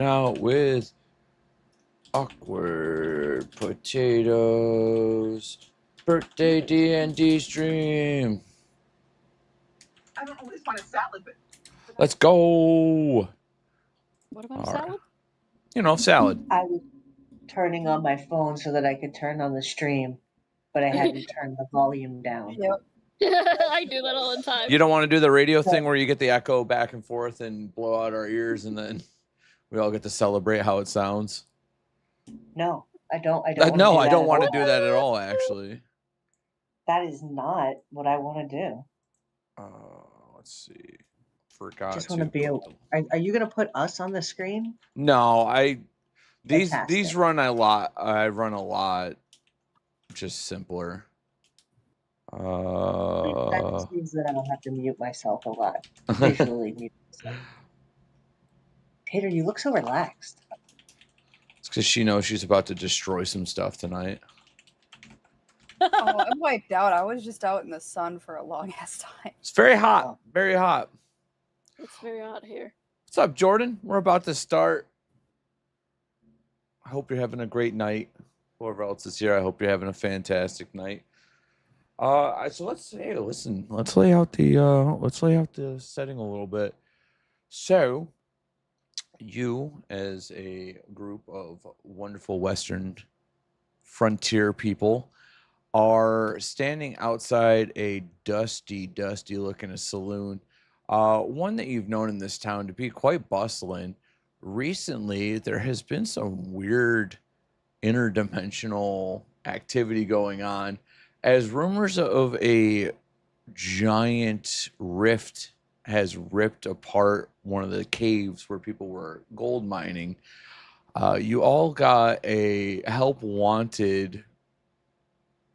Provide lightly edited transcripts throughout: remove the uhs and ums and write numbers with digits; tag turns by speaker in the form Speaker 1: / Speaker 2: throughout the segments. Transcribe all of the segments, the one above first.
Speaker 1: Out with awkward potatoes. Birthday DnD stream.
Speaker 2: I don't always want a salad, but
Speaker 1: Let's go.
Speaker 3: What about
Speaker 1: All right.
Speaker 3: salad?
Speaker 1: You know, salad.
Speaker 4: I was turning on my phone so that I could turn on the stream, but I hadn't turned the volume down.
Speaker 3: Yep. I do that all the time.
Speaker 1: You don't want to do the radio thing where you get the echo back and forth and blow out our ears, and then we all get to celebrate how it sounds.
Speaker 4: No, I don't. I
Speaker 1: No,
Speaker 4: don't.
Speaker 1: I don't want to do that at all. Actually,
Speaker 4: That is not what I want to do.
Speaker 1: let's see. Forgot.
Speaker 4: Just want to be. Are you going to put us on the screen?
Speaker 1: No, these
Speaker 4: Fantastic.
Speaker 1: run a lot. I run a lot. Just simpler.
Speaker 4: That just means that I don't have to mute myself a lot. Visually mute myself. Tater, you look so relaxed.
Speaker 1: It's because she knows she's about to destroy some stuff tonight.
Speaker 3: Oh, I'm wiped out. I was just out in the sun for a long ass time.
Speaker 1: It's very hot. Very hot.
Speaker 3: It's very hot here.
Speaker 1: What's up, Jordan? We're about to start. I hope you're having a great night. Whoever else is here, I hope you're having a fantastic night. So let's lay out the setting a little bit. So, you as a group of wonderful Western frontier people are standing outside a dusty looking saloon. One that you've known in this town to be quite bustling. Recently, there has been some weird interdimensional activity going on as rumors of a giant rift has ripped apart one of the caves where people were gold mining. You all got a help wanted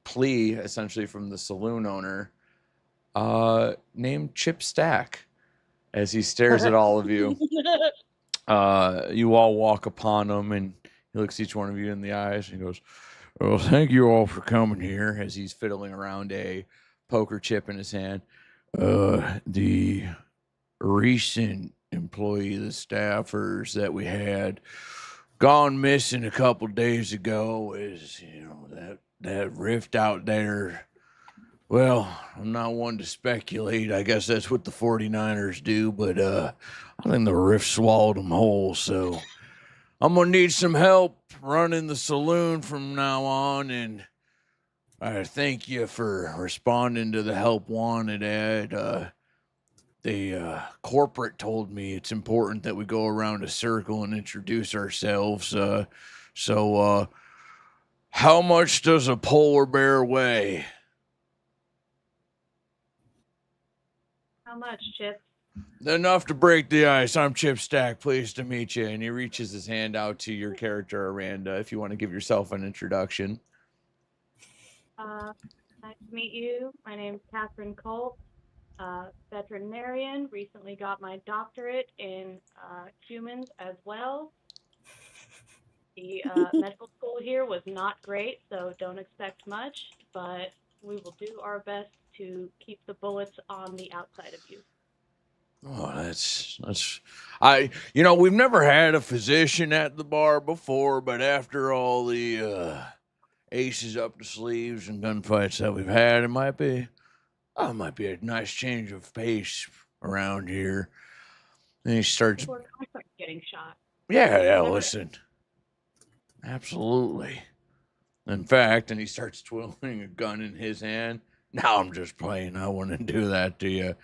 Speaker 1: plea essentially from the saloon owner named Chip Stack as he stares at all of you. You all walk upon him and he looks each one of you in the eyes and he goes, "Well, thank you all for coming here," as he's fiddling around a poker chip in his hand. The recent employee, the staffers that we had gone missing a couple days ago is, that rift out there. Well, I'm not one to speculate. I guess that's what the 49ers do, but I think the rift swallowed them whole, so I'm going to need some help running the saloon from now on, and I thank you for responding to the help wanted ad. The corporate told me it's important that we go around a circle and introduce ourselves. So how much does a polar bear weigh?
Speaker 5: How much, Chip?
Speaker 1: Enough to break the ice. I'm Chip Stack. Pleased to meet you. And he reaches his hand out to your character, Aranda, if you want to give yourself an introduction.
Speaker 5: Nice to meet you. My name's Catherine Colt, veterinarian. Recently got my doctorate in humans as well. The medical school here was not great, so don't expect much, but we will do our best to keep the bullets on the outside of you.
Speaker 1: Oh, that's we've never had a physician at the bar before, but after all the aces up the sleeves and gunfights that we've had, it might be a nice change of pace around here. And he starts
Speaker 5: Before contract getting shot.
Speaker 1: Yeah, listen. Absolutely. In fact, and he starts twirling a gun in his hand. No, I'm just playing. I wouldn't do that to you.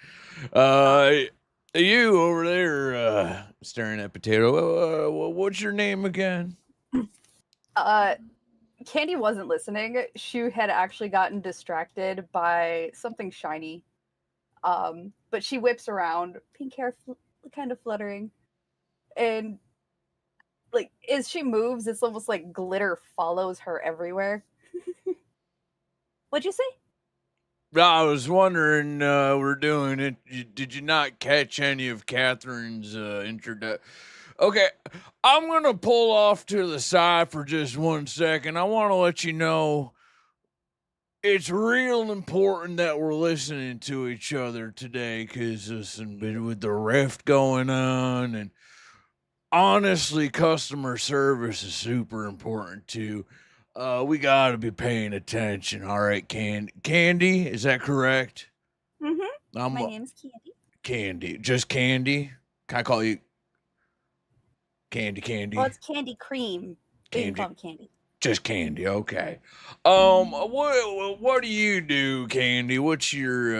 Speaker 1: You over there staring at Potato. What's your name again?
Speaker 3: Candy wasn't listening. She had actually gotten distracted by something shiny. But she whips around, pink hair kind of fluttering. And like as she moves, it's almost like glitter follows her everywhere. What'd you say?
Speaker 1: I was wondering, we're doing it. Did you not catch any of Catherine's introduction? Okay, I'm going to pull off to the side for just 1 second. I want to let you know it's real important that we're listening to each other today because with the rift going on and honestly, customer service is super important too. We gotta be paying attention. All right, Candy, is that correct?
Speaker 3: Mm-hmm.
Speaker 1: I'm
Speaker 3: My name's Candy.
Speaker 1: Candy. Just Candy? Can I call you Candy?
Speaker 3: Well, it's Candy Cream, but you can call
Speaker 1: Candy.
Speaker 3: me Candy.
Speaker 1: Just Candy. Okay. What do you do, Candy? What's your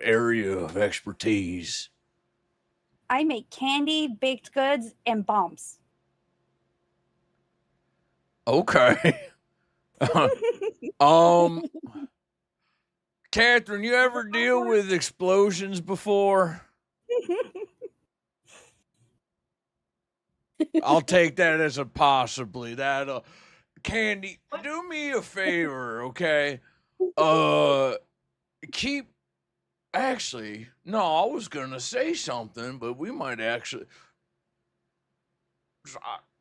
Speaker 1: area of expertise?
Speaker 3: I make candy, baked goods, and bombs.
Speaker 1: Okay. um, Catherine, you ever deal with explosions before? I'll take that as a possibly. That Candy, do me a favor, okay? Keep actually. No, I was gonna say something, but we might actually.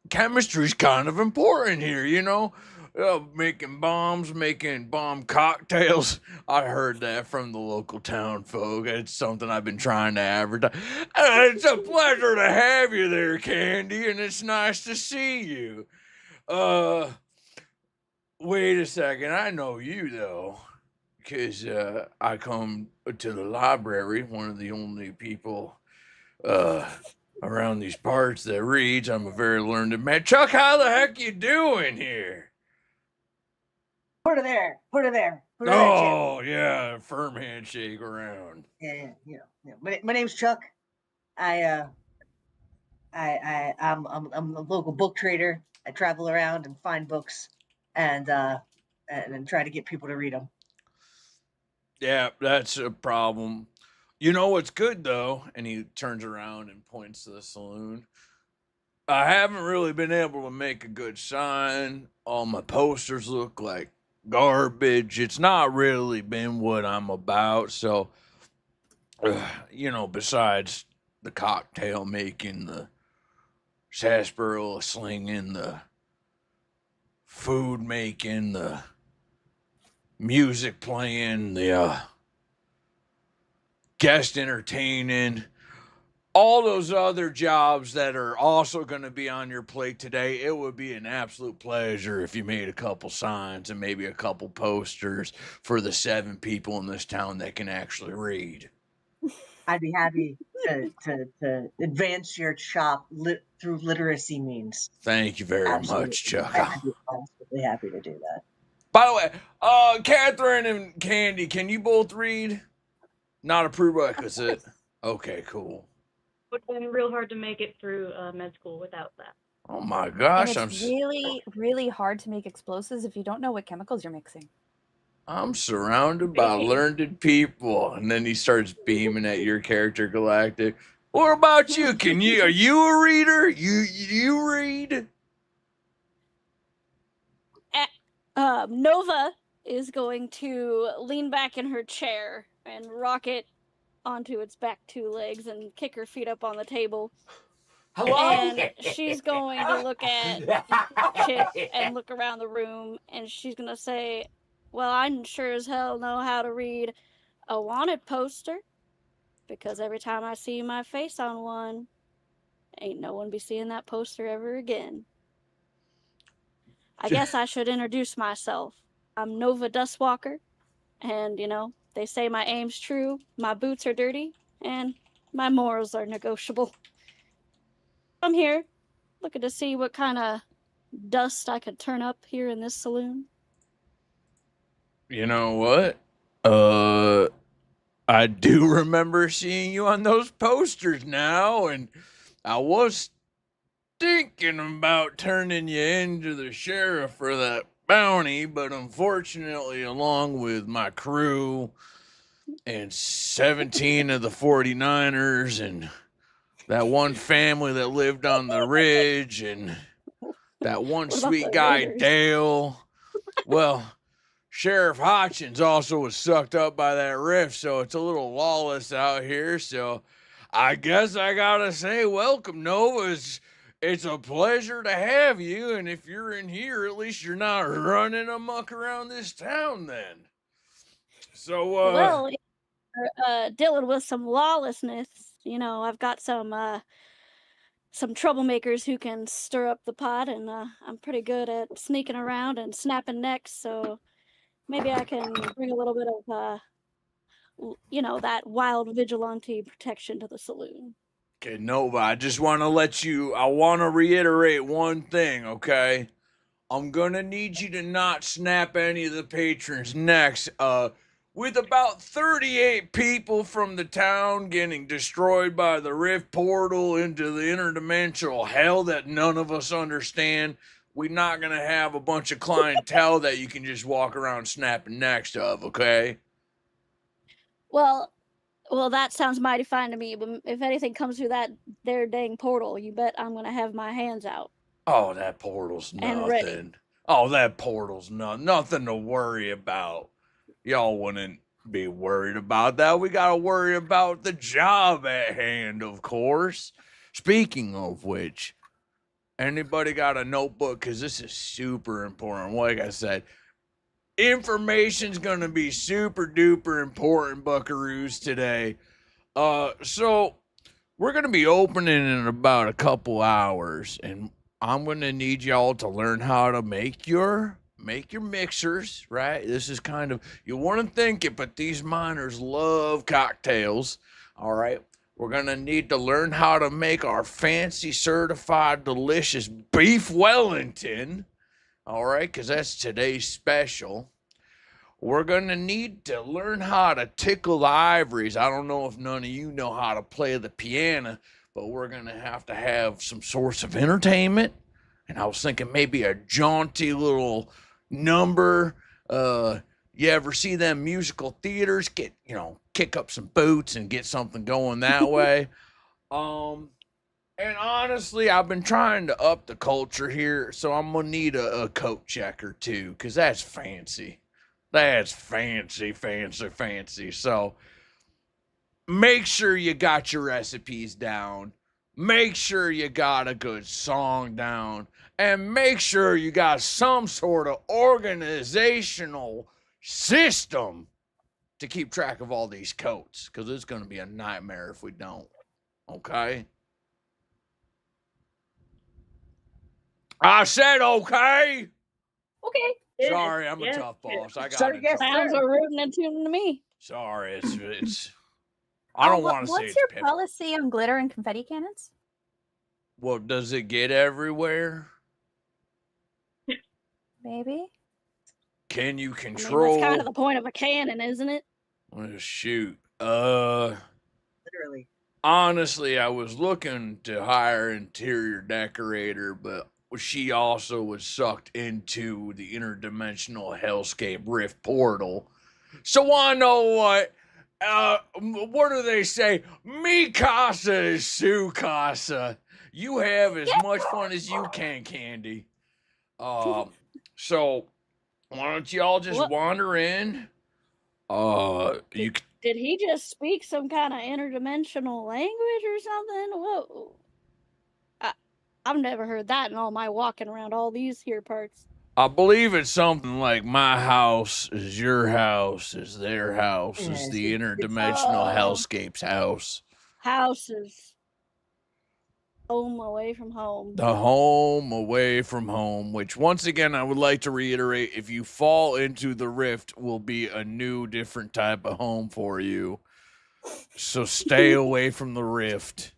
Speaker 1: Chemistry's kind of important here, you know. Making bombs, making bomb cocktails. I heard that from the local town folk. It's something I've been trying to advertise. It's a pleasure to have you there, Candy, and it's nice to see you. Uh, Wait a second. I know you though, because I come to the library. One of the only people uh around these parts that reads. I'm a very learned man. Chuck, how the heck you doing here?
Speaker 4: Put her there. Put her there. Put her there,
Speaker 1: Oh
Speaker 4: champion.
Speaker 1: yeah, firm handshake around.
Speaker 4: Yeah. My name's Chuck. I'm a local book trader. I travel around and find books, and try to get people to read them.
Speaker 1: Yeah, that's a problem. You know what's good though? And he turns around and points to the saloon. I haven't really been able to make a good sign. All my posters look like garbage. It's not really been what I'm about. So, besides the cocktail making, the sarsaparilla slinging, the food making, the music playing, the guest entertaining, all those other jobs that are also going to be on your plate today, it would be an absolute pleasure if you made a couple signs and maybe a couple posters for the 7 people in this town that can actually read.
Speaker 4: I'd be happy to advance your shop through literacy means.
Speaker 1: Thank you very
Speaker 4: Absolutely.
Speaker 1: much, Chuck.
Speaker 4: I'd be absolutely happy to do that.
Speaker 1: By the way, Catherine and Candy, can you both read? Not a prerequisite. Okay, cool.
Speaker 5: Would have been real hard to make it through med school without that.
Speaker 1: Oh my
Speaker 3: And
Speaker 1: gosh,
Speaker 3: it's really, really hard to make explosives if you don't know what chemicals you're mixing.
Speaker 1: I'm surrounded by learned people. And then he starts beaming at your character, Galactic. What about you? Are you a reader? You read?
Speaker 6: Nova is going to lean back in her chair and rock it onto its back 2 legs and kick her feet up on the table.
Speaker 7: Hello?
Speaker 6: And she's going to look at Chip and look around the room, and she's going to say, well, I sure as hell know how to read a wanted poster, because every time I see my face on one, ain't no one be seeing that poster ever again. I guess I should introduce myself. I'm Nova Dustwalker, and, they say my aim's true, my boots are dirty, and my morals are negotiable. I'm here, looking to see what kind of dust I could turn up here in this saloon.
Speaker 1: You know what? I do remember seeing you on those posters now, and I was thinking about turning you into the sheriff for that bounty, but unfortunately, along with my crew and 17 of the 49ers and that one family that lived on the ridge and that one sweet guy,
Speaker 6: Raiders?
Speaker 1: Dale, well, Sheriff Hodgins also was sucked up by that rift, so it's a little lawless out here. So I guess I gotta say, welcome, Nova. It's a pleasure to have you, and if you're in here, at least you're not running amok around this town then. So,
Speaker 6: Well, dealing with some lawlessness, I've got some some troublemakers who can stir up the pot, and I'm pretty good at sneaking around and snapping necks, so maybe I can bring a little bit of, that wild vigilante protection to the saloon.
Speaker 1: Okay, Nova, I just want to I want to reiterate one thing, okay? I'm gonna need you to not snap any of the patrons' necks. With about 38 people from the town getting destroyed by the rift portal into the interdimensional hell that none of us understand, we're not gonna have a bunch of clientele that you can just walk around snapping necks of, okay?
Speaker 6: Well, that sounds mighty fine to me, but if anything comes through that there dang portal, you bet I'm gonna have my hands out.
Speaker 1: Oh, that portal's
Speaker 6: And ready.
Speaker 1: nothing. Oh, that portal's nothing to worry about. Y'all wouldn't be worried about that. We gotta worry about the job at hand, of course. Speaking of which, anybody got a notebook? Because this is super important. Like I said, information's gonna be super duper important, buckaroos, today. So we're gonna be opening in about a couple hours, and I'm gonna need y'all to learn how to make your mixers, right? This is kind of, you wouldn't think it, but these miners love cocktails. All right. We're gonna need to learn how to make our fancy certified delicious beef Wellington. All right, because that's today's special. We're gonna need to learn how to tickle the ivories. I don't know if none of you know how to play the piano, but we're gonna have some source of entertainment. And I was thinking maybe a jaunty little number. You ever see them musical theaters kick up some boots and get something going that way? And honestly, I've been trying to up the culture here, so I'm gonna need a coat checker too, because that's fancy. That's fancy. So make sure you got your recipes down. Make sure you got a good song down. And make sure you got some sort of organizational system to keep track of all these coats, because it's going to be a nightmare if we don't. Okay? I said okay.
Speaker 3: Okay.
Speaker 1: Sorry, I'm a
Speaker 5: Yes.
Speaker 1: tough boss. I got
Speaker 4: Sir,
Speaker 1: it.
Speaker 4: yes,
Speaker 6: Sounds
Speaker 4: sir.
Speaker 6: a rootin' and tuning to me.
Speaker 1: Sorry, it's. I don't want to say
Speaker 3: What's
Speaker 1: it's
Speaker 3: your
Speaker 1: piff-
Speaker 3: policy on glitter and confetti cannons?
Speaker 1: Well, does it get everywhere?
Speaker 3: Maybe.
Speaker 1: Can you
Speaker 6: I mean,
Speaker 1: control?
Speaker 6: that's kind of the point of a cannon, isn't it?
Speaker 1: Well, shoot.
Speaker 4: Literally.
Speaker 1: Honestly, I was looking to hire an interior decorator, but she also was sucked into the interdimensional hellscape rift portal. So I know what do they say? Mi casa is su casa. You have as much fun as you can, Candy. So why don't y'all just
Speaker 6: What?
Speaker 1: wander in? You
Speaker 6: Did he just speak some kind of interdimensional language or something? Whoa. I've never heard that in all my walking around all these here parts.
Speaker 1: I believe it's something like my house is your house, is their house, is
Speaker 4: Yes,
Speaker 1: the
Speaker 4: it's-
Speaker 1: interdimensional
Speaker 6: Oh.
Speaker 1: hellscape's house.
Speaker 6: Houses. Home away from home.
Speaker 1: The home away from home, which once again I would like to reiterate, if you fall into the rift, will be a new, different type of home for you. So stay away from the rift.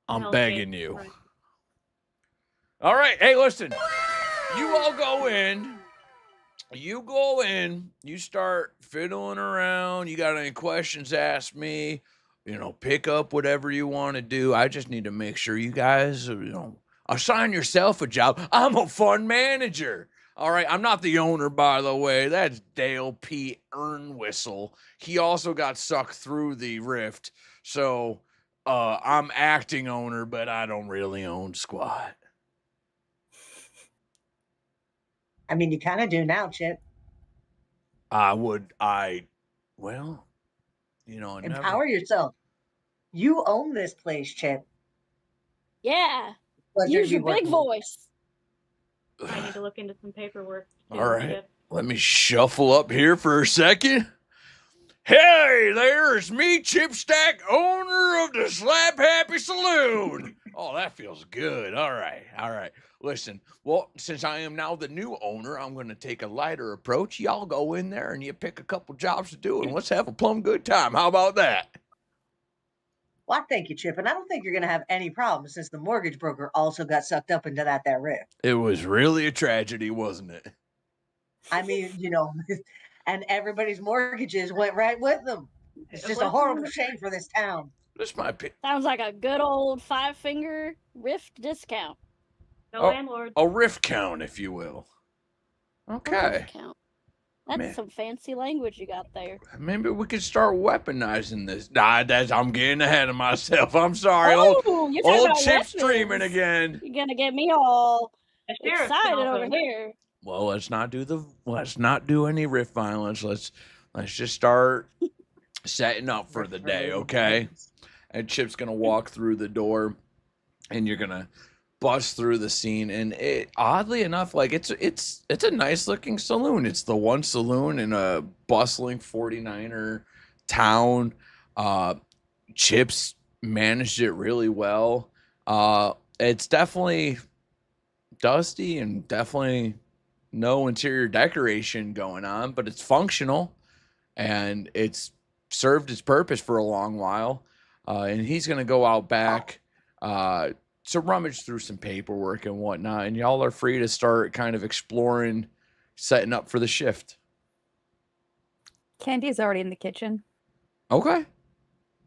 Speaker 1: I'm
Speaker 5: Hellscape,
Speaker 1: begging you.
Speaker 5: right.
Speaker 1: All right, hey, listen. You all go in. You go in. You start fiddling around. You got any questions, ask me. Pick up whatever you want to do. I just need to make sure you guys, assign yourself a job. I'm a fun manager. All right, I'm not the owner, by the way. That's Dale P. Earnwhistle. He also got sucked through the rift. So I'm acting owner, but I don't really own squat.
Speaker 4: I mean, you kind of do now, Chip. Empower yourself. You own this place, Chip.
Speaker 6: Yeah.
Speaker 4: Pleasure
Speaker 6: Use
Speaker 4: to be
Speaker 6: your big
Speaker 4: working with
Speaker 6: voice.
Speaker 5: I need to look into some paperwork. Too,
Speaker 1: All right.
Speaker 5: Chip.
Speaker 1: Let me shuffle up here for a second. Hey there, it's me, Chip Stack, owner of the Slap Happy Saloon. Oh, that feels good. All right. All right. Listen, well, since I am now the new owner, I'm going to take a lighter approach. Y'all go in there and you pick a couple jobs to do, and let's have a plumb good time. How about that?
Speaker 4: Well, thank you, Chip. And I don't think you're going to have any problems since the mortgage broker also got sucked up into that rift.
Speaker 1: It was really a tragedy, wasn't it?
Speaker 4: I mean, and everybody's mortgages went right with them. It's just a horrible shame for this town.
Speaker 1: This might be
Speaker 6: Sounds like a good old 5-finger rift discount.
Speaker 5: No
Speaker 1: Oh.
Speaker 5: landlord.
Speaker 1: a rift count, if you will.
Speaker 6: A
Speaker 1: Okay.
Speaker 6: rift count. That's
Speaker 1: Man.
Speaker 6: some fancy language you got there.
Speaker 1: Maybe we could start weaponizing this. I'm getting ahead of myself. I'm sorry.
Speaker 6: Oh, you're talking
Speaker 1: Old
Speaker 6: about
Speaker 1: Chip's
Speaker 6: weapons.
Speaker 1: dreaming again.
Speaker 6: You're gonna get me all
Speaker 5: The sheriff's
Speaker 6: excited
Speaker 5: been
Speaker 6: over
Speaker 5: open.
Speaker 6: here.
Speaker 1: Well, let's not do any rift violence. Let's just start setting up for the day, okay? And Chip's gonna walk through the door, and you're gonna bust through the scene. And it, oddly enough, like it's a nice looking saloon. It's the one saloon in a bustling 49er town. Chip's managed it really well. It's definitely dusty and definitely no interior decoration going on, but it's functional and it's served its purpose for a long while. And he's going to go out back to rummage through some paperwork and whatnot. And y'all are free to start kind of exploring, setting up for the shift.
Speaker 3: Candy's already in the kitchen.
Speaker 1: Okay.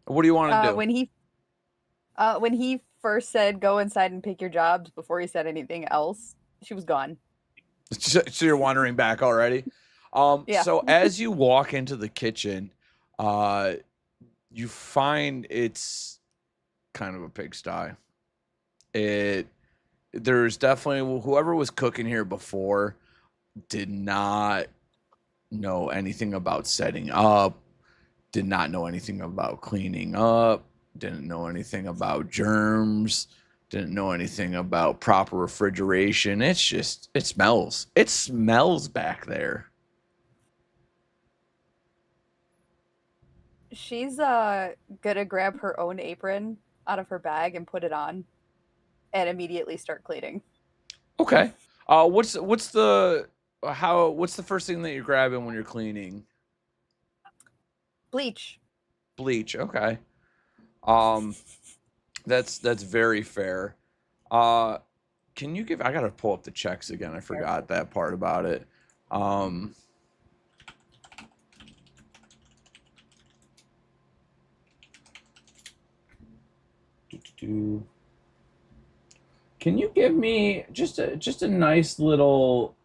Speaker 1: What do you want to do?
Speaker 3: When he first said go inside and pick your jobs before he said anything else, she was gone.
Speaker 1: So you're wandering back already?
Speaker 3: Yeah.
Speaker 1: So as you walk into the kitchen, you find it's kind of a pigsty. There's definitely whoever was cooking here before did not know anything about setting up, did not know anything about cleaning up, didn't know anything about germs, didn't know anything about proper refrigeration. It smells. It smells back there.
Speaker 3: She's gonna grab her own apron out of her bag and put it on and immediately start cleaning.
Speaker 1: Okay. What's the first thing that you're grabbing when you're cleaning?
Speaker 3: Bleach.
Speaker 1: Bleach. Okay. That's very fair. Can you give? I gotta pull up the checks again. I forgot that part about it. Can you give me just a nice little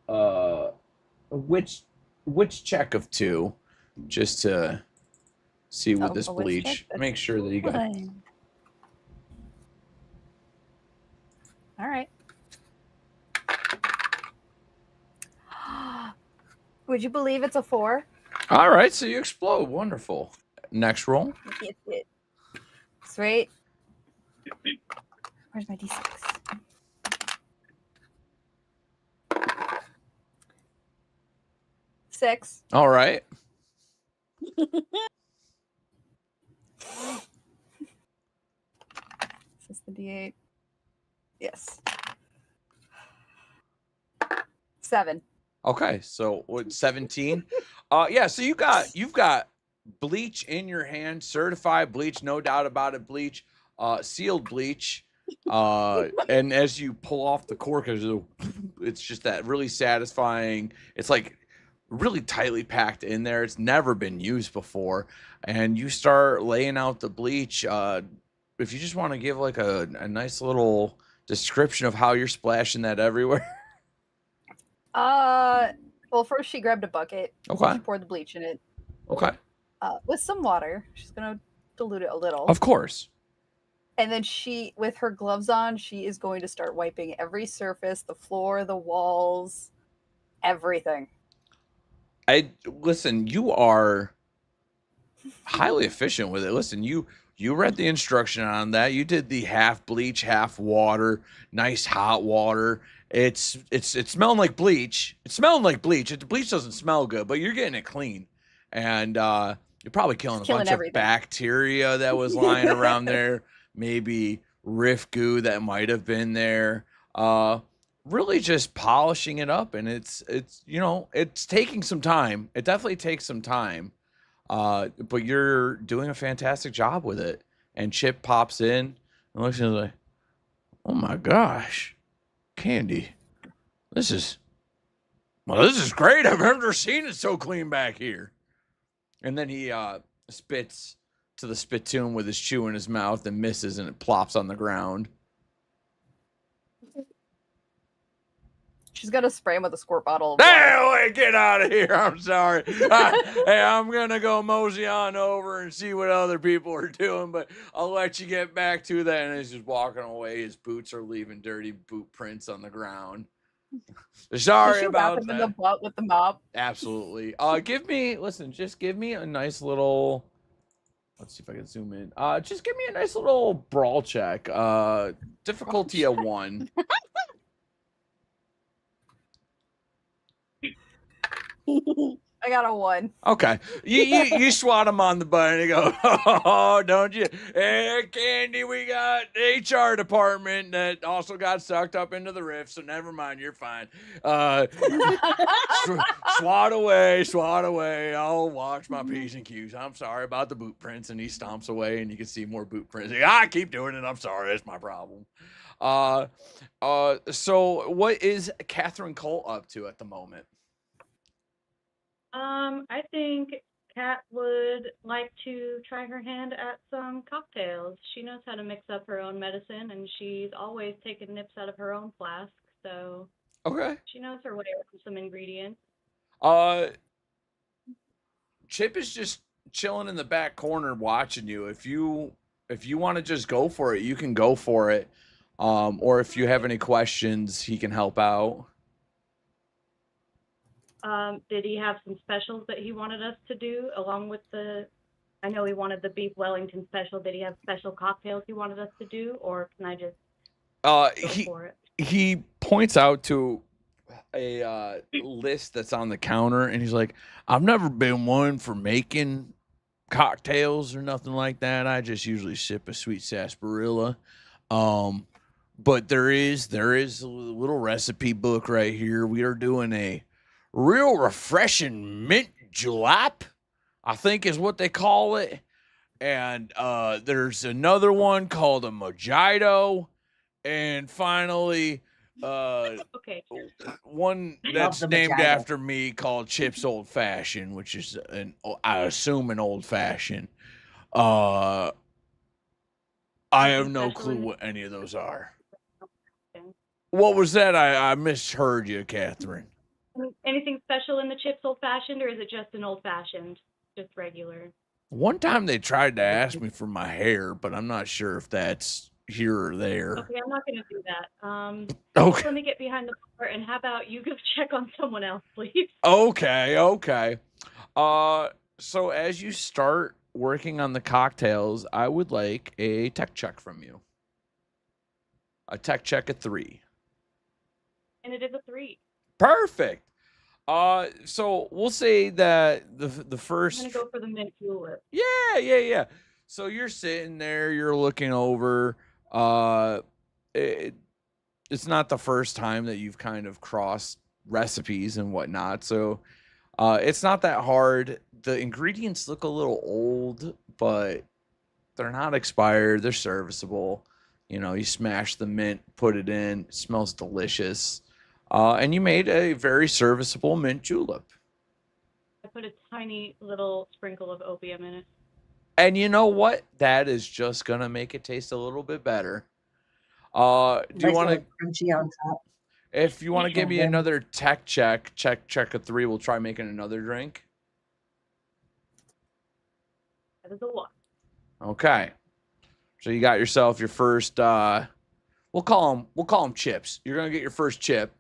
Speaker 1: which check of 2, just to see with this
Speaker 3: a which
Speaker 1: bleach.
Speaker 3: check?
Speaker 1: Make sure that you got.
Speaker 3: Fine. All right. Would you believe it's a 4?
Speaker 1: All right, so you explode. Wonderful. Next roll.
Speaker 3: Sweet. Where's my D6? Six.
Speaker 1: All right.
Speaker 3: Is this the D8? Yes. 7.
Speaker 1: Okay, so what? 17. Yeah. So you've got bleach in your hand, certified bleach, no doubt about it. Bleach, sealed bleach. And as you pull off the cork, it's just that really satisfying. It's like really tightly packed in there. It's never been used before, and you start laying out the bleach. If you just want to give like a nice little description of how you're splashing that everywhere.
Speaker 3: Well, first she grabbed a bucket.
Speaker 1: Okay.
Speaker 3: She poured the bleach in it.
Speaker 1: Okay.
Speaker 3: With some water. She's gonna dilute it a little.
Speaker 1: Of course.
Speaker 3: And then she, with her gloves on, she is going to start wiping every surface, the floor, the walls, everything.
Speaker 1: Listen, you are highly efficient with it. Listen, you read the instruction on that. You did the half bleach, half water, nice hot water. It's smelling like bleach. It's smelling like bleach. The bleach doesn't smell good, but you're getting it clean. And you're probably killing a bunch
Speaker 3: everything.
Speaker 1: of bacteria that was lying around there. Maybe riff goo that might have been there. Really just polishing it up, and it's it's taking some time. It definitely takes some time. But you're doing a fantastic job with it. And Chip pops in and looks at you like, "Oh my gosh, Candy, this is great. I've never seen it so clean back here." And then he spits to the spittoon with his chew in his mouth and misses, and it plops on the ground.
Speaker 3: She's gonna spray him with a squirt bottle of
Speaker 1: Hey,
Speaker 3: water.
Speaker 1: wait, get out of here. I'm sorry. Hey, I'm going to go mosey on over and see what other people are doing, but I'll let you get back to that. And he's just walking away. His boots are leaving dirty boot prints on the ground.
Speaker 3: Does
Speaker 1: Sorry
Speaker 3: she
Speaker 1: about
Speaker 3: whap him in
Speaker 1: that.
Speaker 3: the butt with the mop?
Speaker 1: Absolutely. Just give me a nice little, let's see if I can zoom in. Just give me a nice little brawl check. Difficulty of 1.
Speaker 3: I got a 1.
Speaker 1: Okay. You swat him on the butt and you go, "Oh, don't you? Hey, Candy, we got the HR department that also got sucked up into the rift, so never mind, you're fine. Swat away. I'll watch my P's and Q's. I'm sorry about the boot prints." And he stomps away and you can see more boot prints. I keep doing it. I'm sorry. It's my problem. So what is Catherine Cole up to at the moment?
Speaker 5: I think Kat would like to try her hand at some cocktails. She knows how to mix up her own medicine, and she's always taken nips out of her own flask, so
Speaker 1: Okay.
Speaker 5: she knows her way around some ingredients.
Speaker 1: Chip is just chilling in the back corner watching you. If you want to just go for it, you can go for it. Or if you have any questions, he can help out.
Speaker 5: Did he have some specials that he wanted us to do along with I know he wanted the beef Wellington special. Did he have special cocktails he wanted us to do, or can I just go for it?
Speaker 1: He points out to a list that's on the counter, and he's like, "I've never been one for making cocktails or nothing like that. I just usually sip a sweet sarsaparilla. But there is a little recipe book right here. We are doing a real refreshing mint julep, I think is what they call it. And there's another one called a mojito. And finally,
Speaker 5: Okay.
Speaker 1: one that's named after me called Chip's Old Fashioned, which is I assume an old fashioned. I have no clue what any of those are. What was that? I misheard you, Catherine.
Speaker 5: Anything special in the Chip's Old Fashioned, or is it just an old fashioned, just regular?
Speaker 1: One time they tried to ask me for my hair, but I'm not sure if that's here or there.
Speaker 5: Okay, I'm not going to do that.
Speaker 1: Okay.
Speaker 5: Let me get behind the bar, and how about you go check on someone else, please?
Speaker 1: Okay. So as you start working on the cocktails, I would like a tech check from you. A tech check at 3.
Speaker 5: And it is a 3.
Speaker 1: Perfect. So we'll say that the first.
Speaker 5: I'm gonna go for the mint julep.
Speaker 1: Yeah. So you're sitting there, you're looking over. It's not the first time that you've kind of crossed recipes and whatnot, so it's not that hard. The ingredients look a little old, but they're not expired. They're serviceable. You smash the mint, put it in. It smells delicious. And you made a very serviceable mint julep.
Speaker 5: I put a tiny little sprinkle of opium in it.
Speaker 1: And you know what? That is just going to make it taste a little bit better. Do you want to
Speaker 4: crunchy on top?
Speaker 1: If you want to give me another tech check a 3, we'll try making another drink.
Speaker 5: That is a 1.
Speaker 1: Okay. So you got yourself your first we'll call them chips. You're going to get your first chip.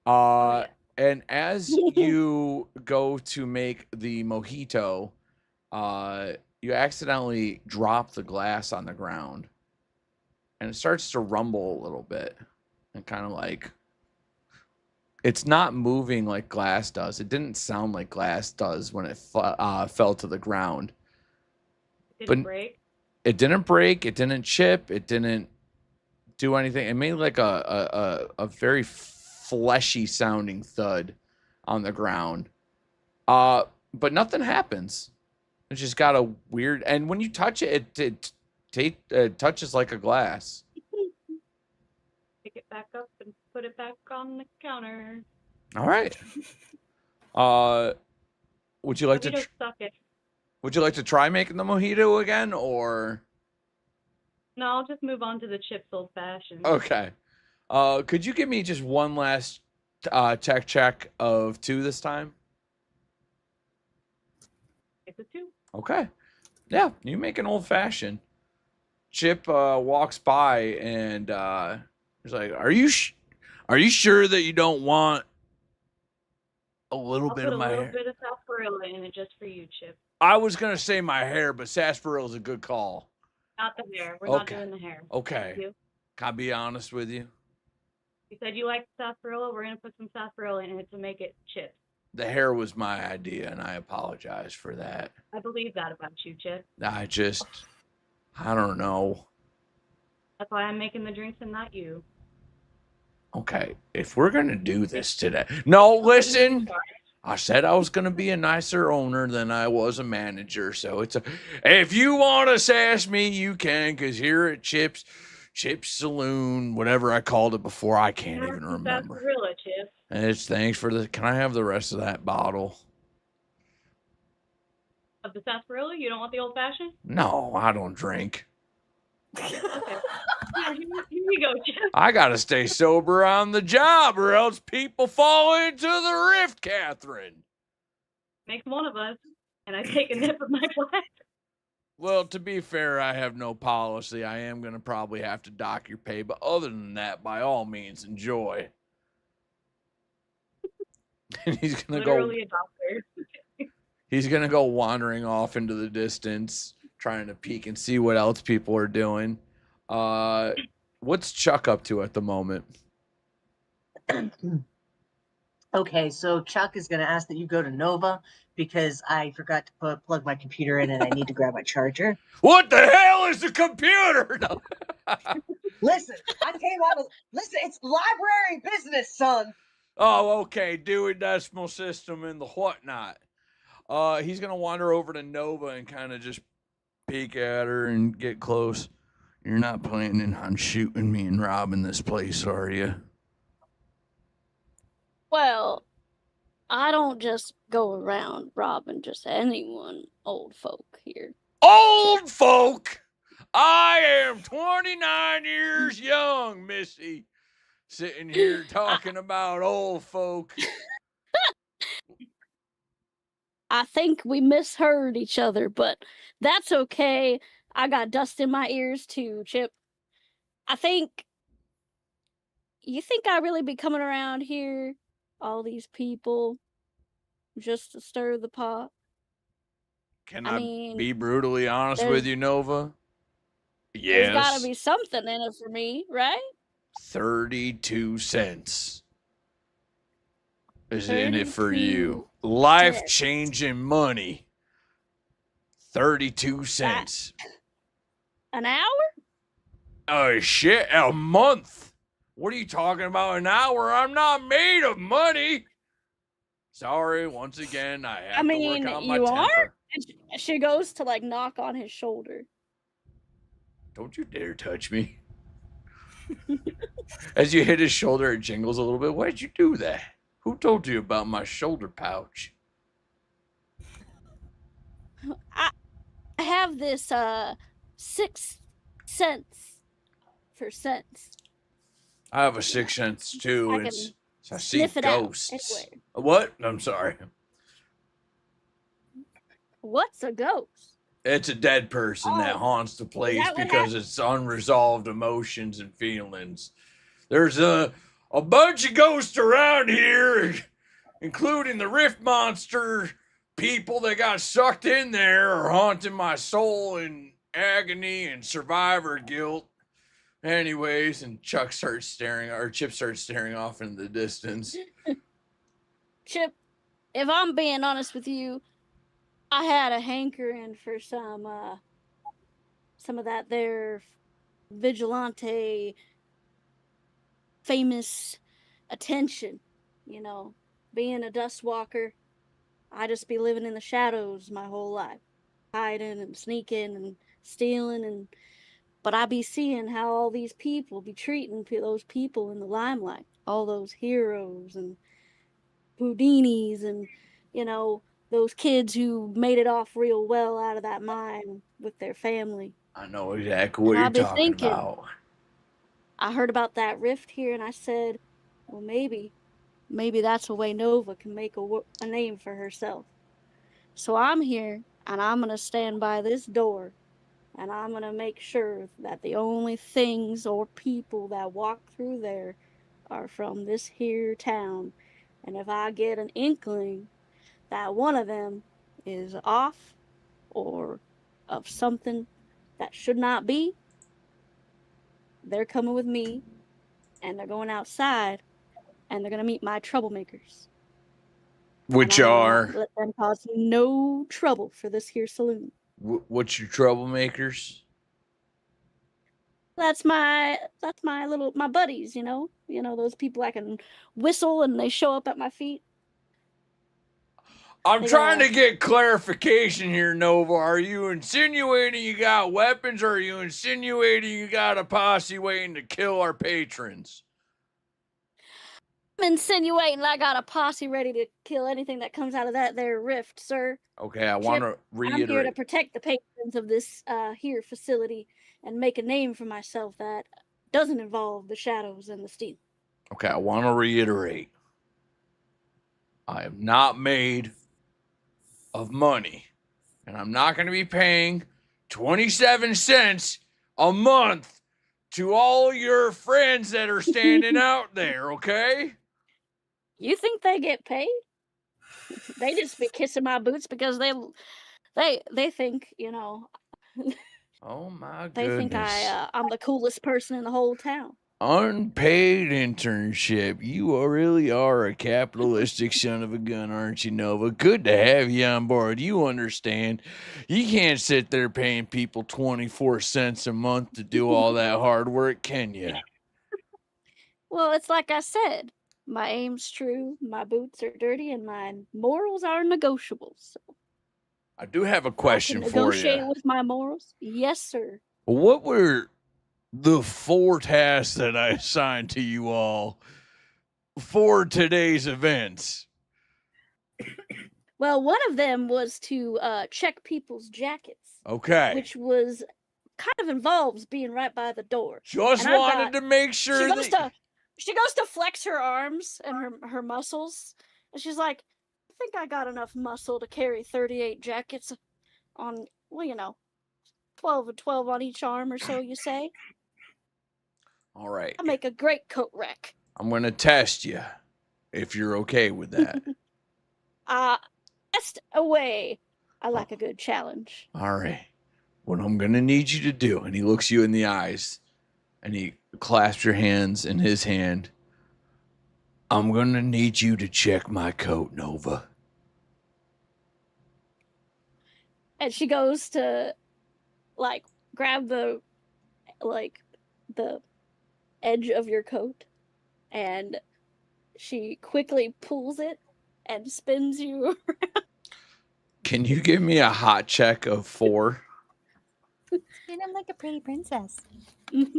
Speaker 1: And as you go to make the mojito, you accidentally drop the glass on the ground, and it starts to rumble a little bit, and kind of like it's not moving like glass does. It didn't sound like glass does when it fell to the ground.
Speaker 5: It didn't break?
Speaker 1: It didn't break. It didn't chip. It didn't do anything. It made like a very fleshy sounding thud on the ground. But nothing happens. It's just got a weird, and when you touch it, it touches like a glass.
Speaker 5: Pick it back up and put it back on the counter.
Speaker 1: All right. Would you like to?
Speaker 5: Mojito suck it.
Speaker 1: Would you like to try making the mojito again, or?
Speaker 5: No, I'll just move on to the chips old fashioned.
Speaker 1: Okay. Could you give me just one last tech check of 2 this time?
Speaker 5: It's a 2.
Speaker 1: Okay. Yeah, you make an old fashioned. Chip walks by and he's like, "Are you sure that you don't want a little
Speaker 5: I'll
Speaker 1: bit
Speaker 5: put
Speaker 1: of
Speaker 5: a
Speaker 1: my
Speaker 5: little
Speaker 1: hair?"
Speaker 5: bit of sarsaparilla in it just for you, Chip.
Speaker 1: I was gonna say my hair, but sarsaparilla is a good call.
Speaker 5: Not the hair. We're not
Speaker 1: Okay.
Speaker 5: doing the hair.
Speaker 1: Okay.
Speaker 5: Thank you.
Speaker 1: Can I be honest with you?
Speaker 5: You said you like sarsaparilla. We're gonna put some sarsaparilla in it to make it chips.
Speaker 1: The hair was my idea, and I apologize for that.
Speaker 5: I believe that about you, Chip.
Speaker 1: I don't know.
Speaker 5: That's why I'm making the drinks and not you.
Speaker 1: Okay, if we're gonna do this today, no, listen. I said I was gonna be a nicer owner than I was a manager, so if you want to sass me, you can, because here at Chip's Saloon, whatever I called it before, I can't even remember.
Speaker 5: Sarsaparilla, Chip.
Speaker 1: And it's thanks for the. Can I have the rest of that bottle?
Speaker 5: Of the sarsaparilla? You don't want the old fashioned?
Speaker 1: No, I don't drink.
Speaker 5: Okay. Here you go, Chip.
Speaker 1: I gotta stay sober on the job, or else people fall into the rift, Catherine.
Speaker 5: Makes one of us, and I take a nip of my black.
Speaker 1: Well, to be fair, I have no policy. I am gonna probably have to dock your pay, but other than that, by all means, enjoy. And he's gonna
Speaker 5: Literally a doctor.
Speaker 1: He's gonna go wandering off into the distance, trying to peek and see what else people are doing. What's Chuck up to at the moment?
Speaker 4: Okay, so Chuck is going to ask that you go to Nova because I forgot to plug my computer in and I need to grab my charger.
Speaker 1: What the hell is a computer? No.
Speaker 4: Listen, listen, it's library business, son.
Speaker 1: Oh, okay. Dewey Decimal System and the whatnot. He's going to wander over to Nova and kind of just peek at her and get close. You're not planning on shooting me and robbing this place, are you?
Speaker 6: Well, I don't just go around robbing just anyone, old folk here.
Speaker 1: Old folk! I am 29 years young, Missy. Sitting here talking about old folk.
Speaker 6: I think we misheard each other, but that's okay. I got dust in my ears too, Chip. You think I really be coming around here, all these people, just to stir the pot?
Speaker 1: Can
Speaker 6: I
Speaker 1: I
Speaker 6: mean,
Speaker 1: be brutally honest with you, Nova?
Speaker 6: There's gotta
Speaker 1: Yes.
Speaker 6: be something in it for me, right?
Speaker 1: 32 cents is in it for
Speaker 6: 32
Speaker 1: you. Life-changing money. 32 cents.
Speaker 6: An hour?
Speaker 1: Oh, shit. A month. What are you talking about? An hour? I'm not made of money. Sorry, once again, I have to work on my
Speaker 6: you
Speaker 1: temper.
Speaker 6: are? And she goes to like knock on his shoulder.
Speaker 1: Don't you dare touch me. As you hit his shoulder, it jingles a little bit. Why'd you do that? Who told you about my shoulder pouch?
Speaker 6: I have this 6 cents for cents.
Speaker 1: I have a 6 cents too.
Speaker 6: I can
Speaker 1: I see
Speaker 6: sniff it out
Speaker 1: ghosts.
Speaker 6: anywhere.
Speaker 1: What? I'm sorry.
Speaker 6: What's a ghost?
Speaker 1: It's a dead person that haunts the place
Speaker 6: that what
Speaker 1: because it's unresolved emotions and feelings. There's a bunch of ghosts around here, including the Rift Monster people that got sucked in there are haunting my soul in agony and survivor guilt. Anyways, and Chip starts staring off into the distance.
Speaker 6: Chip, if I'm being honest with you, I had a hankering for some of that there vigilante famous attention, you know. Being a dust walker, I just be living in the shadows my whole life, hiding and sneaking and stealing, and but I be seeing how all these people be treating those people in the limelight, all those heroes and Houdinis and, you know, those kids who made it off real well out of that mine with their family.
Speaker 1: I know exactly
Speaker 6: And
Speaker 1: what you're
Speaker 6: I've been
Speaker 1: talking
Speaker 6: thinking,
Speaker 1: about.
Speaker 6: I heard about that rift here, and I said, well, maybe that's a way Nova can make a name for herself. So I'm here, and I'm gonna stand by this door, and I'm gonna make sure that the only things or people that walk through there are from this here town. And if I get an inkling that one of them is off or of something that should not be, they're coming with me, and they're going outside, and they're gonna meet my troublemakers.
Speaker 1: Which
Speaker 6: and I'm
Speaker 1: are
Speaker 6: gonna let them cause no trouble for this here saloon.
Speaker 1: what's your troublemakers?
Speaker 6: That's my buddies, you know, those people I can whistle and they show up at my feet.
Speaker 1: I'm
Speaker 6: They
Speaker 1: trying
Speaker 6: gotta-
Speaker 1: to get clarification here, Nova. Are you insinuating you got weapons, or are you insinuating you got a posse waiting to kill our patrons?
Speaker 6: I'm insinuating I got a posse ready to kill anything that comes out of that there rift, sir.
Speaker 1: Okay, I want to
Speaker 6: I'm here to
Speaker 1: reiterate.
Speaker 6: protect the patrons of this here facility and make a name for myself that doesn't involve the shadows and the steel.
Speaker 1: Okay, I want to reiterate. I am not made of money, and I'm not going to be paying 27 cents a month to all your friends that are standing out there, okay?
Speaker 6: You think they get paid? They just be kissing my boots because they think, you know,
Speaker 1: Oh my
Speaker 6: they
Speaker 1: goodness.
Speaker 6: think I'm the coolest person in the whole town.
Speaker 1: Unpaid internship. You really are a capitalistic son of a gun, aren't you, Nova? Good to have you on board. You understand. You can't sit there paying people 24 cents a month to do all that hard work, can you?
Speaker 6: Well, it's like I said, my aim's true, my boots are dirty, and my morals are negotiable. So
Speaker 1: I do have a
Speaker 6: I can
Speaker 1: question for
Speaker 6: negotiate
Speaker 1: you.
Speaker 6: with my morals. Yes, sir.
Speaker 1: What were the 4 tasks that I assigned to you all for today's events?
Speaker 6: Well, one of them was to check people's jackets,
Speaker 1: Okay.
Speaker 6: which was kind of involves being right by the door.
Speaker 1: Just
Speaker 6: And I
Speaker 1: wanted
Speaker 6: thought,
Speaker 1: to make sure
Speaker 6: she goes to flex her arms and her muscles, and she's like, I think I got enough muscle to carry 38 jackets on, well, you know, 12 and 12 on each arm or so, you say.
Speaker 1: All right.
Speaker 6: I make a great coat rack.
Speaker 1: I'm going to test you if you're okay with that.
Speaker 6: Test away. I like a good challenge.
Speaker 1: All right. What I'm going to need you to do, and he looks you in the eyes, and he clasps your hands in his hand. I'm going to need you to check my coat, Nova.
Speaker 6: And she goes to, like, grab the edge of your coat, and she quickly pulls it and spins you around.
Speaker 1: Can you give me a hot check of 4?
Speaker 7: Spin him like a pretty princess.
Speaker 6: Mm-hmm.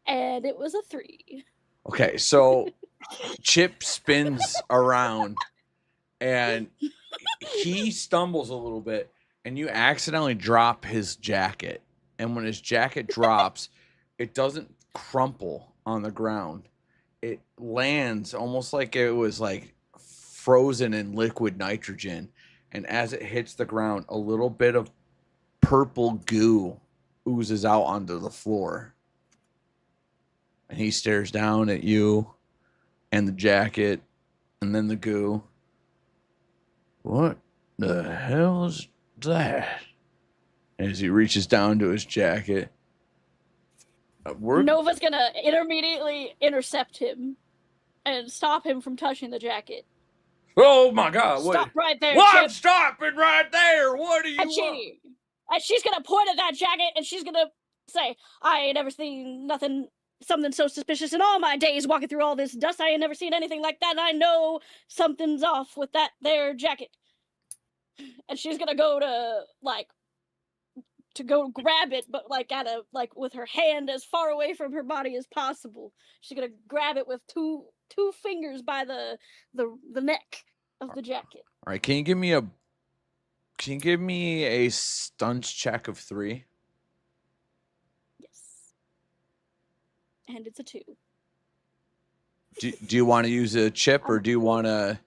Speaker 6: And it was a 3.
Speaker 1: Okay, so Chip spins around, and he stumbles a little bit, and you accidentally drop his jacket. And when his jacket drops, it doesn't crumple on the ground. It lands almost like it was like frozen in liquid nitrogen. And as it hits the ground, a little bit of purple goo oozes out onto the floor. And he stares down at you and the jacket and then the goo. What the hell is that? As he reaches down to his jacket.
Speaker 6: Nova's gonna immediately intercept him and stop him from touching the jacket.
Speaker 1: Oh my God!
Speaker 6: Stop right there,
Speaker 1: What?
Speaker 6: Chip.
Speaker 1: I'm stopping right there. What do you want?
Speaker 6: And she's gonna point at that jacket and she's gonna say, I ain't ever seen nothing something so suspicious in all my days walking through all this dust. I ain't never seen anything like that, and I know something's off with that there jacket. And she's gonna go to go grab it, but with her hand as far away from her body as possible. She's gonna grab it with two fingers by the neck of the jacket.
Speaker 1: All right, can you give me a stunts check of 3?
Speaker 6: Yes. And it's a 2.
Speaker 1: Do you want to use a chip, or do you want to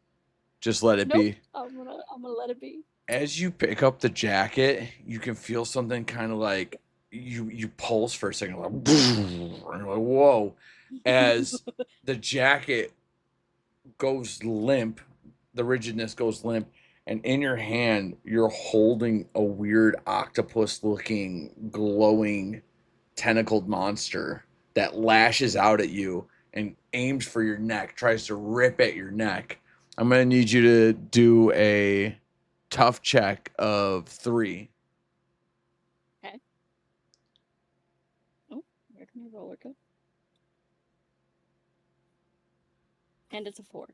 Speaker 1: just let it be?
Speaker 6: I'm gonna let it be.
Speaker 1: As you pick up the jacket, you can feel something kind of like you pulse for a second, like, and you're like, whoa. As the jacket goes limp, the rigidness goes limp, and in your hand, you're holding a weird octopus-looking, glowing, tentacled monster that lashes out at you and aims for your neck, tries to rip at your neck. I'm going to need you to do a tough check of 3.
Speaker 6: Okay. Oh, where can my roller go? And it's a 4.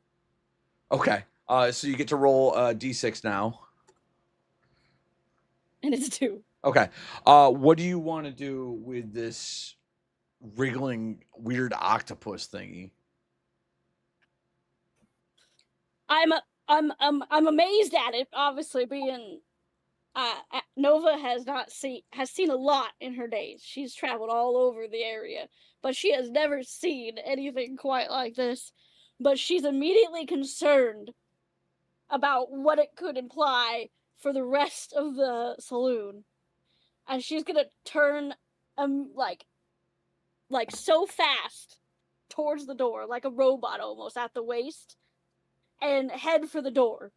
Speaker 1: Okay. So you get to roll D6 now.
Speaker 6: And it's a 2.
Speaker 1: Okay. What do you want to do with this wriggling weird octopus thingy?
Speaker 6: I'm amazed at it. Obviously, being Nova has seen a lot in her days. She's traveled all over the area, but she has never seen anything quite like this. But she's immediately concerned about what it could imply for the rest of the saloon, and she's gonna turn like so fast towards the door, like a robot almost at the waist, and head for the door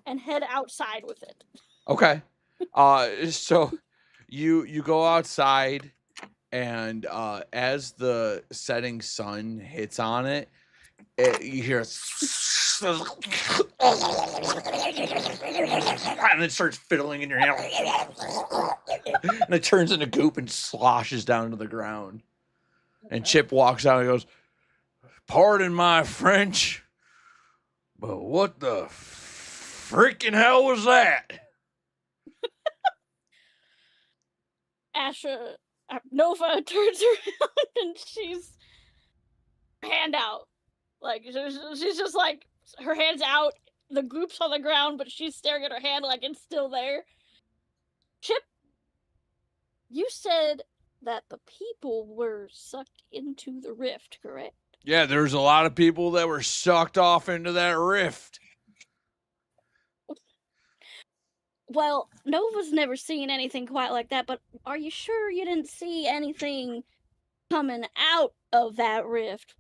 Speaker 6: and head outside with it.
Speaker 1: Okay. So you go outside, and as the setting sun hits on it, you hear and it starts fiddling in your hand, and it turns into goop and sloshes down to the ground. And Chip walks out and goes, "Pardon my French, but what the freaking hell was that?"
Speaker 6: Nova turns around and she's hand out. Like, she's just like, her hand's out, the goop's on the ground, but she's staring at her hand like it's still there. Chip, you said that the people were sucked into the rift, correct?
Speaker 1: Yeah, there's a lot of people that were sucked off into that rift.
Speaker 6: Well, Nova's never seen anything quite like that, but are you sure you didn't see anything coming out of that rift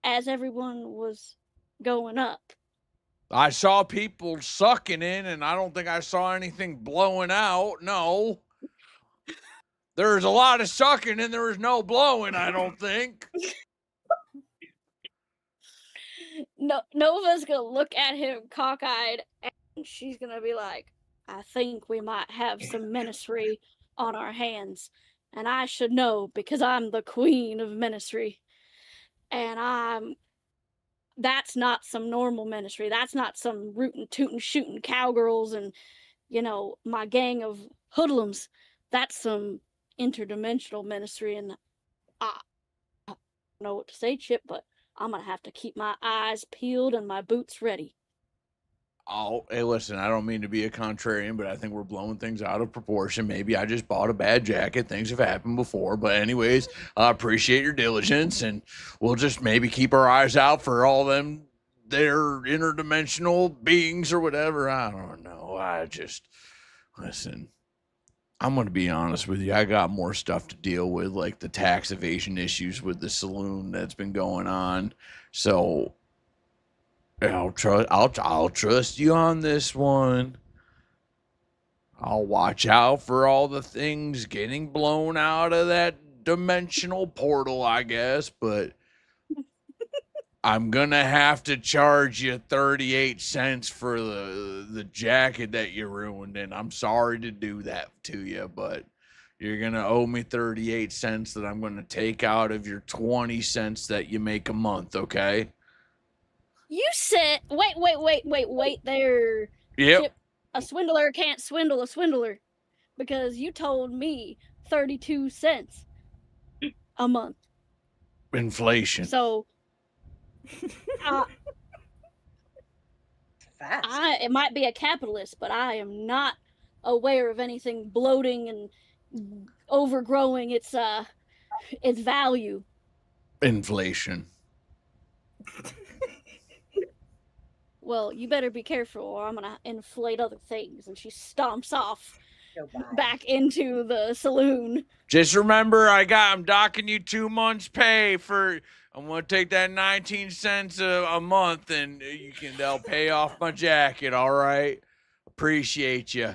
Speaker 6: as everyone was going up?
Speaker 1: I saw people sucking in, and I don't think I saw anything blowing out. No. There's a lot of sucking, and there was no blowing, I don't think.
Speaker 6: Nova's gonna look at him cockeyed, and she's gonna be like, I think we might have some ministry on our hands, and I should know because I'm the queen of ministry, and that's not some normal ministry. That's not some rootin' tootin' shooting cowgirls and, my gang of hoodlums. That's some interdimensional ministry, and I don't know what to say, Chip, but I'm gonna have to keep my eyes peeled and my boots ready.
Speaker 1: Oh, hey, listen, I don't mean to be a contrarian, but I think we're blowing things out of proportion. Maybe I just bought a bad jacket. Things have happened before. But anyways, I appreciate your diligence, and we'll just maybe keep our eyes out for all them their interdimensional beings or whatever. I don't know. Listen, I'm going to be honest with you. I got more stuff to deal with, like the tax evasion issues with the saloon that's been going on. So I'll trust you on this one. I'll watch out for all the things getting blown out of that dimensional portal, I guess, but I'm gonna have to charge you 38 cents for the jacket that you ruined, and I'm sorry to do that to you, but You're going to owe me 38 cents that I'm going to take out of your 20 cents that you make a month, okay?
Speaker 6: You said, wait there,
Speaker 1: Yep.
Speaker 6: Chip. A swindler can't swindle a swindler because you told me 32 cents a month.
Speaker 1: Inflation.
Speaker 6: So
Speaker 4: Fast.
Speaker 6: it might be a capitalist, but I am not aware of anything bloating and overgrowing its value.
Speaker 1: Inflation.
Speaker 6: Well, you better be careful or I'm gonna inflate other things. And she stomps off back into the saloon.
Speaker 1: Just remember, I'm docking you 2 months' pay for. I'm gonna take that 19 cents a month, and they'll pay off my jacket. All right, appreciate you.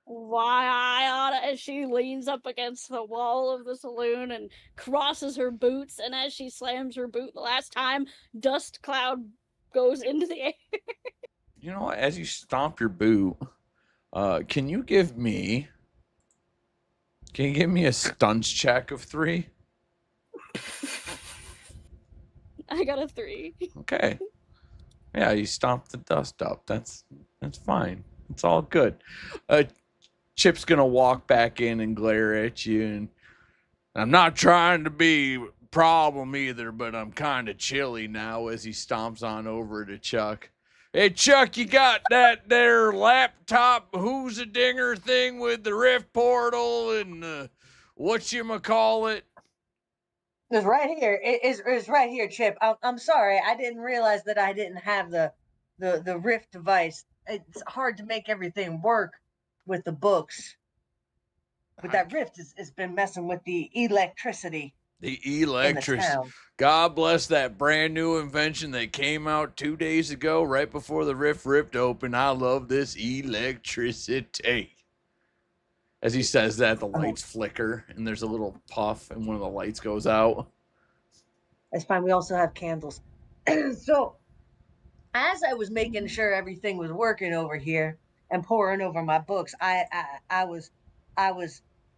Speaker 6: Why I oughta, as she leans up against the wall of the saloon and crosses her boots, and as she slams her boot the last time, dust cloud goes into the air.
Speaker 1: You know what? As you stomp your boot, can you give me a stunts check of 3?
Speaker 6: I got a 3.
Speaker 1: Okay. Yeah, you stomp the dust up. That's fine. It's all good. Chip's gonna walk back in and glare at you, and I'm not trying to be a problem either, but I'm kind of chilly now as he stomps on over to Chuck. Hey, Chuck, you got that there laptop who's a dinger thing with the rift portal and whatchamacallit?
Speaker 4: It's right here. It's right here, Chip. I'm sorry. I didn't realize that I didn't have the Rift device. It's hard to make everything work with the books. But that Rift has been messing with the electricity.
Speaker 1: The
Speaker 4: in the
Speaker 1: electricity.
Speaker 4: town.
Speaker 1: God bless that brand new invention that came out 2 days ago, right before the rift open. I love this electricity. As he says that, the lights flicker, and there's a little puff, and one of the lights goes out.
Speaker 4: That's fine. We also have candles. So, as I was making sure everything was working over here and pouring over my books, I was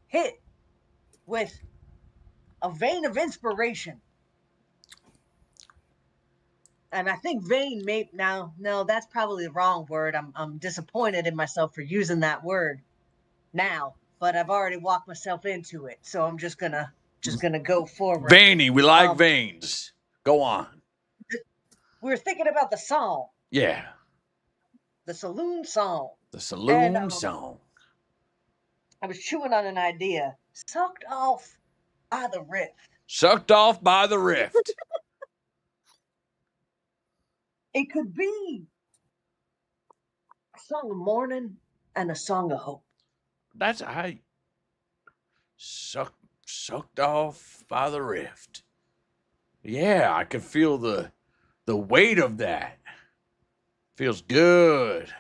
Speaker 4: hit with a vein of inspiration. And I think vein may no, that's probably the wrong word. I'm disappointed in myself for using that word now, but I've already walked myself into it. So I'm just gonna go forward.
Speaker 1: Veiny, we like veins. Go on.
Speaker 4: We were thinking about the song.
Speaker 1: Yeah.
Speaker 4: The saloon song.
Speaker 1: The saloon song.
Speaker 4: I was chewing on an idea. Sucked off by the rift.
Speaker 1: Sucked off by the rift.
Speaker 4: It could be a song of mourning and a song of hope.
Speaker 1: That's I sucked off by the rift. Yeah, I can feel the weight of that. Feels good.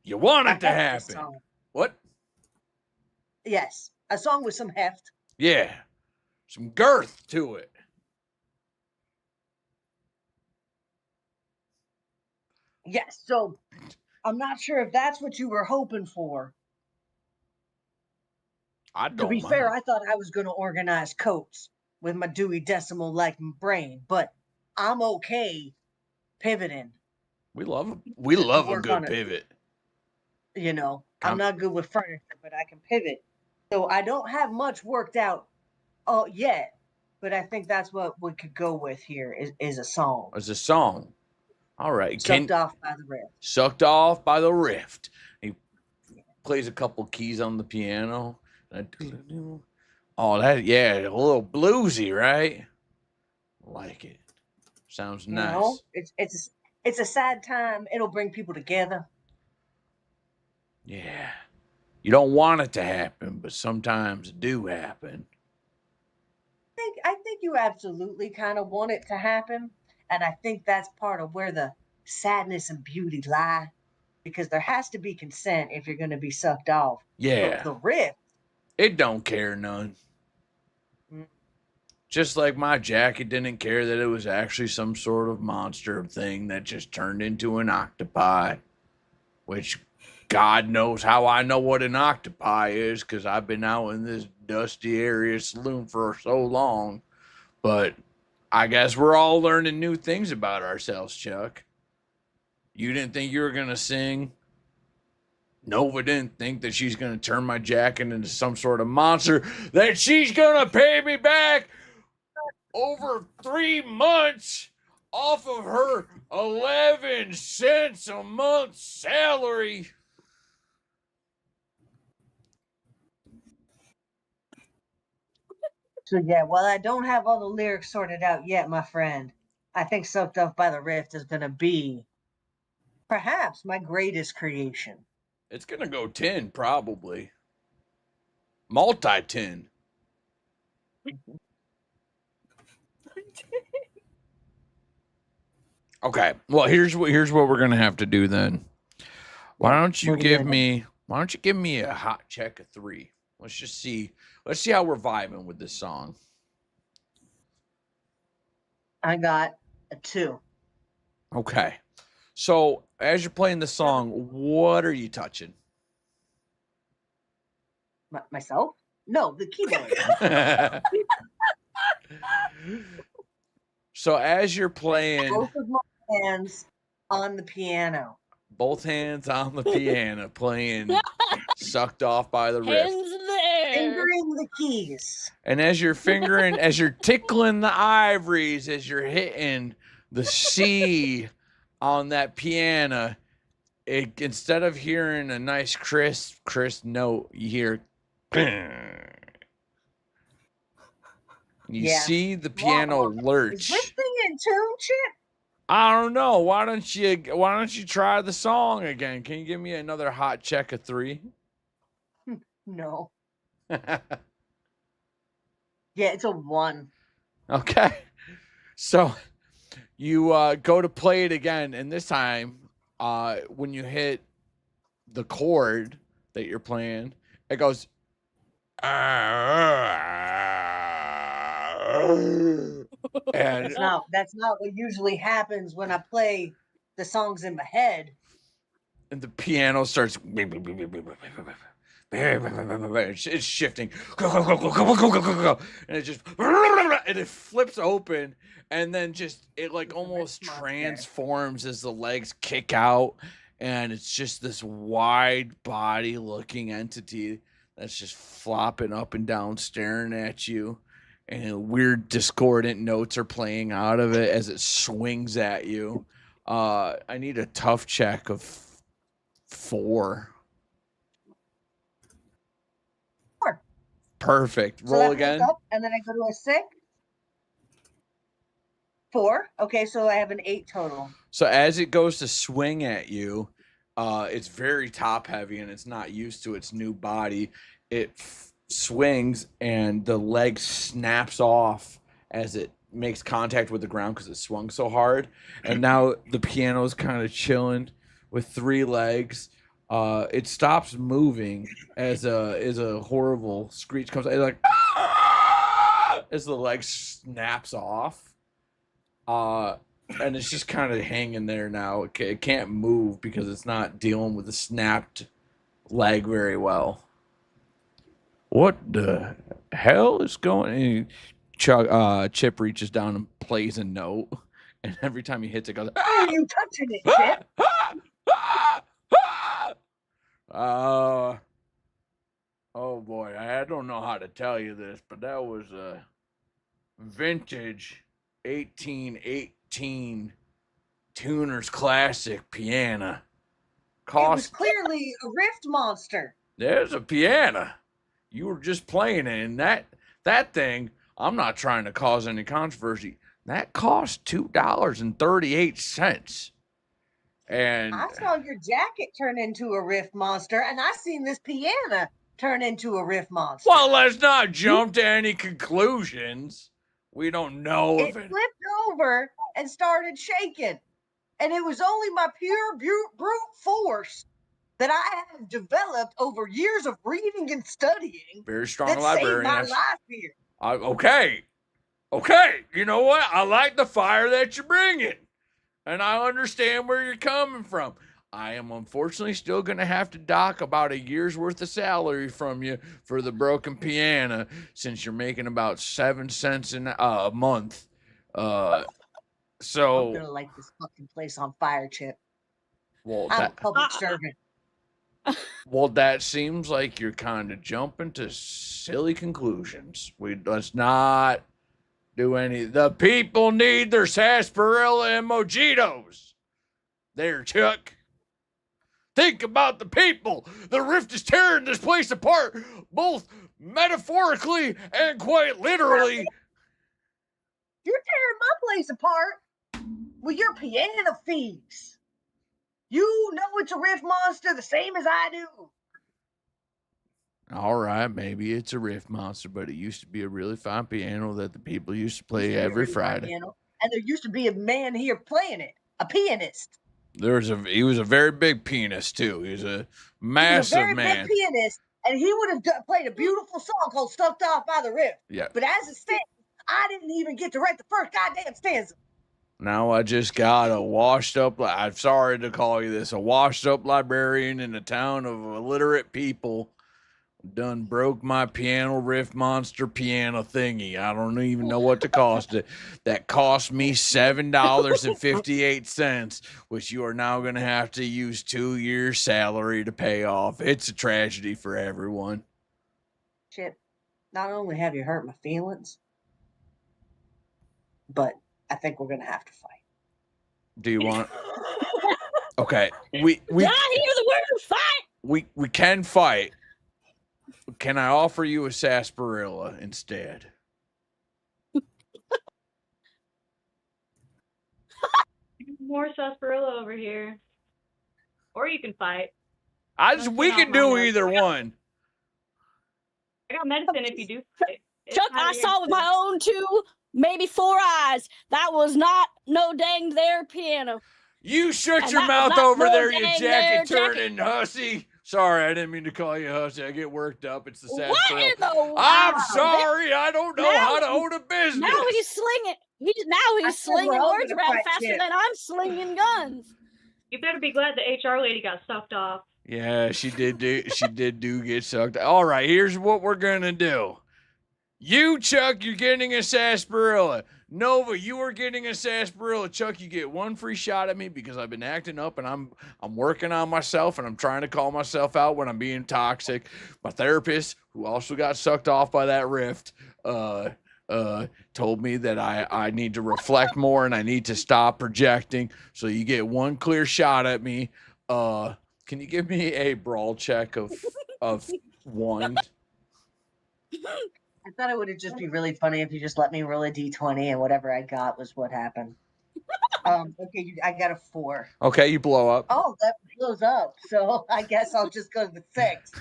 Speaker 1: You want it to happen. What?
Speaker 4: Yes, a song with some heft.
Speaker 1: Yeah, some girth to it.
Speaker 4: Yes, so I'm not sure if that's what you were hoping for.
Speaker 1: I don't
Speaker 4: To be
Speaker 1: mind.
Speaker 4: fair, I thought I was going to organize coats with my Dewey Decimal like brain, but I'm okay pivoting.
Speaker 1: We love a good pivot.
Speaker 4: You know, I'm not good with furniture, but I can pivot. So I don't have much worked out yet, but I think that's what we could go with here is a song.
Speaker 1: It's a song. All right.
Speaker 4: Sucked off by the rift.
Speaker 1: Sucked off by the rift. He plays a couple keys on the piano. Oh, that, yeah, a little bluesy, right? Like it. Sounds nice.
Speaker 4: No, it's a sad time. It'll bring people together.
Speaker 1: Yeah. You don't want it to happen, but sometimes it do happen.
Speaker 4: I think you absolutely kind of want it to happen. And I think that's part of where the sadness and beauty lie. Because there has to be consent if you're going to be sucked off.
Speaker 1: Yeah.
Speaker 4: The rift.
Speaker 1: It don't care none. Just like my jacket didn't care that it was actually some sort of monster thing that just turned into an octopi. Which God knows how I know what an octopi is, because I've been out in this dusty area saloon for so long. But I guess we're all learning new things about ourselves, Chuck. You didn't think you were going to sing. Nova didn't think that she's going to turn my jacket into some sort of monster, that she's going to pay me back over 3 months off of her 11 cents a month salary.
Speaker 4: So yeah, while I don't have all the lyrics sorted out yet, my friend, I think Soaked Up by the Rift is going to be perhaps my greatest creation.
Speaker 1: It's going to go 10, probably. Multi 10. Okay. Well, here's what we're going to have to do then. Why don't you give me a hot check of 3? Let's see how we're vibing with this song.
Speaker 4: I got a 2.
Speaker 1: Okay. So, as you're playing the song, what are you touching?
Speaker 4: Myself? No, the keyboard.
Speaker 1: So, as you're playing,
Speaker 4: Both of my hands on the piano.
Speaker 1: both hands on the piano, playing Sucked Off by the Rift.
Speaker 6: Hands in the air.
Speaker 4: Fingering the keys.
Speaker 1: And as you're tickling the ivories, as you're hitting the C on that piano, instead of hearing a nice crisp note, you hear you see the piano lurch.
Speaker 4: Is this thing in tune, Chip?
Speaker 1: I don't know. Why don't you try the song again? Can you give me another hot check of 3?
Speaker 4: No. Yeah, it's a 1.
Speaker 1: Okay. So you go to play it again, and this time, when you hit the chord that you're playing, it goes. And
Speaker 4: that's not what usually happens when I play the songs in my head.
Speaker 1: And the piano starts. It's shifting, and it just and it flips open, and then it like almost transforms as the legs kick out, and it's just this wide body looking entity that's just flopping up and down, staring at you, and weird discordant notes are playing out of it as it swings at you. I need a tough check of 4. Perfect.
Speaker 4: So
Speaker 1: Roll again.
Speaker 4: Up, and then I go to a 6. 4. Okay, so I have an 8 total.
Speaker 1: So as it goes to swing at you, it's very top heavy and it's not used to its new body. It swings and the leg snaps off as it makes contact with the ground because it swung so hard. And now the piano's kind of chilling with 3 legs. It stops moving as a horrible screech comes out, like as the leg snaps off. And it's just kind of hanging there now. It can't move because it's not dealing with the snapped leg very well. What the hell is going on? Chip reaches down and plays a note, and every time he hits it, goes,
Speaker 4: Why are you touching it, Chip?
Speaker 1: Oh boy, I don't know how to tell you this, but that was a vintage 1818 Tuner's Classic piano.
Speaker 4: It was clearly a Rift monster.
Speaker 1: There's a piano. You were just playing it, and that thing, I'm not trying to cause any controversy. That cost $2.38. And
Speaker 4: I saw your jacket turn into a Rift monster, and I seen this piano turn into a Rift monster.
Speaker 1: Well, let's not jump to any conclusions. We don't know if it
Speaker 4: flipped over and started shaking. And it was only my pure brute force that I have developed over years of reading and studying.
Speaker 1: Very strong
Speaker 4: that
Speaker 1: librarian.
Speaker 4: Saved my life here.
Speaker 1: Okay. You know what? I like the fire that you're bringing. And I understand where you're coming from. I am unfortunately still going to have to dock about a year's worth of salary from you for the broken piano, since you're making about 7 cents a month.
Speaker 4: I'm
Speaker 1: So,
Speaker 4: gonna light this fucking place on fire, Chip.
Speaker 1: well,
Speaker 4: I'm a
Speaker 1: that
Speaker 4: public servant.
Speaker 1: well, that seems like you're kind of jumping to silly conclusions. Let's not do any. The people need their sarsaparilla and mojitos. There, Chuck. Think about the people. The rift is tearing this place apart, both metaphorically and quite literally.
Speaker 4: You're tearing my place apart with your piano thieves. You know it's a riff monster the same as I do.
Speaker 1: All right, maybe it's a riff monster, but it used to be a really fine piano that the people used to play every Friday.
Speaker 4: Piano, and there used to be a man here playing it, a pianist.
Speaker 1: He was a very big pianist too. He was a massive
Speaker 4: He was a very
Speaker 1: man.
Speaker 4: big pianist, and he would have played a beautiful song called "Sucked Off by the Riff."
Speaker 1: Yeah.
Speaker 4: But as it stands, I didn't even get to write the first goddamn stanza.
Speaker 1: Now I just got a washed up. I'm sorry to call you this, a washed up librarian in a town of illiterate people. Done broke my piano riff monster piano thingy. I don't even know what to cost it. That cost me $7.58, which you are now going to have to use 2 years' salary to pay off. It's a tragedy for everyone.
Speaker 4: Chip, not only have you hurt my feelings, but I think we're gonna have to fight.
Speaker 1: Do you want? Okay, we
Speaker 6: Did I hear the word fight?
Speaker 1: we can fight. Can I offer you a sarsaparilla instead?
Speaker 5: More sarsaparilla over here. Or you can fight.
Speaker 1: We can do either one.
Speaker 5: I got medicine if you do fight.
Speaker 6: Chuck, I saw with my own 2, maybe 4 eyes. That was not no dang there piano.
Speaker 1: You shut
Speaker 6: And
Speaker 1: your
Speaker 6: that
Speaker 1: mouth
Speaker 6: was not
Speaker 1: over
Speaker 6: no
Speaker 1: there, you
Speaker 6: dang
Speaker 1: jacket
Speaker 6: there
Speaker 1: turning hussy. Sorry, I didn't mean to call you hussy. I get worked up. It's the
Speaker 6: What
Speaker 1: sarsaparilla.
Speaker 6: in the
Speaker 1: I'm
Speaker 6: wow.
Speaker 1: sorry. I don't know how to own a business.
Speaker 6: Now he's slinging. He's slinging words around faster than I'm slinging guns.
Speaker 5: You better be glad the HR lady got sucked off.
Speaker 1: Yeah, she did get sucked. All right, here's what we're gonna do. You, Chuck, you're getting a sarsaparilla. Nova, you are getting a sarsaparilla. Chuck, you get 1 free shot at me because I've been acting up and I'm working on myself and I'm trying to call myself out when I'm being toxic. My therapist, who also got sucked off by that rift, told me that I need to reflect more and I need to stop projecting. So you get 1 clear shot at me. Can you give me a brawl check of 1?
Speaker 4: I thought it would just be really funny if you just let me roll a d20 and whatever I got was what happened. Okay, I got a 4.
Speaker 1: Okay, you blow up.
Speaker 4: Oh, that blows up. So I guess I'll just go to the 6.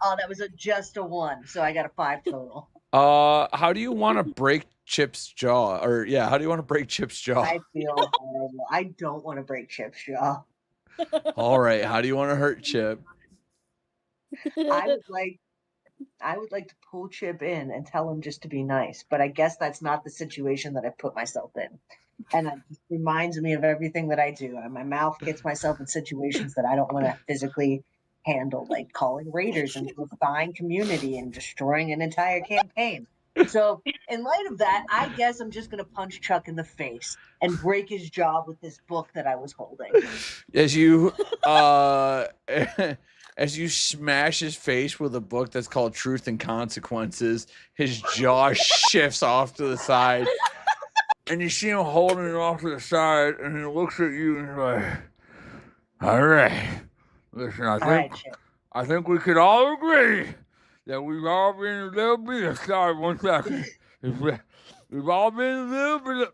Speaker 4: Oh, that was just a 1. So I got a 5 total.
Speaker 1: How do you want to break Chip's jaw? Or yeah, how do you want to break Chip's jaw?
Speaker 4: I feel horrible. I don't want to break Chip's jaw.
Speaker 1: All right, how do you want to hurt Chip?
Speaker 4: I would like to pull Chip in and tell him just to be nice, but I guess that's not the situation that I put myself in. And it just reminds me of everything that I do. And my mouth gets myself in situations that I don't want to physically handle, like calling raiders into a fine community and destroying an entire campaign. So, in light of that, I guess I'm just going to punch Chuck in the face and break his jaw with this book that I was holding.
Speaker 1: As you as you smash his face with a book that's called Truth and Consequences, his jaw shifts off to the side. And you see him holding it off to the side, and he looks at you and he's like, all right. Listen, I think we could all agree that we've all been a little bit. Sorry, 1 second. We've all been a little bit.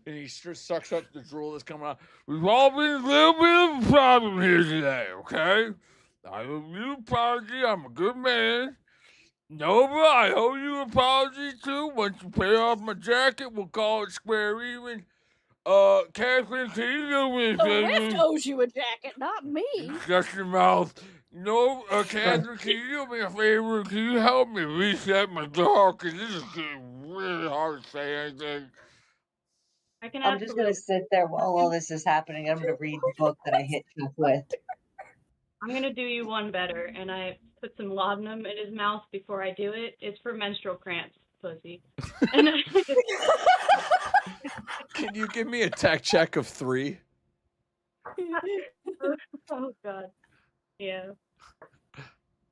Speaker 1: And he sucks up the drool that's coming out. We've all been a little bit of a problem here today, okay? I owe you an apology. I'm a good man. Nova, I owe you an apology too. Once you pay off my jacket, we'll call it square even. Catherine, can you do me a
Speaker 6: The
Speaker 1: favor?
Speaker 6: Rift owes you a jacket, not me.
Speaker 1: Shut your mouth. No, Catherine, can you do me a favor? Can you help me reset my jaw? Because this is getting really hard to say anything.
Speaker 5: I can
Speaker 4: I'm
Speaker 5: ask
Speaker 4: just
Speaker 5: a
Speaker 4: gonna
Speaker 5: little.
Speaker 4: sit there while all this is happening. I'm gonna read the book that I hit Chuck with.
Speaker 5: I'm gonna do you one better, and I put some laudanum in his mouth before I do it. It's for menstrual cramps, pussy. And I just,
Speaker 1: Can you give me a tech check of 3?
Speaker 5: oh god, yeah.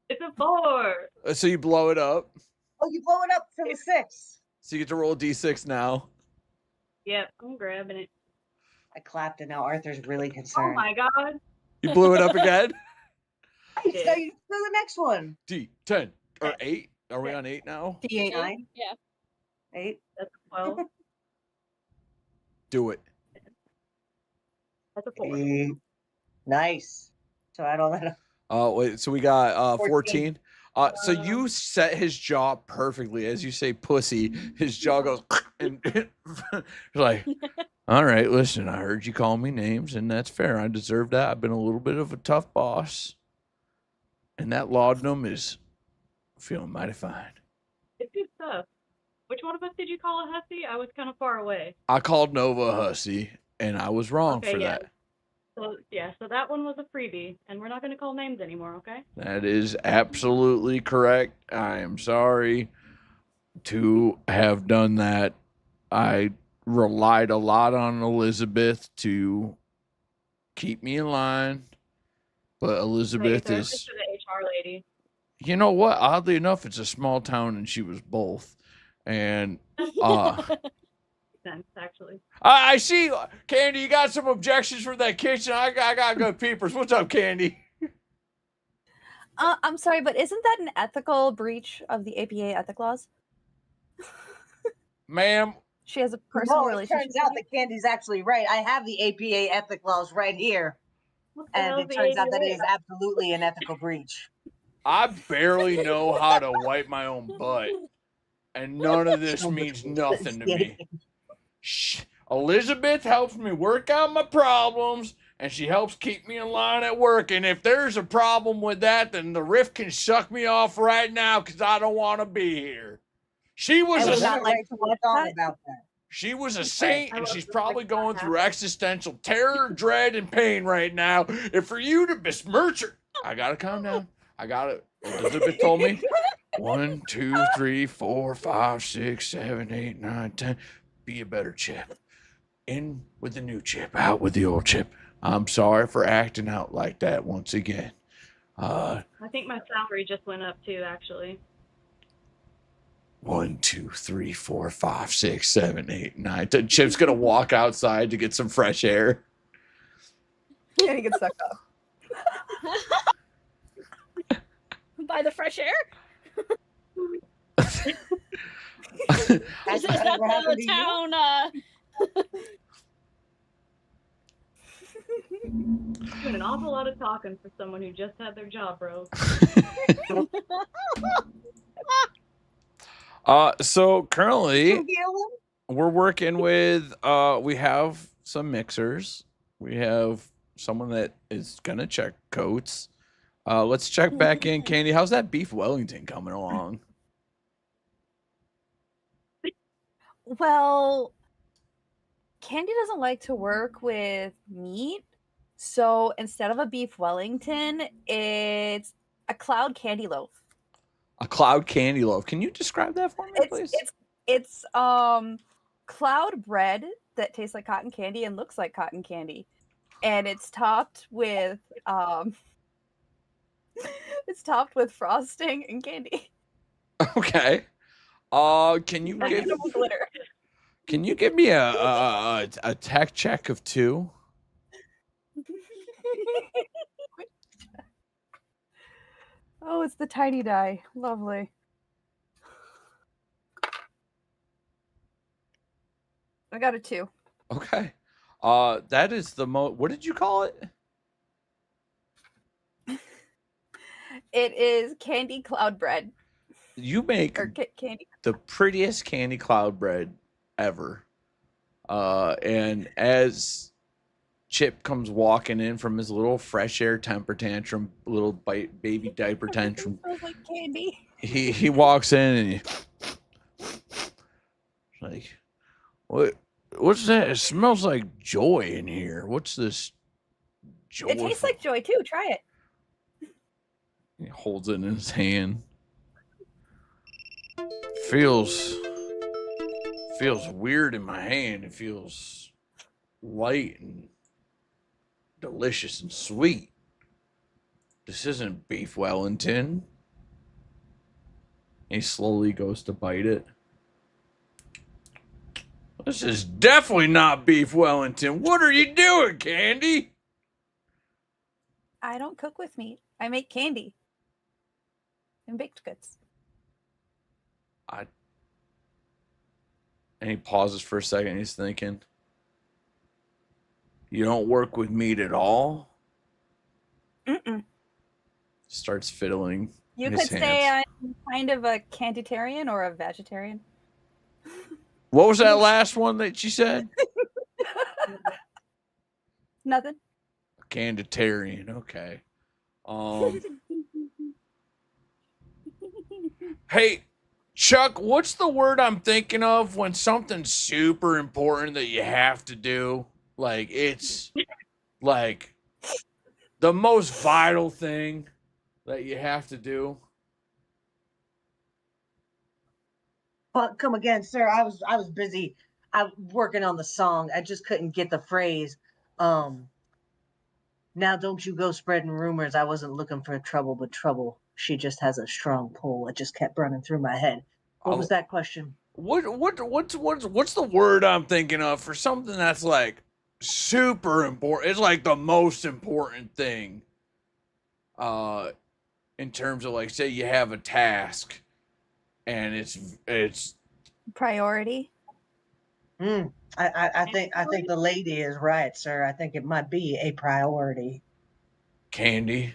Speaker 5: It's a 4.
Speaker 1: So you blow it up.
Speaker 4: Oh, you blow it up for the 6.
Speaker 1: So you get to roll a d6 now.
Speaker 5: Yep, I'm grabbing it.
Speaker 4: I clapped, and now Arthur's really
Speaker 5: Oh
Speaker 4: concerned.
Speaker 5: my god.
Speaker 1: You blew it up again.
Speaker 4: Nice, now you do the next one.
Speaker 1: D10 or 8? Are we on 8 now?
Speaker 3: D8.
Speaker 4: 9,
Speaker 6: Yeah.
Speaker 4: 8.
Speaker 5: That's a 12.
Speaker 1: Do it.
Speaker 5: That's a 4.
Speaker 4: 8. Nice. So add all that up.
Speaker 1: Wait. So we got 14.
Speaker 4: 14.
Speaker 1: So you set his jaw perfectly, as you say, pussy. His jaw goes and like, all right, listen, I heard you call me names, and that's fair. I deserve that. I've been a little bit of a tough boss, and that laudanum is feeling mighty fine.
Speaker 5: It's good stuff. Which one of us did you call a hussy? I was kind of far away.
Speaker 1: I called Nova a hussy, and I was wrong
Speaker 5: Okay,
Speaker 1: for
Speaker 5: yeah.
Speaker 1: that.
Speaker 5: So that one was a freebie, and we're not going to call names anymore, okay?
Speaker 1: That is absolutely correct. I am sorry to have done that. I relied a lot on Elizabeth to keep me in line, but Elizabeth
Speaker 5: Hey,
Speaker 1: is,
Speaker 5: to the HR lady.
Speaker 1: you know what? Oddly enough, it's a small town, and she was both. And
Speaker 5: Sense, actually.
Speaker 1: I see, Candy, you got some objections for that kitchen. I got good peepers. What's up, Candy?
Speaker 3: I'm sorry, but isn't that an ethical breach of the APA ethic laws?
Speaker 1: Ma'am,
Speaker 3: She has a personal
Speaker 4: No, it
Speaker 3: relationship.
Speaker 4: turns out that Candy's actually right. I have the APA ethic laws right here.
Speaker 5: What the
Speaker 4: And
Speaker 5: hell's
Speaker 4: it
Speaker 5: the
Speaker 4: turns out that it
Speaker 5: ADA?
Speaker 4: is absolutely an ethical breach.
Speaker 1: I barely know how to wipe my own butt, and none of this means nothing to me. Shh. Elizabeth helps me work out my problems, and she helps keep me in line at work. And if there's a problem with that, then the Rift can suck me off right now because I don't want to be here. She was
Speaker 3: I
Speaker 1: a
Speaker 3: would not like to watch
Speaker 4: thought
Speaker 3: that.
Speaker 4: about that.
Speaker 1: She was a saint,
Speaker 5: I
Speaker 1: and
Speaker 5: love
Speaker 1: she's
Speaker 5: the
Speaker 1: probably
Speaker 5: fact
Speaker 1: going
Speaker 5: that
Speaker 1: through existential terror, dread, and pain right now. And for you to besmirch her, I gotta calm down. I gotta. Elizabeth told me 1, 2, 3, 4, 5, 6, 7, 8, 9, 10. Be a better Chip. In with the new Chip, out with the old Chip. I'm sorry for acting out like that once again.
Speaker 5: I think my salary just went up too, actually.
Speaker 1: 1, 2, 3, 4, 5, 6, 7, 8, 9. 10. Chip's gonna walk outside to get some fresh air.
Speaker 3: And he gets sucked up.
Speaker 6: By the fresh air?
Speaker 4: That's
Speaker 6: Is that
Speaker 4: never happened
Speaker 6: the
Speaker 4: to you?
Speaker 6: town?
Speaker 5: Doing an awful lot of talking for someone who just had their job broke.
Speaker 1: So currently
Speaker 4: You healing?
Speaker 1: we're working with we have some mixers. We have someone that is gonna check coats. Let's check back in. Candy, how's that beef Wellington coming along?
Speaker 3: Well, Candy doesn't like to work with meat, so instead of a beef Wellington, it's a cloud candy loaf.
Speaker 1: A cloud candy loaf. Can you describe that for me, please?
Speaker 3: It's cloud bread that tastes like cotton candy and looks like cotton candy, and it's topped with it's topped with frosting and candy.
Speaker 1: Okay. Can you give
Speaker 3: Glitter.
Speaker 1: Can you give me a tech check of 2?
Speaker 3: Oh, it's the tiny die. Lovely. I got a 2.
Speaker 1: Okay. That is the what did you call it?
Speaker 3: It is candy cloud bread.
Speaker 1: You make
Speaker 3: Or candy.
Speaker 1: the prettiest candy cloud bread ever. And as Chip comes walking in from his little fresh air temper tantrum, little baby diaper tantrum,
Speaker 3: Smells like candy.
Speaker 1: he walks in and like, what What's that? It smells like joy in here. What's this? Joy.
Speaker 3: It tastes like joy too. Try it.
Speaker 1: He holds it in his hand. Feels weird in my hand. It feels light and delicious and sweet. This isn't beef Wellington. He slowly goes to bite it. This is definitely not beef Wellington. What are you doing, Candy?
Speaker 3: I don't cook with meat. I make candy and baked goods.
Speaker 1: And he pauses for a second. He's thinking, you don't work with meat at all?
Speaker 3: Mm-mm.
Speaker 1: Starts fiddling.
Speaker 3: You
Speaker 1: his
Speaker 3: could
Speaker 1: hands.
Speaker 3: say I'm kind of a canditarian or a vegetarian.
Speaker 1: What was that last one that she said?
Speaker 3: Nothing.
Speaker 1: Canditarian. Okay. Hey, Chuck, what's the word I'm thinking of when something's super important that you have to do? Like, it's like the most vital thing that you have to do.
Speaker 4: But come again, sir. I was busy. I working on the song. I just couldn't get the phrase. Now don't you go spreading rumors. I wasn't looking for trouble, but trouble. She just has a strong pull. It just kept running through my head. What was that question?
Speaker 1: What's the word I'm thinking of for something that's like super important? It's like the most important thing. In terms of like, say you have a task, and it's
Speaker 3: Priority.
Speaker 4: I think the lady is right, sir. I think it might be a priority.
Speaker 1: Candy.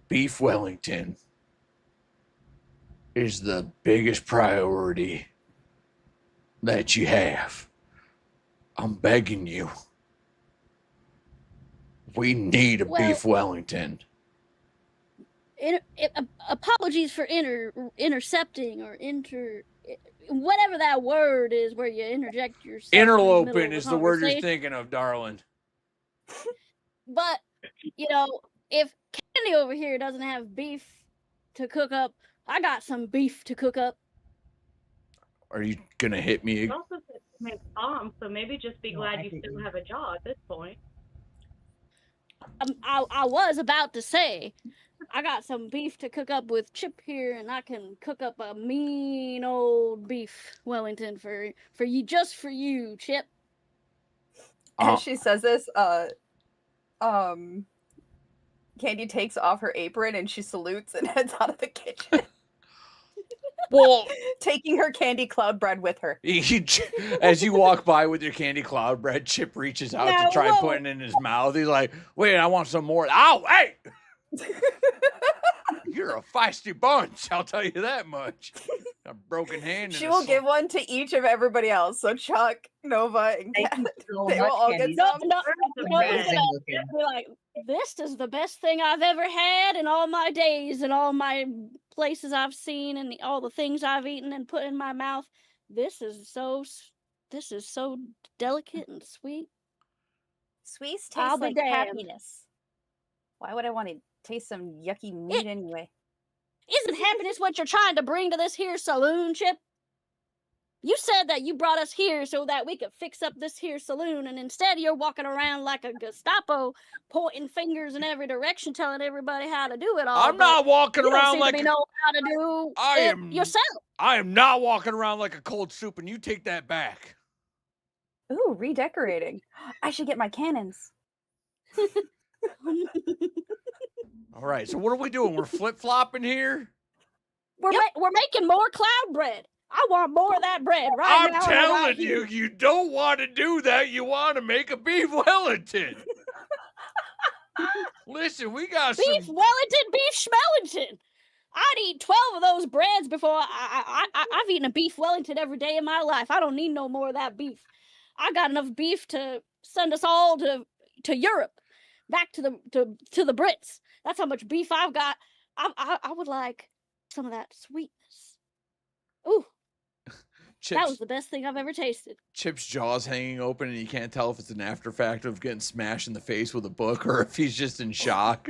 Speaker 1: Beef Wellington is the biggest priority that you have. I'm begging you. We need a beef Wellington.
Speaker 6: Apologies for intercepting or whatever that word is where you interject yourself.
Speaker 1: Interloping is the word you're thinking of, darling.
Speaker 6: But, you know, if Candy over here doesn't have beef to cook up, I got some beef to cook up.
Speaker 1: Are you gonna hit me?
Speaker 5: You also said to make bombs, so maybe just be glad you still have a job at this point.
Speaker 6: I was about to say, I got some beef to cook up with Chip here, and I can cook up a mean old beef Wellington for you, just for you, Chip.
Speaker 3: As she says this, Candy takes off her apron and she salutes and heads out of the kitchen.
Speaker 1: Well,
Speaker 3: taking her candy cloud bread with her.
Speaker 1: As you walk by with your candy cloud bread, Chip reaches out to try putting it in his mouth. He's like, wait, I want some more. Ow, hey! You're a feisty bunch, I'll tell you that much. A broken hand.
Speaker 3: She will give one to each of everybody else. So Chuck, Nova, and Kat, they will all get some.
Speaker 6: Be like, this is the best thing I've ever had in all my days and all my places I've seen and all the things I've eaten and put in my mouth. This is so delicate and sweet.
Speaker 3: Sweets taste like happiness. Why would I want to taste some yucky meat anyway?
Speaker 6: Isn't happiness what you're trying to bring to this here saloon, Chip? You said that you brought us here so that we could fix up this here saloon, and instead you're walking around like a Gestapo, pointing fingers in every direction, telling everybody how to do it all.
Speaker 1: I'm not walking around like
Speaker 6: you know how to do it yourself.
Speaker 1: I am not walking around like a cold soup, and you take that back.
Speaker 3: Ooh, redecorating. I should get my cannons.
Speaker 1: All right, so what are we doing? We're flip-flopping here?
Speaker 6: We're making more cloud bread. I want more of that bread right now.
Speaker 1: I'm telling you, you don't want to do that. You want to make a beef Wellington. Listen, we got
Speaker 6: beef Wellington, beef Schmellington. I'd eat 12 of those breads before I've eaten a beef Wellington every day of my life. I don't need no more of that beef. I got enough beef to send us all to Europe, back to the Brits. That's how much beef I've got. I would like some of that sweetness. Ooh. That was the best thing I've ever tasted.
Speaker 1: Chip's jaw's hanging open, and you can't tell if it's an after fact of getting smashed in the face with a book or if he's just in shock.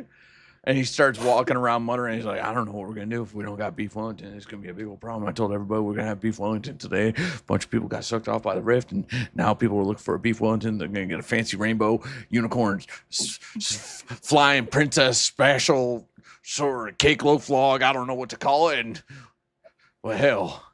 Speaker 1: And he starts walking around muttering. He's like, I don't know what we're going to do if we don't got beef Wellington. It's going to be a big old problem. I told everybody we're going to have beef Wellington today. A bunch of people got sucked off by the rift, and now people are looking for a beef Wellington. They're going to get a fancy rainbow unicorn flying princess special sort of cake loaf log. I don't know what to call it. And, well, hell.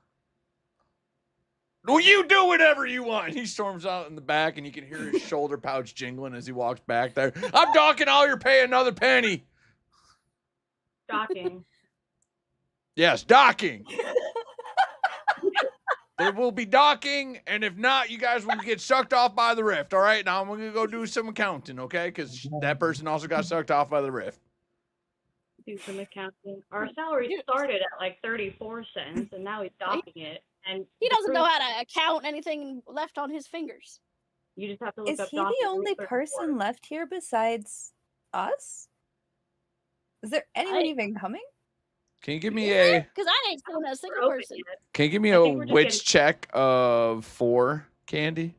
Speaker 1: Well, you do whatever you want. He storms out in the back, and you can hear his shoulder pouch jingling as he walks back there. I'm docking all your pay another penny.
Speaker 5: Docking.
Speaker 1: Yes, docking. There will be docking, and if not, you guys will get sucked off by the rift. All right, now I'm going to go do some accounting, okay? Because that person also got sucked off by the rift.
Speaker 5: Do some accounting. Our salary started at like 34 cents, and now he's docking it. And
Speaker 6: he doesn't know how to count anything left on his fingers.
Speaker 5: You just have to look
Speaker 3: Is
Speaker 5: up.
Speaker 3: he the only person left here besides us? Is there anyone even coming?
Speaker 1: Can you give me a?
Speaker 6: Because I ain't seen a single person.
Speaker 1: Can you give me a witch check of 4, Candy?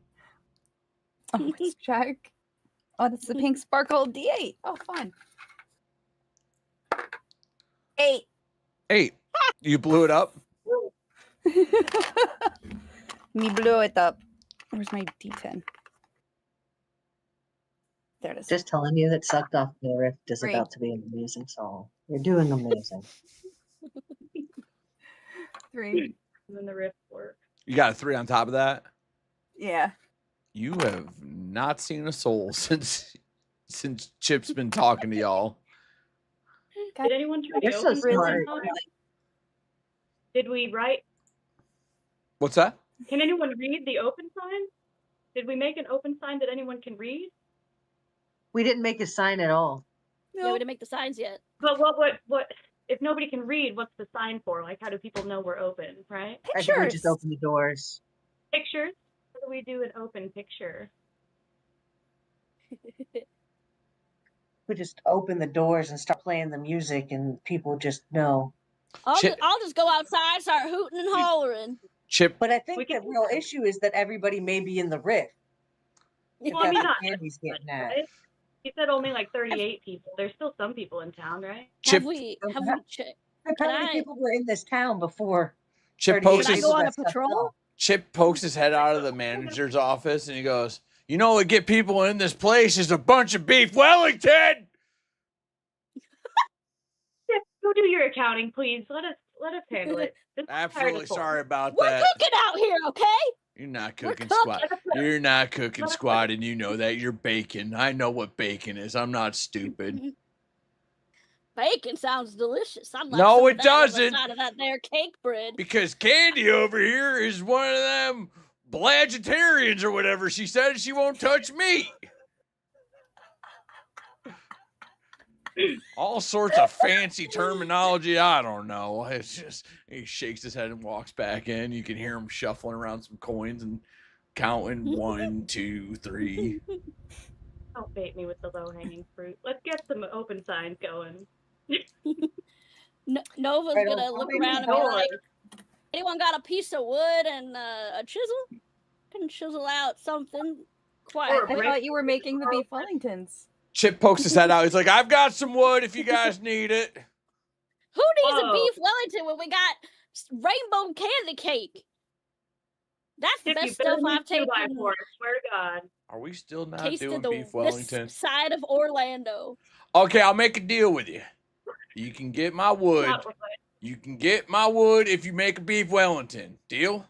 Speaker 3: A witch check. Oh, that's the pink sparkle D8. Oh, fun. 8.
Speaker 1: 8. You blew it up.
Speaker 3: Me blew it up. Where's my D10? There it is.
Speaker 4: Just telling you that Sucked Off the Rift is
Speaker 3: Great.
Speaker 4: about to be an amazing song. You're doing amazing.
Speaker 3: 3.
Speaker 5: And then the rift work.
Speaker 1: You got a 3 on top of that?
Speaker 3: Yeah.
Speaker 1: You have not seen a soul since Chip's been talking to y'all.
Speaker 5: Did anyone try
Speaker 4: You're
Speaker 5: to
Speaker 4: so
Speaker 5: open
Speaker 4: smart.
Speaker 5: sign? Did we write?
Speaker 1: What's that?
Speaker 5: Can anyone read the open sign? Did we make an open sign that anyone can read?
Speaker 4: We didn't make a sign at all.
Speaker 6: No, we didn't make the signs yet.
Speaker 5: But what? If nobody can read, what's the sign for? Like, how do people know we're open, right?
Speaker 4: I think we just open the doors.
Speaker 5: Pictures? How do we do an open picture?
Speaker 4: We just open the doors and start playing the music, and people just know.
Speaker 6: I'll just go outside, start hooting and hollering.
Speaker 1: Chip.
Speaker 4: But I think the real issue is that everybody may be in the rift. If
Speaker 5: Well, I mean,
Speaker 4: that's
Speaker 5: not
Speaker 4: what Andy's getting at.
Speaker 5: right? He said only like 38 people. There's still some people in town, right?
Speaker 6: Have we checked?
Speaker 4: How many people were in this town before?
Speaker 1: Chip pokes
Speaker 6: Should I
Speaker 1: his,
Speaker 6: go on a patrol?
Speaker 1: Chip pokes his head out of the manager's office and he goes, "You know what get people in this place is a bunch of beef Wellington."
Speaker 5: Yeah, go do your accounting, please. Let us handle it.
Speaker 1: Absolutely sorry about
Speaker 6: We're
Speaker 1: that.
Speaker 6: cooking out here, okay?
Speaker 1: You're not cooking squat. You're not cooking squat, and you know that. You're baking. I know what bacon is. I'm not stupid.
Speaker 6: Bacon sounds delicious. I'd like
Speaker 1: No,
Speaker 6: some
Speaker 1: it
Speaker 6: of that on the
Speaker 1: doesn't.
Speaker 6: side of that there cake bread.
Speaker 1: Because Candy over here is one of them vegetarians or whatever. She said she won't touch meat. All sorts of fancy terminology. I don't know. It's just, he shakes his head and walks back in. You can hear him shuffling around some coins and counting 1, 2, 3.
Speaker 5: Don't bait me with the low-hanging fruit. Let's get some open signs going.
Speaker 6: Nova's
Speaker 4: Right,
Speaker 6: gonna
Speaker 4: I'll
Speaker 6: look
Speaker 4: open
Speaker 6: around
Speaker 4: the
Speaker 6: and be
Speaker 4: door.
Speaker 6: like, anyone got a piece of wood and a chisel? Can chisel out something quiet.
Speaker 3: I thought you were making the beef Wellingtons.
Speaker 1: Chip pokes his head out. He's like, "I've got some wood if you guys need it."
Speaker 6: Who needs a beef Wellington when we got rainbow candy cake? That's the best stuff I've taken.
Speaker 5: 2x4, I swear to God.
Speaker 1: Are we still not
Speaker 6: Tasted
Speaker 1: doing beef Wellington?
Speaker 6: this side of Orlando.
Speaker 1: Okay, I'll make a deal with you. You can get my wood. You can get my wood if you make a beef Wellington. Deal?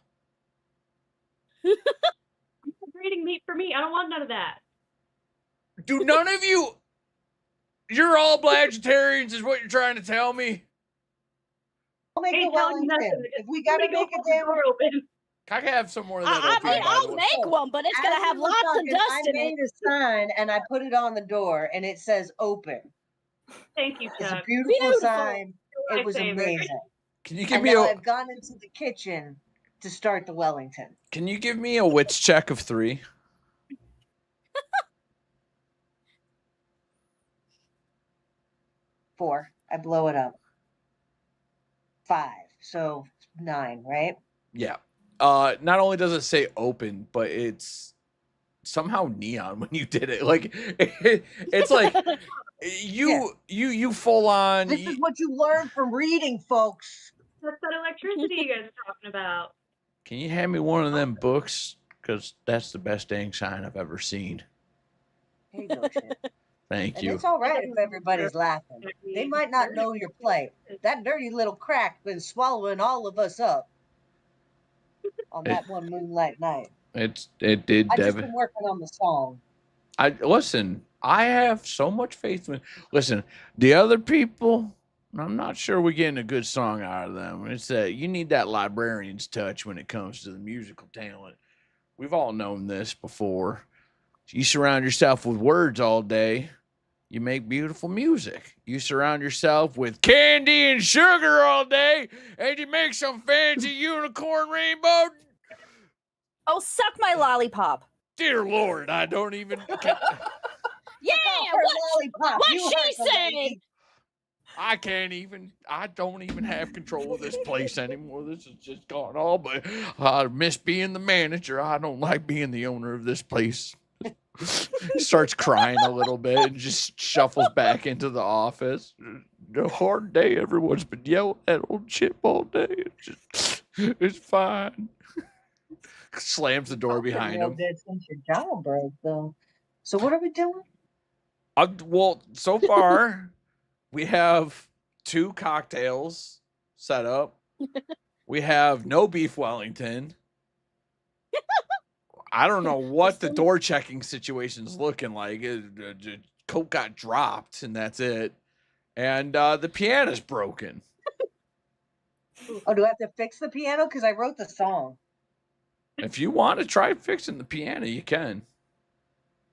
Speaker 5: Breeding meat for me. I don't want none of that.
Speaker 1: Do none of you... You're all vegetarians is what you're trying to tell me?
Speaker 4: I'll make a
Speaker 5: Ain't telling you
Speaker 4: Wellington.
Speaker 5: nothing.
Speaker 4: If we gotta make a damn...
Speaker 1: I can have some more of that.
Speaker 6: I mean, I'll make one, but it's
Speaker 4: As
Speaker 6: gonna have
Speaker 4: we were
Speaker 6: lots of
Speaker 4: talking,
Speaker 6: dust
Speaker 4: I
Speaker 6: in
Speaker 4: made
Speaker 6: it.
Speaker 4: a sign and I put it on the door and it says open.
Speaker 5: Thank you,
Speaker 4: It's a
Speaker 5: Chuck.
Speaker 4: beautiful sign.
Speaker 5: My
Speaker 4: It was
Speaker 5: favorite.
Speaker 4: amazing.
Speaker 1: Can you give
Speaker 4: And
Speaker 1: me
Speaker 4: now
Speaker 1: a...
Speaker 4: I've gone into the kitchen to start the Wellington.
Speaker 1: Can you give me a witch check of 3?
Speaker 4: Four. I blow it up. 5. So 9, right?
Speaker 1: Yeah. not only does it say open, but it's somehow neon when you did it. Like it's like you full on.
Speaker 4: This is what you learn from reading, folks.
Speaker 5: That's that electricity you guys are talking about.
Speaker 1: Can you hand me one of them books? Because that's the best dang sign I've ever seen.
Speaker 4: Here you go, Chip.
Speaker 1: Thank
Speaker 4: And
Speaker 1: you.
Speaker 4: it's all right if everybody's laughing. They might not know your plight. That dirty little crack's been swallowing all of us up on that one moonlight night.
Speaker 1: It did,
Speaker 4: I just
Speaker 1: Devin.
Speaker 4: been working on the song.
Speaker 1: I have so much faith in. Listen, the other people, I'm not sure we're getting a good song out of them. It's that you need that librarian's touch when it comes to the musical talent. We've all known this before. You surround yourself with words all day, you make beautiful music. You surround yourself with candy and sugar all day, and you make some fancy unicorn rainbow.
Speaker 3: Oh, suck my lollipop.
Speaker 1: Dear Lord, I don't even.
Speaker 6: Yeah,
Speaker 4: Lollipop.
Speaker 6: what
Speaker 4: You
Speaker 6: she
Speaker 4: heard the
Speaker 6: say?
Speaker 4: lady.
Speaker 1: I don't even have control of this place anymore. This has just gone all, but I miss being the manager. I don't like being the owner of this place. Starts crying a little bit and just shuffles back into the office. A hard day. Everyone's been yelling at old Chip all day. It's fine. Slams the door behind him.
Speaker 4: Dead since your job broke, though. So what are we doing?
Speaker 1: Well, so far we have 2 cocktails set up. We have no beef Wellington. I don't know what the door checking situation's looking like. Coat got dropped, and that's it. And the piano's broken.
Speaker 4: Oh, do I have to fix the piano? Because I wrote the song.
Speaker 1: If you want to try fixing the piano, you can.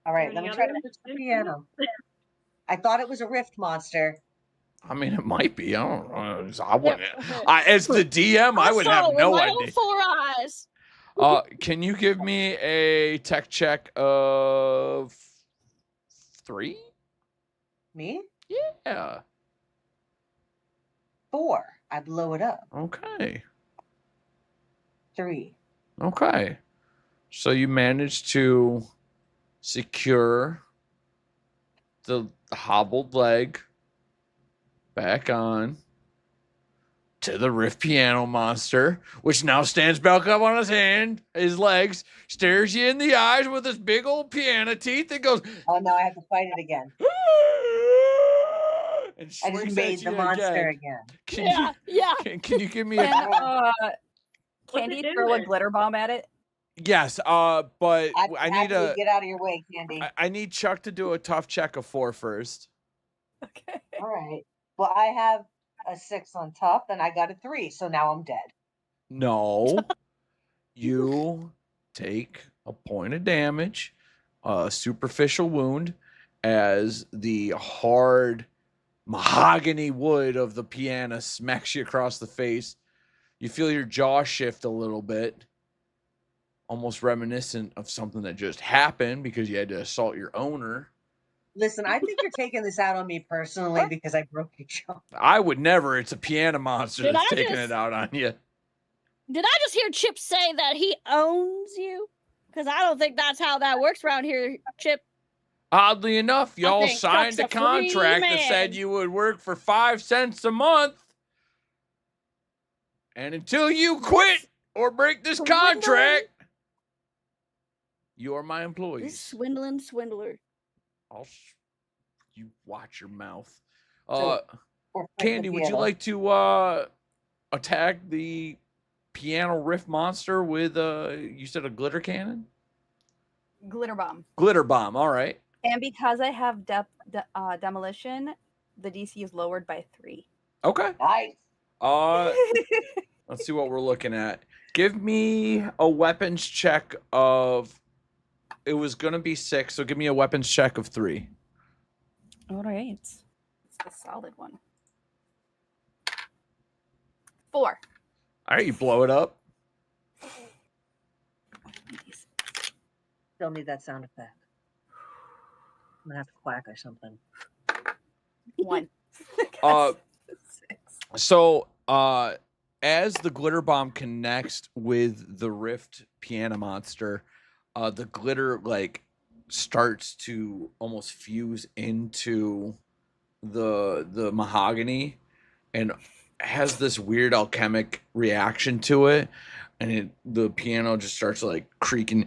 Speaker 4: All right, let me try to fix the piano. I thought it was a rift monster.
Speaker 1: I mean, it might be. I don't know. I wouldn't. As the DM, I would have no
Speaker 6: my
Speaker 1: idea.
Speaker 6: own 4 eyes.
Speaker 1: Can you give me a tech check of 3?
Speaker 4: Me?
Speaker 1: Yeah.
Speaker 4: 4. I blow it up.
Speaker 1: Okay.
Speaker 4: 3.
Speaker 1: Okay. So you managed to secure the hobbled leg back on to the riff piano monster, which now stands back up on his legs, stares you in the eyes with his big old piano teeth, and goes,
Speaker 4: Oh, no, I have to fight it again.
Speaker 1: And
Speaker 4: I just made the monster again.
Speaker 1: Can you give me a...
Speaker 3: Can you throw a glitter bomb at it?
Speaker 1: Yes, but I need a...
Speaker 4: Get out of your way, Candy.
Speaker 1: I need Chuck to do a tough check of 4 first.
Speaker 3: Okay.
Speaker 4: All right. Well, I have a 6 on tough, and I got a 3, so now I'm dead.
Speaker 1: No. You take a point of damage, a superficial wound, as the hard mahogany wood of the piano smacks you across the face. You feel your jaw shift a little bit, almost reminiscent of something that just happened because you had to assault your owner.
Speaker 4: Listen, I think you're taking this out on me personally because I broke your jaw.
Speaker 1: I would never. It's a piano monster that's taking it out on you.
Speaker 6: Did I just hear Chip say that he owns you? Because I don't think that's how that works around here, Chip.
Speaker 1: Oddly enough, y'all
Speaker 6: think
Speaker 1: signed a
Speaker 6: Chuck's a free
Speaker 1: contract that
Speaker 6: man.
Speaker 1: said you would work for 5 cents a month. And until you quit or break this contract, you are my employees.
Speaker 6: This swindling swindler.
Speaker 1: You watch your mouth.
Speaker 4: Or
Speaker 1: Candy, would you like to attack the piano riff monster with you said a glitter cannon?
Speaker 3: Glitter bomb.
Speaker 1: Glitter bomb, all right.
Speaker 3: And because I have demolition, the DC is lowered by 3.
Speaker 1: Okay.
Speaker 4: Nice.
Speaker 1: Let's see what we're looking at. Give me a weapons check of... It was going to be 6, so give me a weapons check of 3.
Speaker 3: All right. It's the solid one. 4.
Speaker 1: All right, you blow it up.
Speaker 4: Still need that sound effect. I'm gonna have to quack or something.
Speaker 3: 1.
Speaker 1: So as the glitter bomb connects with the rift piano monster, the glitter like starts to almost fuse into the mahogany and has this weird alchemic reaction to it, and the piano just starts like creaking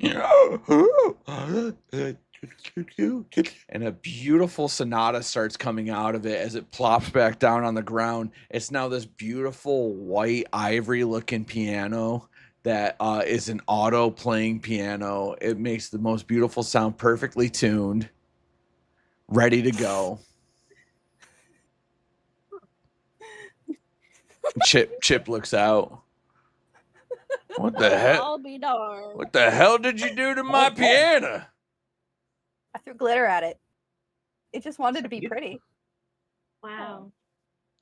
Speaker 1: and a beautiful sonata starts coming out of it as it plops back down on the ground. It's now this beautiful white ivory looking piano that is an auto playing piano. It makes the most beautiful sound, perfectly tuned, ready to go. Chip looks out. What the hell?
Speaker 6: I'll be darned.
Speaker 1: What the hell did you do to my piano?
Speaker 3: I threw glitter at it. It just wanted to be pretty.
Speaker 5: Wow.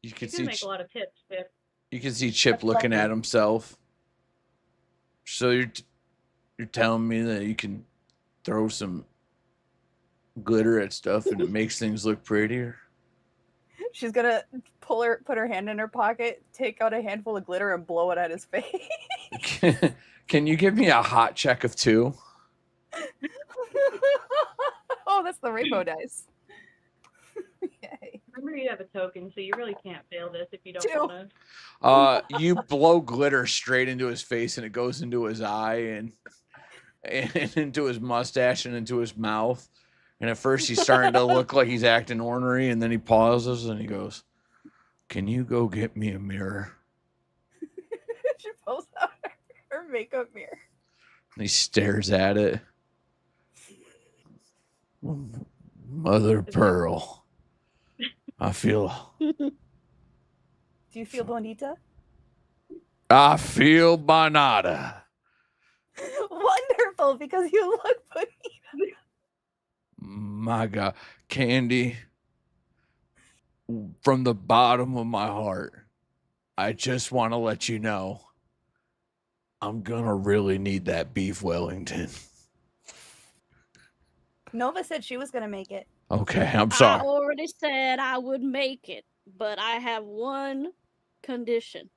Speaker 1: You
Speaker 5: You
Speaker 1: can
Speaker 5: do
Speaker 1: see
Speaker 5: make a lot of tips, Biff.
Speaker 1: you can see Chip
Speaker 3: That's
Speaker 1: looking
Speaker 3: lovely.
Speaker 1: at himself. So you're telling me that you can throw some glitter at stuff and it makes things look prettier?
Speaker 3: She's gonna put her hand in her pocket, take out a handful of glitter, and blow it at his face.
Speaker 1: Can you give me a hot check of 2?
Speaker 3: Oh, that's the rainbow dice. Yay.
Speaker 5: Remember, you have a token, so you really can't fail this if you don't
Speaker 3: 2.
Speaker 5: want to.
Speaker 1: You blow glitter straight into his face and it goes into his eye and into his mustache and into his mouth. And at first he's starting to look like he's acting ornery, and then he pauses and he goes, "Can you go get me a mirror?"
Speaker 3: She pulls out her makeup mirror.
Speaker 1: And he stares at it. Mother Pearl. I feel
Speaker 3: Do you feel bonita?
Speaker 1: bonata.
Speaker 3: Wonderful, because you look bonita.
Speaker 1: My God. Candy, from the bottom of my heart, I just want to let you know I'm going to really need that beef Wellington.
Speaker 3: Nova said she was gonna make it.
Speaker 1: Okay, I'm
Speaker 6: I
Speaker 1: sorry.
Speaker 6: already said I would make it, but I have one condition.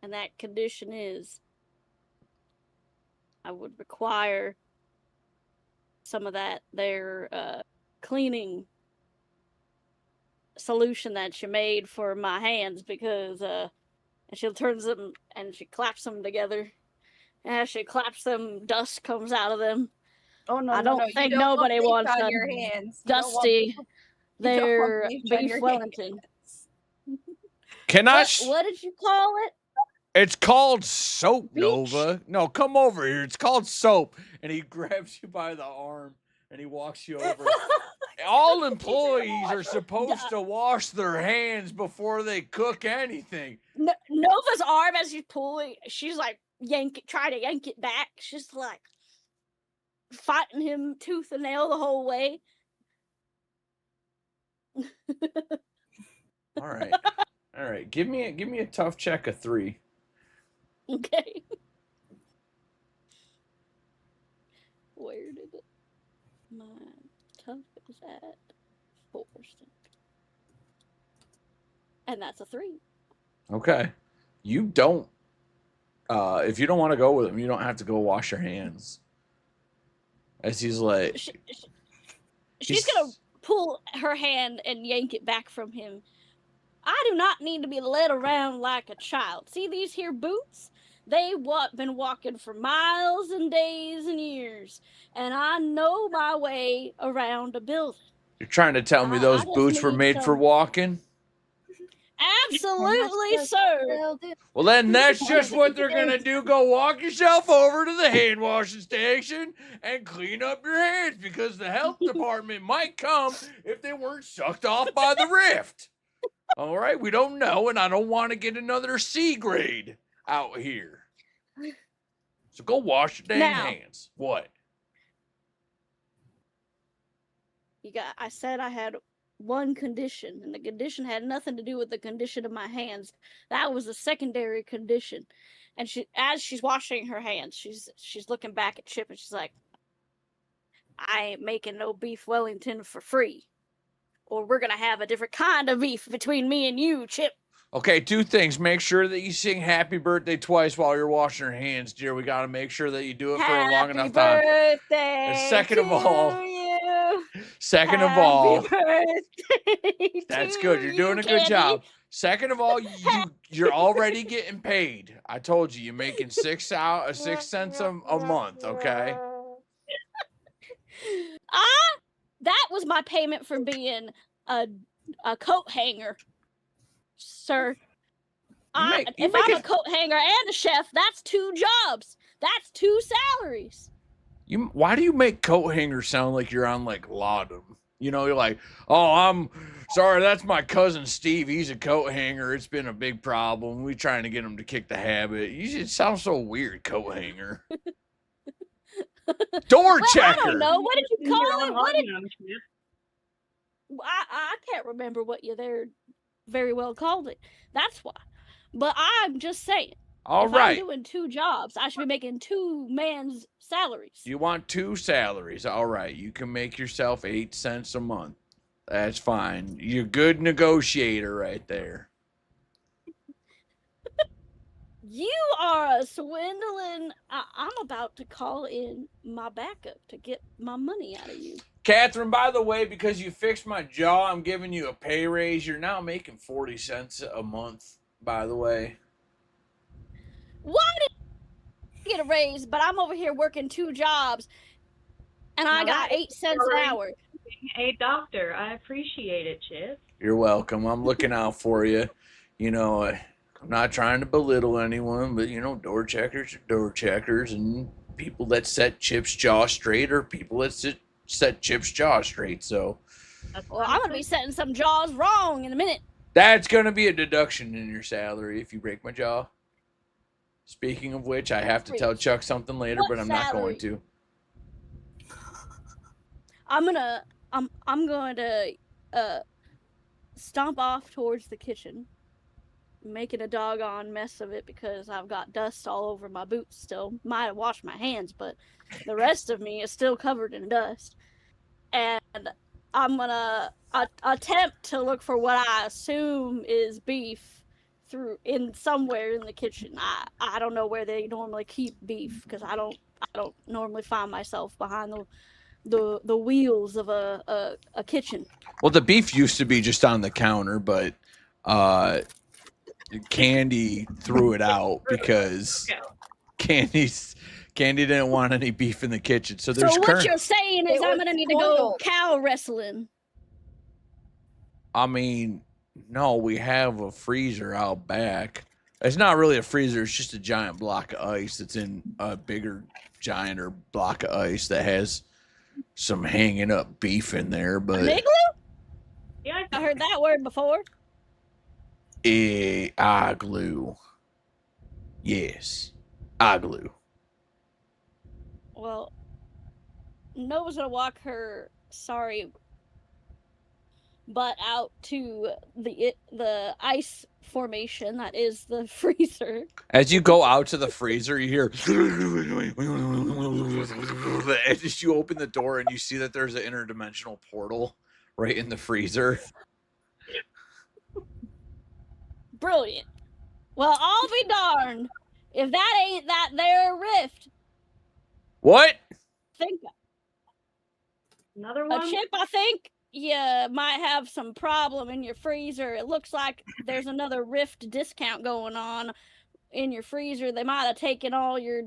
Speaker 6: And that condition is I would require some of that cleaning solution that you made for my hands, because and she turns them and she claps them together. And as she claps them, dust comes out of them.
Speaker 3: Oh no!
Speaker 6: I don't
Speaker 3: no.
Speaker 6: think
Speaker 3: You don't
Speaker 6: nobody
Speaker 3: want
Speaker 6: wants
Speaker 3: bleach on
Speaker 6: a
Speaker 3: your hands. You don't want-
Speaker 6: dusty
Speaker 3: you don't want
Speaker 6: their
Speaker 3: bleach on
Speaker 6: beef
Speaker 3: your
Speaker 6: Wellington.
Speaker 3: hands.
Speaker 1: Can I?
Speaker 6: What did you call it?
Speaker 1: It's called soap,
Speaker 6: Beach?
Speaker 1: Nova. No, come over here. It's called soap. And he grabs you by the arm and he walks you over. All employees are supposed to wash their hands before they cook anything.
Speaker 6: Nova's arm, as she's pulling, she's like trying to yank it back. She's like fighting him tooth and nail the whole way.
Speaker 1: All right. Give me a tough check of 3.
Speaker 6: Okay. Where did it? My tough is at 4. And that's a 3.
Speaker 1: Okay. You don't. If you don't want to go with him, you don't have to go wash your hands. As he's like,
Speaker 6: She's gonna pull her hand and yank it back from him. I do not need to be led around like a child. See these here boots? They've been walking for miles and days and years, and I know my way around a building.
Speaker 1: You're trying to tell me those boots were made for walking?
Speaker 6: Absolutely, sir.
Speaker 1: Well, then that's just what they're going to do. Go walk yourself over to the hand washing station and clean up your hands, because the health department might come if they weren't sucked off by the rift. All right, we don't know, and I don't want to get another C grade out here. So go wash your dang hands. What?
Speaker 6: I said I had one condition, and the condition had nothing to do with the condition of my hands. That was a secondary condition. And as she's washing her hands, she's looking back at Chip, and she's like, I ain't making no beef Wellington for free, or we're gonna have a different kind of beef between me and you, Chip.
Speaker 1: Okay, two things. Make sure that you sing happy birthday twice while you're washing your hands, dear. We got to make sure that you do it for a long enough time.
Speaker 6: Happy birthday
Speaker 1: Second of all,
Speaker 6: to you.
Speaker 1: Second of
Speaker 6: Happy
Speaker 1: all,
Speaker 6: birthday
Speaker 1: that's
Speaker 6: to
Speaker 1: good. You're doing
Speaker 6: you,
Speaker 1: a good
Speaker 6: Candy.
Speaker 1: job. Second of all, you're already getting paid. I told you, you're making 6 cents a month, okay?
Speaker 6: That was my payment for being a coat hanger, sir. If I'm a coat hanger and a chef, that's 2 jobs. That's 2 salaries.
Speaker 1: Why do you make coat hanger sound like you're on like Laudum? You know, you're like, oh, I'm sorry, that's my cousin Steve. He's a coat hanger. It's been a big problem. We're trying to get him to kick the habit. It sounds so weird, coat hanger. Door checker.
Speaker 6: I don't know. What did you call it?
Speaker 5: What did...
Speaker 6: I can't remember what you there very well called it. That's why. But I'm just saying.
Speaker 1: All
Speaker 6: if
Speaker 1: right.
Speaker 6: I'm doing 2 jobs, I should be making 2 man's salaries.
Speaker 1: You want 2 salaries. All right. You can make yourself 8 cents a month. That's fine. You're a good negotiator right there.
Speaker 6: You are a swindling. I'm about to call in my backup to get my money out of you.
Speaker 1: Catherine, by the way, because you fixed my jaw, I'm giving you a pay raise. You're now making 40 cents a month, by the way.
Speaker 6: Why did I get a raise, but I'm over here working 2 jobs, and I got 8 cents an hour?
Speaker 5: A doctor. I appreciate it, Chip.
Speaker 1: You're welcome. I'm looking out for you. You know, I'm not trying to belittle anyone, but, you know, door checkers are door checkers, and people that set Chip's jaw straight are people that set Chip's jaw straight, so.
Speaker 6: Well, I'm going to be setting some jaws wrong in a minute.
Speaker 1: That's going to be a deduction in your salary if you break my jaw. Speaking of which, I have to tell Chuck something later, but I'm not going to.
Speaker 6: I'm going to stomp off towards the kitchen, making a doggone mess of it because I've got dust all over my boots still. Might have washed my hands, but the rest of me is still covered in dust. And I'm going to attempt to look for what I assume is beef somewhere in the kitchen. I don't know where they normally keep beef because I don't normally find myself behind the wheels of a kitchen.
Speaker 1: Well, the beef used to be just on the counter, but Candy threw it out because Candy didn't want any beef in the kitchen. So
Speaker 6: what you're saying is I'm gonna need to go cow wrestling.
Speaker 1: I mean, no, we have a freezer out back. It's not really a freezer. It's just a giant block of ice that's in a bigger, gianter block of ice that has some hanging up beef in there. But
Speaker 6: Igloo? Yeah, I heard that word before.
Speaker 1: Igloo. Yes, igloo.
Speaker 6: Well, Nova's gonna walk her sorry butt out to the ice formation that is the freezer.
Speaker 1: As you go out to the freezer, you hear as you open the door and you see that there's an interdimensional portal right in the freezer.
Speaker 6: Brilliant. Well, I'll be darned if that ain't that there rift.
Speaker 1: What?
Speaker 5: Another one?
Speaker 6: A Chip, I think you might have some problem in your freezer. It looks like there's another rift discount going on in your freezer. They might have taken all your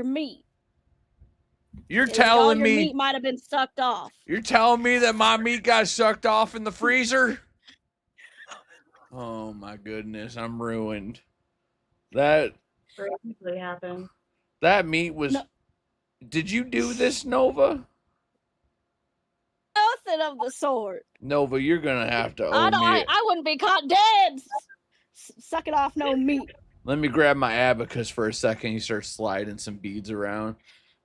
Speaker 6: meat.
Speaker 1: You're telling
Speaker 6: your
Speaker 1: me
Speaker 6: meat might have been sucked off.
Speaker 1: You're telling me that my meat got sucked off in the freezer? Oh my goodness, I'm ruined. That
Speaker 5: usually happens.
Speaker 1: That meat was. No. Did you do this, Nova?
Speaker 6: Nothing of the sort.
Speaker 1: Nova, you're gonna have to owe me.
Speaker 6: I wouldn't be caught dead sucking off no meat.
Speaker 1: Let me grab my abacus for a second. You start sliding some beads around.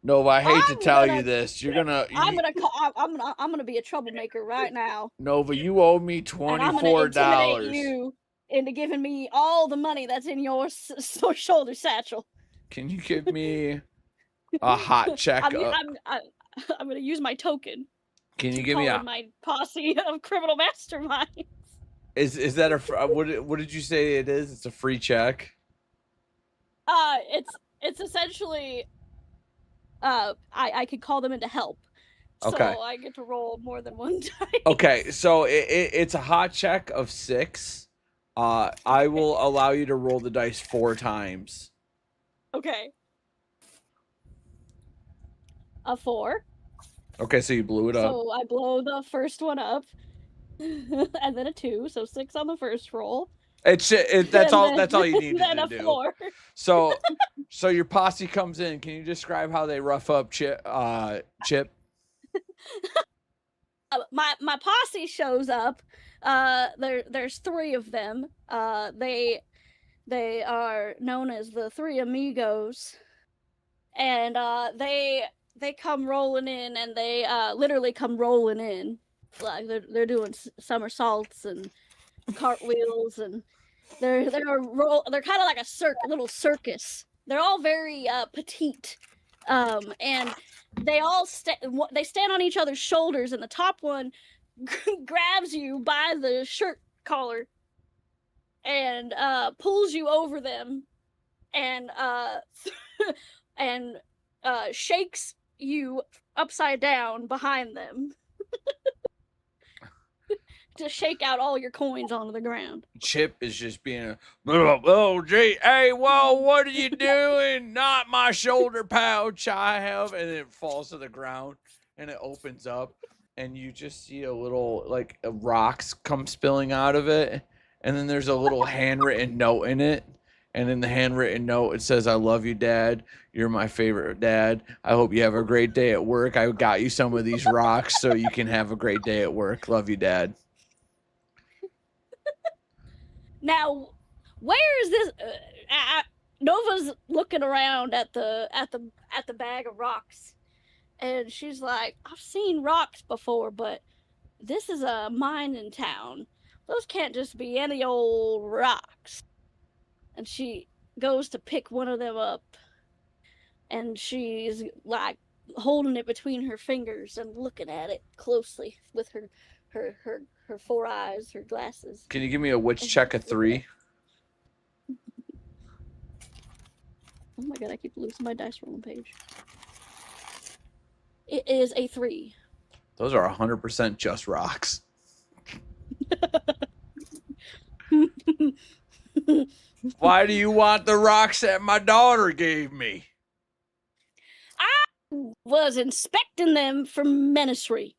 Speaker 1: Nova, I hate to tell you this. I'm
Speaker 6: gonna be a troublemaker right now.
Speaker 1: Nova, you owe me $24.
Speaker 6: I'm gonna intimidate you into giving me all the money that's in your shoulder satchel.
Speaker 1: Can you give me a hot check?
Speaker 6: I'm going to use my token.
Speaker 1: Can you give me
Speaker 6: my posse of criminal masterminds?
Speaker 1: Is that what did you say it is? It's a free check.
Speaker 6: It's essentially I could call them into help.
Speaker 1: Okay.
Speaker 6: So I get to roll more than one dice.
Speaker 1: Okay, so it's a hot check of 6. I will allow you to roll the dice 4 times.
Speaker 6: Okay. A 4.
Speaker 1: Okay, so you blew it up.
Speaker 6: So I blow the first one up. And then a 2, so 6 on the first roll.
Speaker 1: That's all you needed
Speaker 6: then
Speaker 1: to
Speaker 6: a
Speaker 1: do.
Speaker 6: 4.
Speaker 1: So your posse comes in. Can you describe how they rough up Chip?
Speaker 6: My posse shows up. There's 3 of them. They are known as the 3 amigos, and they come rolling in, and they literally come rolling in, like they're doing somersaults and cartwheels, and they're kind of like a little circus. They're all very petite, and they all they stand on each other's shoulders, and the top one grabs you by the shirt collar and pulls you over them, and and shakes you upside down behind them to shake out all your coins onto the ground.
Speaker 1: Chip is just being oh gee, hey, whoa, what are you doing? Not my shoulder pouch I have. And it falls to the ground and it opens up and you just see a little like rocks come spilling out of it, and then there's a little handwritten note in it. And in the handwritten note, it says, "I love you, Dad. You're my favorite dad. I hope you have a great day at work. I got you some of these rocks so you can have a great day at work. Love you, Dad."
Speaker 6: Now, where is this? Nova's looking around at the bag of rocks, and she's like, "I've seen rocks before, but this is a mining town. Those can't just be any old rocks." And she goes to pick one of them up, and she's like holding it between her fingers and looking at it closely with her 4 eyes, her glasses.
Speaker 1: Can you give me a witch check of 3?
Speaker 6: Oh my god, I keep losing my dice rolling page. It is a 3.
Speaker 1: Those are 100% just rocks. Why do you want the rocks that my daughter gave me?
Speaker 6: I was inspecting them for ministry.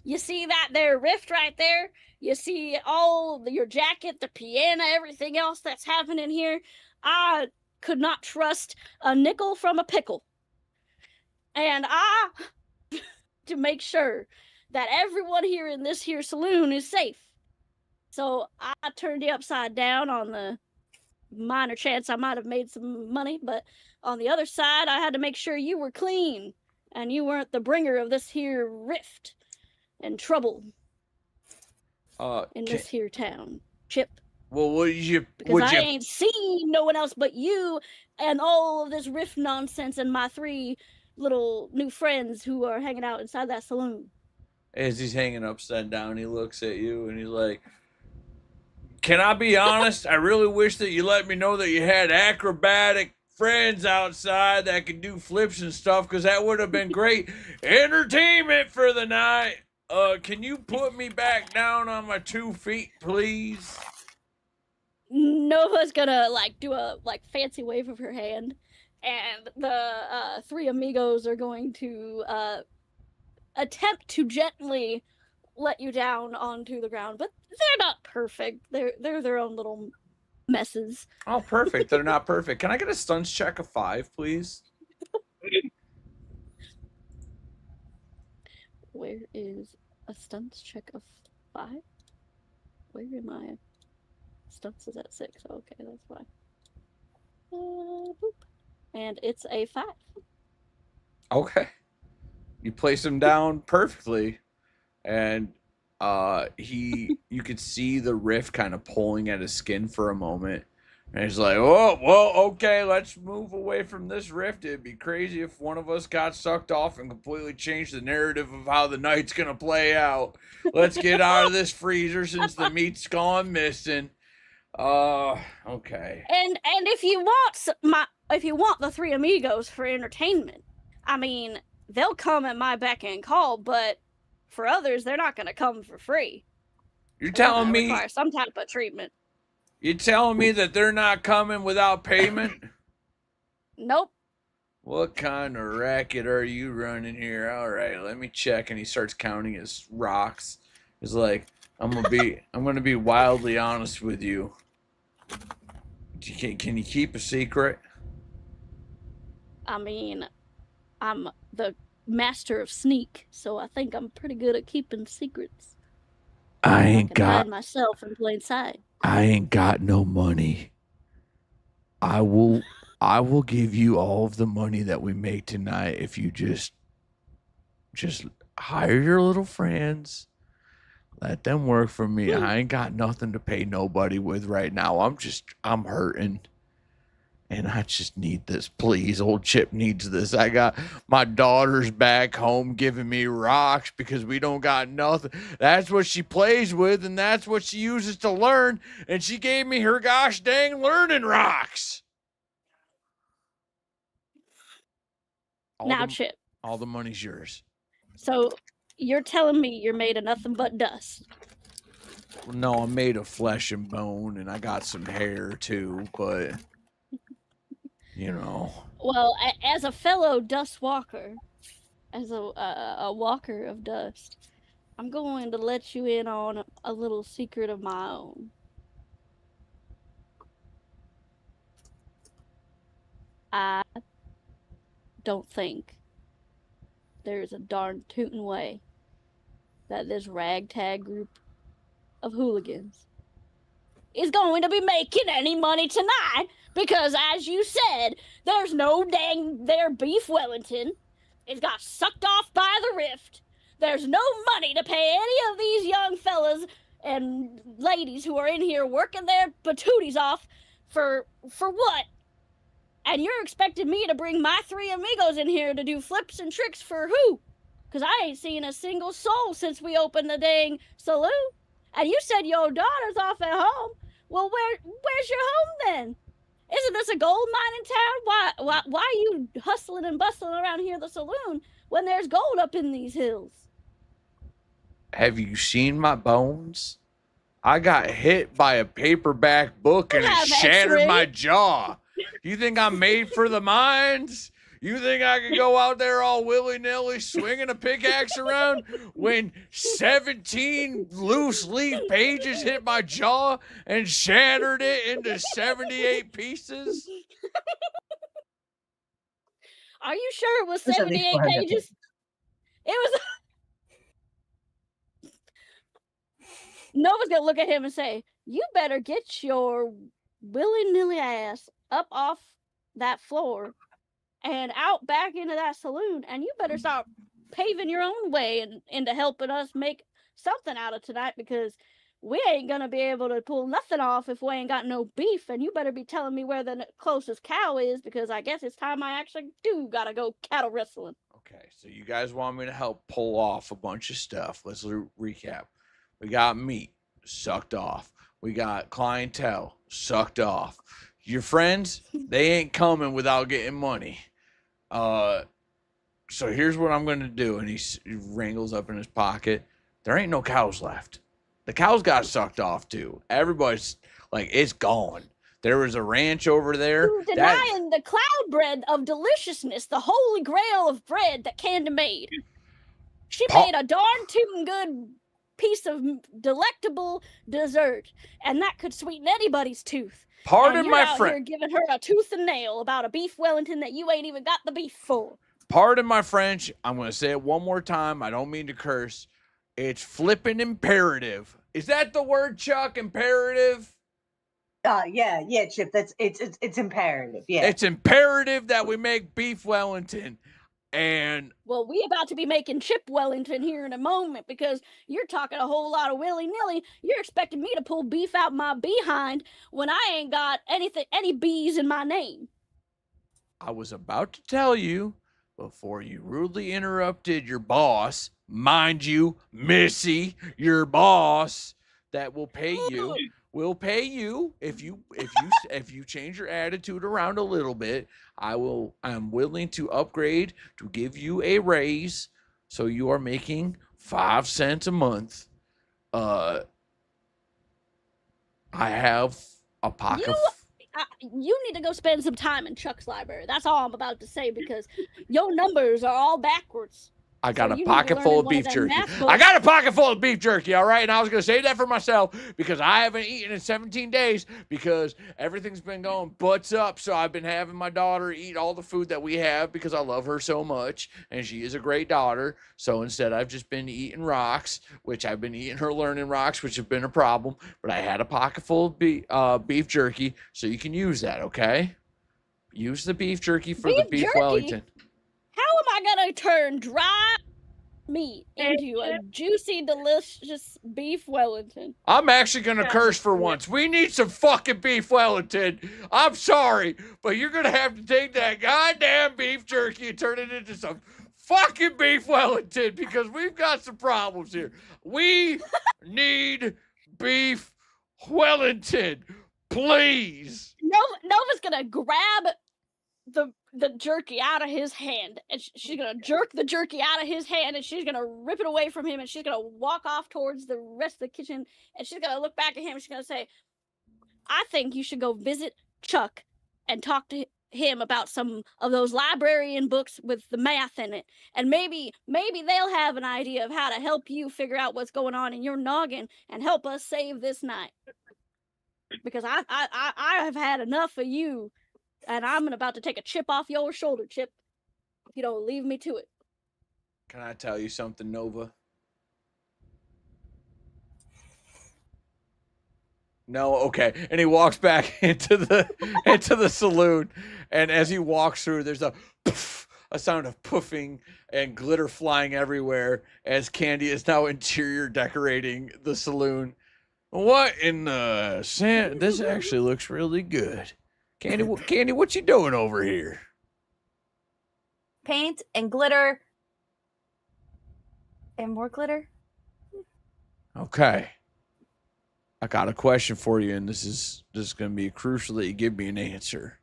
Speaker 6: You see that there rift right there? You see all your jacket, the piano, everything else that's happening here? I could not trust a nickel from a pickle. And to make sure that everyone here in this here saloon is safe. So I turned you upside down on the minor chance I might have made some money, but on the other side, I had to make sure you were clean and you weren't the bringer of this here rift and trouble in this here town, Chip.
Speaker 1: Well,
Speaker 6: I ain't seen no one else but you and all of this rift nonsense and my 3 little new friends who are hanging out inside that saloon.
Speaker 1: As he's hanging upside down, he looks at you and he's like, "Can I be honest? I really wish that you let me know that you had acrobatic friends outside that could do flips and stuff, because that would have been great entertainment for the night. Can you put me back down on my 2 feet, please?"
Speaker 6: Nova's gonna do a fancy wave of her hand, and the 3 amigos are going to attempt to gently let you down onto the ground, but they're not perfect. They're their own little messes.
Speaker 1: Oh, perfect. They're not perfect. Can I get a stunts check of 5, please?
Speaker 6: Where is a stunts check of 5? Where am I? Stunts is at 6. Okay, that's fine. Boop. And it's a 5.
Speaker 1: Okay. You place him down perfectly, and you could see the rift kind of pulling at his skin for a moment, And he's like, oh, well, okay, let's move away from this rift. It'd be crazy if one of us got sucked off and completely changed the narrative of how the night's going to play out. Let's get out of this freezer since the meat's gone missing. Okay.
Speaker 6: And if you want the three amigos for entertainment, I mean, they'll come at my beck and call, but for others, they're not going to come for free.
Speaker 1: You're telling me
Speaker 6: require some type of treatment.
Speaker 1: You're telling me that they're not coming without payment?
Speaker 6: Nope.
Speaker 1: What kind of racket are you running here? All right, let me check. And he starts counting his rocks. He's like, I'm gonna be wildly honest with you. Can you keep a secret?
Speaker 6: I mean, I'm the master of sneak, so I think I'm pretty good at keeping secrets.
Speaker 1: I can
Speaker 6: hide myself in plain sight.
Speaker 1: I ain't got no money. I will give you all of the money that we make tonight if you just hire your little friends. Let them work for me. I ain't got nothing to pay nobody with right now. I'm hurting. And I just need this, please. Old Chip needs this. I got my daughter's back home giving me rocks because we don't got nothing. That's what she plays with, and that's what she uses to learn. And she gave me her gosh dang learning rocks.
Speaker 6: Chip.
Speaker 1: All the money's yours.
Speaker 6: So you're telling me you're made of nothing but dust?
Speaker 1: No, I'm made of flesh and bone, and I got some hair too, but... You know.
Speaker 6: Well, as a fellow dust walker, as a walker of dust, I'm going to let you in on a little secret of my own. I don't think there's a darn tootin' way that this ragtag group of hooligans is going to be making any money tonight, because as you said, there's no dang their beef Wellington. It got sucked off by the rift. There's no money to pay any of these young fellas and ladies who are in here working their patooties off for what? And you're expecting me to bring my three amigos in here to do flips and tricks for who? Because I ain't seen a single soul since we opened the dang saloon. And you said your daughter's off at home. Well, where's your home then? Isn't this a gold mine in town? Why are you hustling and bustling around here the saloon when there's gold up in these hills?
Speaker 1: Have you seen my bones? I got hit by a paperback book and it shattered my jaw. You think I'm made for the mines? You think I could go out there all willy-nilly swinging a pickaxe around when 17 loose leaf pages hit my jaw and shattered it into 78 pieces?
Speaker 6: Are you sure it was 78 pages? It was... Nova's gonna look at him and say, you better get your willy-nilly ass up off that floor and out back into that saloon, and you better start paving your own way into helping us make something out of tonight, because we ain't gonna be able to pull nothing off if we ain't got no beef, and you better be telling me where the closest cow is, because I guess it's time I actually do gotta go cattle wrestling.
Speaker 1: Okay, so you guys want me to help pull off a bunch of stuff. Let's recap. We got meat, sucked off. We got clientele, sucked off. Your friends, they ain't coming without getting money. So here's what I'm going to do. And he wrangles up in his pocket. There ain't no cows left. The cows got sucked off too. Everybody's like, it's gone. There was a ranch over there.
Speaker 6: You're denying the cloud bread of deliciousness, the holy grail of bread that Candy made. She made a darn tootin' good piece of delectable dessert, and that could sweeten anybody's tooth.
Speaker 1: Pardon my friend.
Speaker 6: You're giving her a tooth and nail about a beef Wellington that you ain't even got the beef for.
Speaker 1: Pardon my French. I'm going to say it one more time. I don't mean to curse. It's flipping imperative. Is that the word, Chuck? Imperative?
Speaker 4: Yeah, Chip. It's imperative. Yeah.
Speaker 1: It's imperative that we make beef Wellington. And
Speaker 6: Well, we about to be making Chip Wellington here in a moment because you're talking a whole lot of willy-nilly. You're expecting me to pull beef out my behind when I ain't got any bees in my name.
Speaker 1: I was about to tell you before you rudely interrupted your boss, mind you, Missy, your boss, that will pay you. Will pay you if you change your attitude around a little bit. I'm willing to upgrade to give you a raise, so you are making 5 cents a month. I have a pocket.
Speaker 6: You need to go spend some time in Chuck's library. That's all I'm about to say because your numbers are all backwards.
Speaker 1: I got
Speaker 6: So
Speaker 1: a
Speaker 6: you need to
Speaker 1: pocket
Speaker 6: learn
Speaker 1: full
Speaker 6: in
Speaker 1: of
Speaker 6: one of
Speaker 1: beef
Speaker 6: them
Speaker 1: jerky.
Speaker 6: math
Speaker 1: I
Speaker 6: books.
Speaker 1: got a pocket full of beef jerky, all right? And I was going to save that for myself because I haven't eaten in 17 days because everything's been going butts up. So I've been having my daughter eat all the food that we have because I love her so much. And she is a great daughter. So instead, I've just been eating rocks, which I've been eating her learning rocks, which have been a problem. But I had a pocket full of beef jerky, so you can use that, okay? Use the beef jerky for the
Speaker 6: Beef
Speaker 1: beef
Speaker 6: jerky?
Speaker 1: Wellington.
Speaker 6: How am I going to turn dry meat
Speaker 5: Hey,
Speaker 6: into a
Speaker 5: Chip.
Speaker 6: juicy, delicious beef Wellington?
Speaker 1: I'm actually going to
Speaker 5: Yeah.
Speaker 1: curse for once. We need some fucking beef Wellington. I'm sorry, but you're going to have to take that goddamn beef jerky and turn it into some fucking beef Wellington because we've got some problems here. We need beef Wellington, please.
Speaker 6: Nova's going to grab the jerky out of his hand and she's gonna jerk the jerky out of his hand and she's gonna rip it away from him and she's gonna walk off towards the rest of the kitchen and she's gonna look back at him and she's gonna say, I think you should go visit Chuck and talk to him about some of those librarian books with the math in it, and maybe they'll have an idea of how to help you figure out what's going on in your noggin and help us save this night, because I have had enough of you. And I'm about to take a chip off your shoulder, Chip, if you don't leave me to it.
Speaker 1: Can I tell you something, Nova? No, okay. And he walks back into the saloon, and as he walks through, there's a poof, a sound of poofing and glitter flying everywhere as Candy is now interior decorating the saloon. What in the sand? This actually looks really good. Candy, what you doing over here?
Speaker 3: Paint and glitter. And more glitter.
Speaker 1: Okay. I got a question for you, and this is going to be crucial that you give me an answer.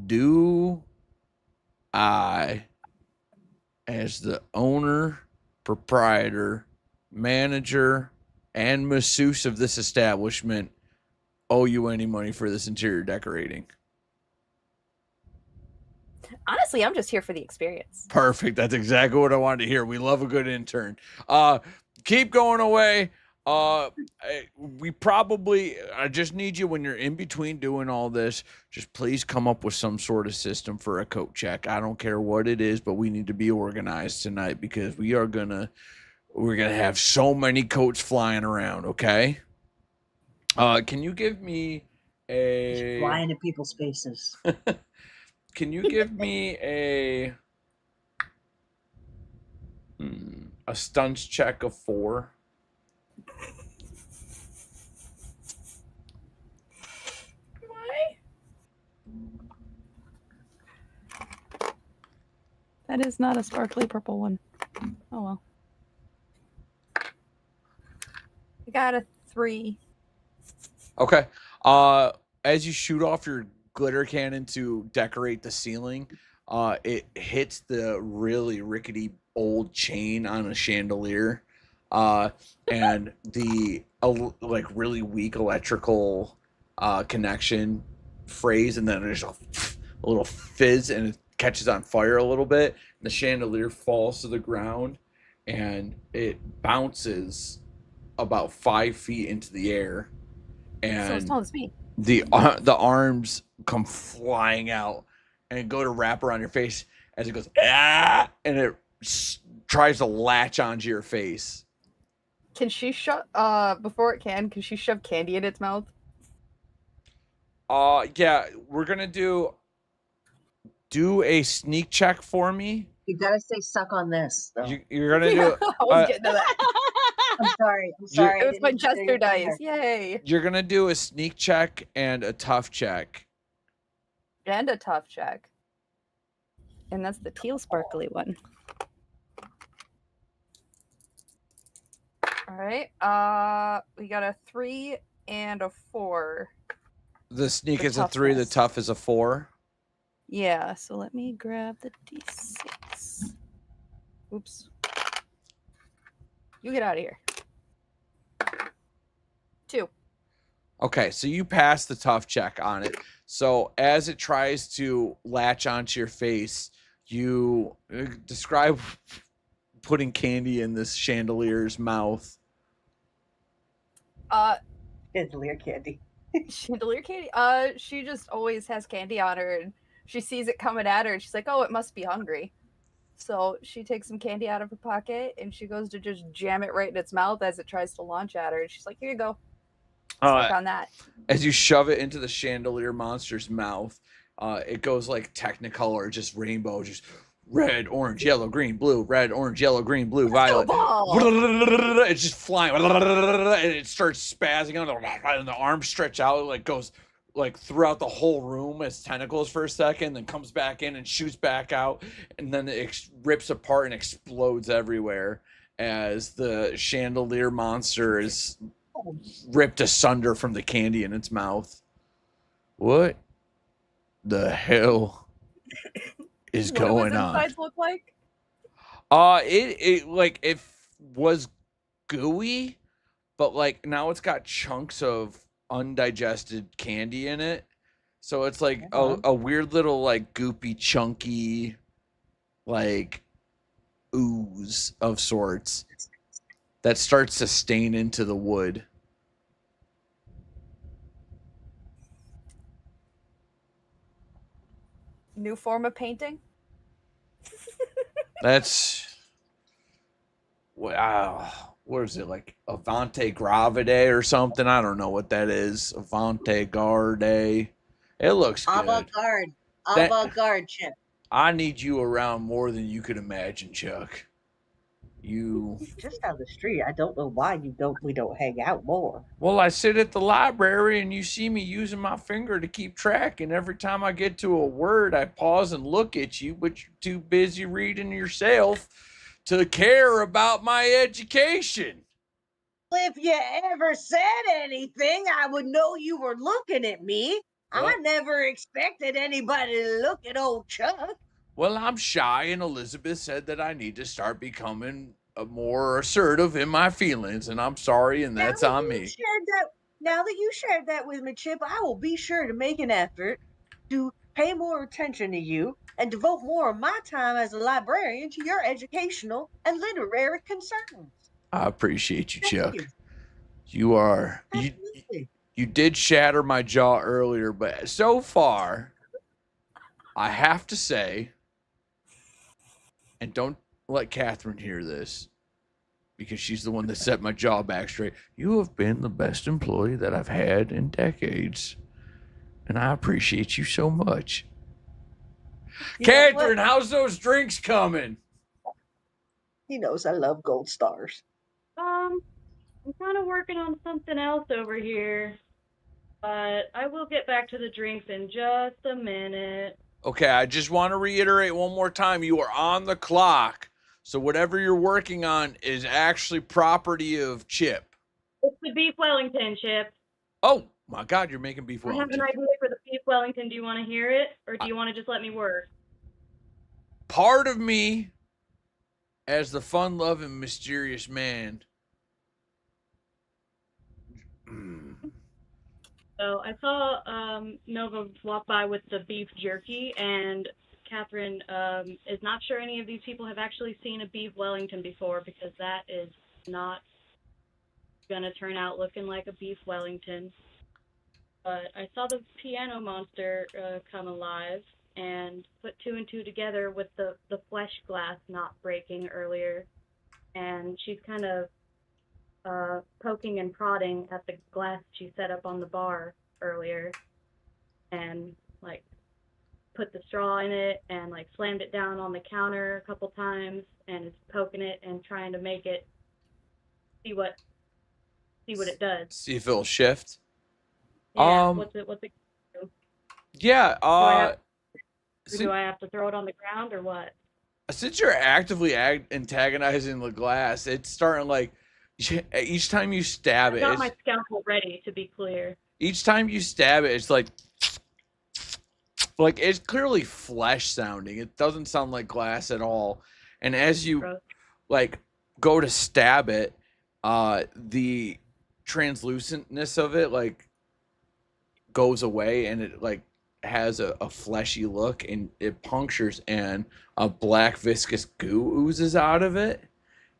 Speaker 1: Do I, as the owner, proprietor, manager, and masseuse of this establishment, owe you any money for this interior decorating?
Speaker 3: Honestly, I'm just here for the experience.
Speaker 1: Perfect. That's exactly what I wanted to hear. We love a good intern. Keep going away. I just need you when you're in between doing all this, just please come up with some sort of system for a coat check. I don't care what it is, but we need to be organized tonight because we're gonna have so many coats flying around. Okay. Can you give me a
Speaker 4: Flying in people's faces.
Speaker 1: Can you give me a stunts check of 4?
Speaker 3: Why? That is not a sparkly purple one. Oh well. I got a 3.
Speaker 1: Okay. As you shoot off your glitter cannon to decorate the ceiling, it hits the really rickety old chain on a chandelier, and the like really weak electrical connection frays, and then there's a little fizz, and it catches on fire a little bit. And the chandelier falls to the ground, and it bounces about 5 feet into the air,
Speaker 3: So it's
Speaker 1: and
Speaker 3: tall as me.
Speaker 1: the arms come flying out and go to wrap around your face as it goes and it tries to latch onto your face.
Speaker 3: Can she shove before it can she shove candy in its mouth?
Speaker 1: Yeah, we're gonna do do a sneak check for me.
Speaker 4: You gotta say suck on this. Though.
Speaker 1: You're gonna do.
Speaker 3: I was getting to that.
Speaker 4: I'm sorry. I'm sorry.
Speaker 3: It
Speaker 4: I
Speaker 3: was
Speaker 4: didn't
Speaker 3: my
Speaker 4: mean to say
Speaker 3: Jester
Speaker 4: your name
Speaker 3: dice. Yay.
Speaker 1: You're gonna do a sneak check and a tough check.
Speaker 3: And a tough check. And that's the teal sparkly one. All right. We got a 3 and a 4.
Speaker 1: The sneak
Speaker 3: The
Speaker 1: is a 3. The
Speaker 3: toughness.
Speaker 1: tough is a 4.
Speaker 3: Yeah, so let me grab the D6. Oops. You get out of here. 2.
Speaker 1: Okay, so you pass the tough check on it. So as it tries to latch onto your face, you describe putting candy in this chandelier's mouth.
Speaker 4: Chandelier candy.
Speaker 3: Chandelier candy? She just always has candy on her, and she sees it coming at her, and she's like, oh, it must be hungry. So she takes some candy out of her pocket, and she goes to just jam it right in its mouth as it tries to launch at her, and she's like, here you go. Suck on that.
Speaker 1: As you shove it into the chandelier monster's mouth, it goes like Technicolor, just rainbow, just red, orange, yellow, green, blue, red, orange, yellow, green, blue, violet. It's just flying, and it starts spazzing out, and the arms stretch out, like goes like throughout the whole room as tentacles for a second, then comes back in and shoots back out, and then it rips apart and explodes everywhere as the chandelier monster is ripped asunder from the candy in its mouth. What the hell is
Speaker 3: What do
Speaker 1: going
Speaker 3: his
Speaker 1: on?
Speaker 3: insides look like?
Speaker 1: It like it was gooey, but like now it's got chunks of undigested candy in it. So it's like a weird little like goopy, chunky, like ooze of sorts that starts to stain into the wood.
Speaker 3: New form of painting?
Speaker 1: That's wow. What is it, like Avante Gravide or something? I don't know what that is. Avante Garde. It looks good.
Speaker 4: Avant-garde.
Speaker 1: That-
Speaker 4: Avant-garde, Chip.
Speaker 1: I need you around more than you could imagine, Chuck. You.
Speaker 4: Just down the street. I don't know why we don't hang out more.
Speaker 1: Well, I sit at the library and you see me using my finger to keep track, and every time I get to a word, I pause and look at you, but you're too busy reading yourself to care about my education.
Speaker 4: If you ever said anything, I would know you were looking at me.
Speaker 1: Well-
Speaker 4: I never expected anybody to look at old Chuck.
Speaker 1: Well, I'm shy, and Elizabeth said that I need to start becoming more assertive in my feelings, and I'm sorry, and that's on me.
Speaker 4: Now that you shared that with me, Chip, I will be sure to make an effort to pay more attention to you and devote more of my time as a librarian to your educational and literary concerns.
Speaker 1: I appreciate you,
Speaker 4: Thank
Speaker 1: Chuck.
Speaker 4: you.
Speaker 1: You are
Speaker 4: Absolutely.
Speaker 1: you did shatter my jaw earlier, but so far, I have to say, and don't let Catherine hear this, because she's the one that set my jaw back straight. You have been the best employee that I've had in decades, and I appreciate you so much.
Speaker 4: You know what?
Speaker 1: Catherine, how's those drinks coming?
Speaker 4: He knows I love gold stars.
Speaker 5: I'm kind of working on something else over here, but I will get back to the drinks in just a minute.
Speaker 1: Okay, I just want to reiterate one more time. You are on the clock. So whatever you're working on is actually property of Chip.
Speaker 5: It's the beef Wellington, Chip.
Speaker 1: Oh, my God, you're making beef
Speaker 5: I have
Speaker 1: Wellington.
Speaker 5: an idea for the beef Wellington. Do you want to hear it, or do you want to just let me work?
Speaker 1: Part of me, as the fun-loving, mysterious man,
Speaker 5: So I saw Nova walk by with the beef jerky, and Catherine is not sure any of these people have actually seen a beef Wellington before, because that is not gonna turn out looking like a beef Wellington. But I saw the piano monster come alive and put 2 and 2 together with the flesh glass not breaking earlier, and she's kind of poking and prodding at the glass she set up on the bar earlier, and like put the straw in it and like slammed it down on the counter a couple times and is poking it and trying to make it see what it does.
Speaker 1: See if it'll shift.
Speaker 5: Yeah,
Speaker 1: Um,
Speaker 5: what's it do?
Speaker 1: yeah.
Speaker 5: Do I have to throw it on the ground or what?
Speaker 1: Since you're actively antagonizing the glass, it's starting like each time you stab
Speaker 5: I
Speaker 1: it.
Speaker 5: got my scalpel ready, to be clear.
Speaker 1: Each time you stab it, it's like it's clearly flesh sounding. It doesn't sound like glass at all. And as you
Speaker 5: Gross.
Speaker 1: like go to stab it, the translucentness of it like goes away, and it like has a fleshy look, and it punctures, and a black viscous goo oozes out of it,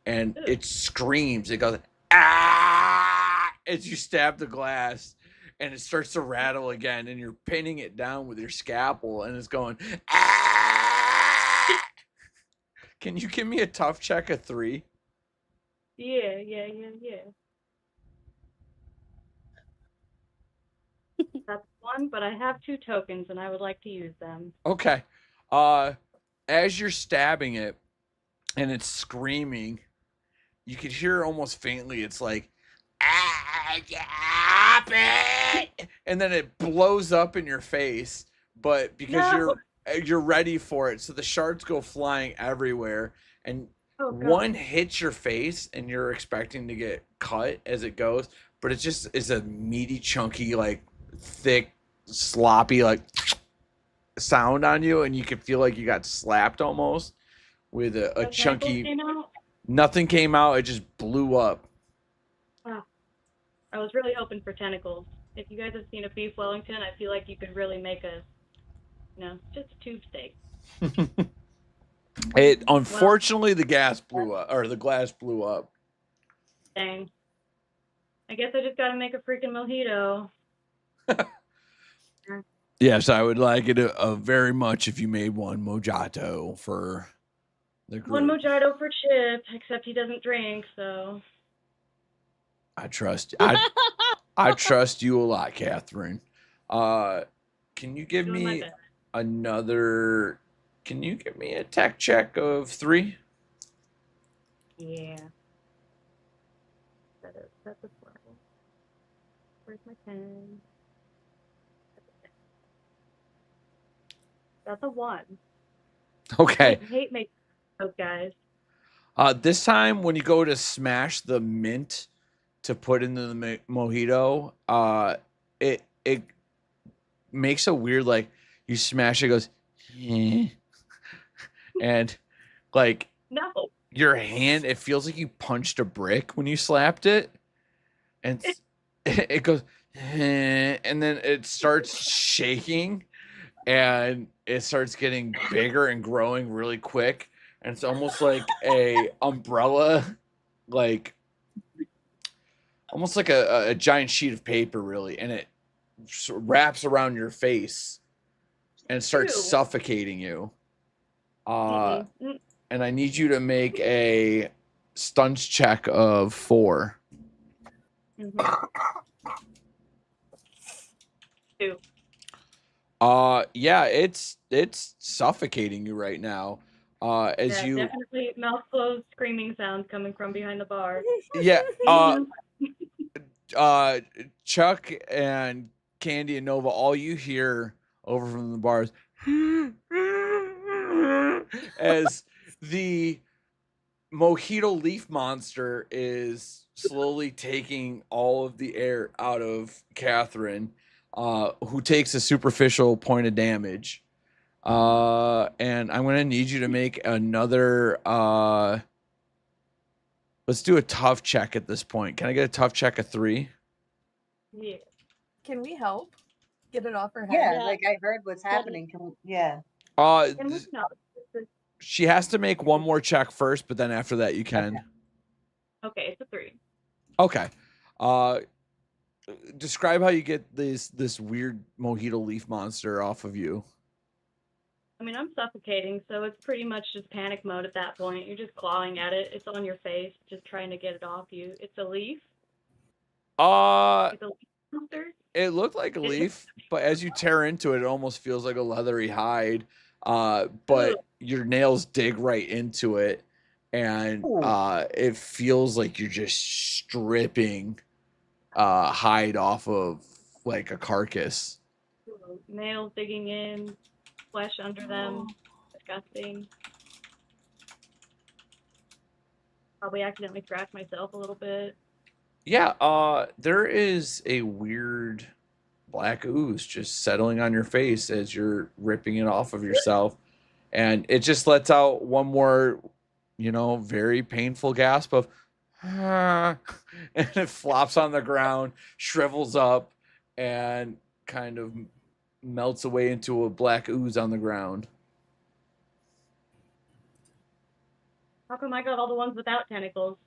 Speaker 1: and it screams. It goes ah as you stab the glass, and it starts to rattle again, and you're pinning it down with your scalpel, and it's going ah. Can you give me a tough check of 3?
Speaker 5: Yeah. That's 1, but I have 2 tokens, and I would like to use them.
Speaker 1: Okay. As you're stabbing it and it's screaming, you could hear almost faintly, it's like, stop it! And then it blows up in your face, but because you're ready for it, so the shards go flying everywhere, and one hits your face, and you're expecting to get cut as it goes, but it just is a meaty, chunky, like thick, sloppy, like sound on you, and you can feel like you got slapped almost with a chunky. Nothing came out. It just blew up.
Speaker 5: Wow. I was really hoping for tentacles. If you guys have seen a beef Wellington, I feel like you could really make just a tube steak.
Speaker 1: It unfortunately the gas blew up, or the glass blew up.
Speaker 5: Dang. I guess I just gotta make a freaking mojito.
Speaker 1: Yes, I would like it very much if you made one mojito for the group.
Speaker 5: One mojito for Chip, except he doesn't drink, so.
Speaker 1: I trust I trust you a lot, Catherine. Can you give me another? Can you give me a tech check of 3?
Speaker 5: Yeah. That's a 4. Where's my pen? That's a 1.
Speaker 1: Okay.
Speaker 5: I hate making those guys.
Speaker 1: This time when you go to smash the mint to put into the mojito, it makes a weird, like, you smash it, goes, and like your hand, it feels like you punched a brick when you slapped it, and it goes, and then it starts shaking, and it starts getting bigger and growing really quick, and it's almost like a umbrella, like almost like a giant sheet of paper, really, and it wraps around your face and starts suffocating you. And I need you to make a stunts check of 4.
Speaker 5: 2.
Speaker 1: Yeah, it's suffocating you right now.
Speaker 5: Definitely mouth closed screaming sounds coming from behind the bar.
Speaker 1: Yeah. Chuck and Candy and Nova, all you hear over from the bars as the mojito leaf monster is slowly taking all of the air out of Catherine, who takes a superficial point of damage. And I'm going to need you to make another, let's do a tough check at this point. Can I get a tough check of 3?
Speaker 5: Yeah.
Speaker 3: Can we help get it off her head?
Speaker 4: Yeah, like I heard what's happening. Yeah.
Speaker 1: She has to make one more check first, but then after that you can.
Speaker 5: Okay, it's a 3.
Speaker 1: Okay. Describe how you get this weird mojito leaf monster off of you.
Speaker 5: I mean, I'm suffocating, so it's pretty much just panic mode at that point. You're just clawing at it. It's on your face, just trying to get it off you. It's a leaf.
Speaker 1: It's
Speaker 5: a leaf monster?
Speaker 1: It looked like a leaf, but as you tear into it, it almost feels like a leathery hide. But your nails dig right into it, and it feels like you're just stripping hide off of like a carcass.
Speaker 5: Nails digging in, flesh under them. Disgusting. Probably accidentally scratched myself a little bit.
Speaker 1: Yeah, there is a weird black ooze just settling on your face as you're ripping it off of yourself. And it just lets out one more, very painful gasp of, and it flops on the ground, shrivels up, and kind of melts away into a black ooze on the ground.
Speaker 5: How come I got all the ones without tentacles?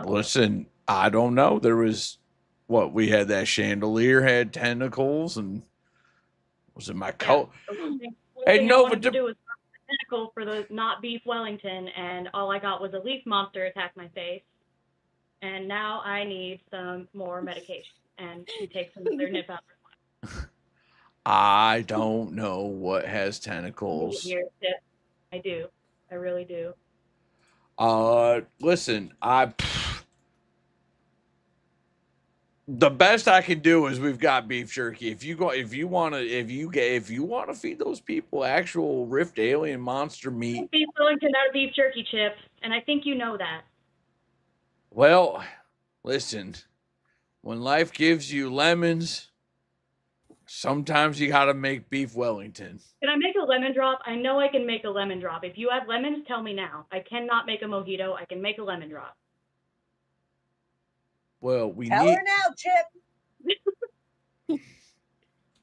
Speaker 1: Listen, I don't know. There was we had that chandelier had tentacles, and was it my coat?
Speaker 5: Hey, Nova, to do was a tentacle for the not beef Wellington, and all I got was a leaf monster attack my face. And now I need some more medication. And she takes another nip out.
Speaker 1: I don't know what has tentacles.
Speaker 5: I do. I really do.
Speaker 1: Listen, the best I can do is we've got beef jerky. If you want to feed those people actual rift alien monster meat.
Speaker 5: Beef Wellington, not a beef jerky, Chip, and I think you know that.
Speaker 1: Well, listen, when life gives you lemons, sometimes you got to make beef Wellington.
Speaker 5: Can I make a lemon drop? I know I can make a lemon drop. If you have lemons, tell me now. I cannot make a mojito. I can make a lemon drop.
Speaker 1: Well,
Speaker 4: Tell her now, Chip.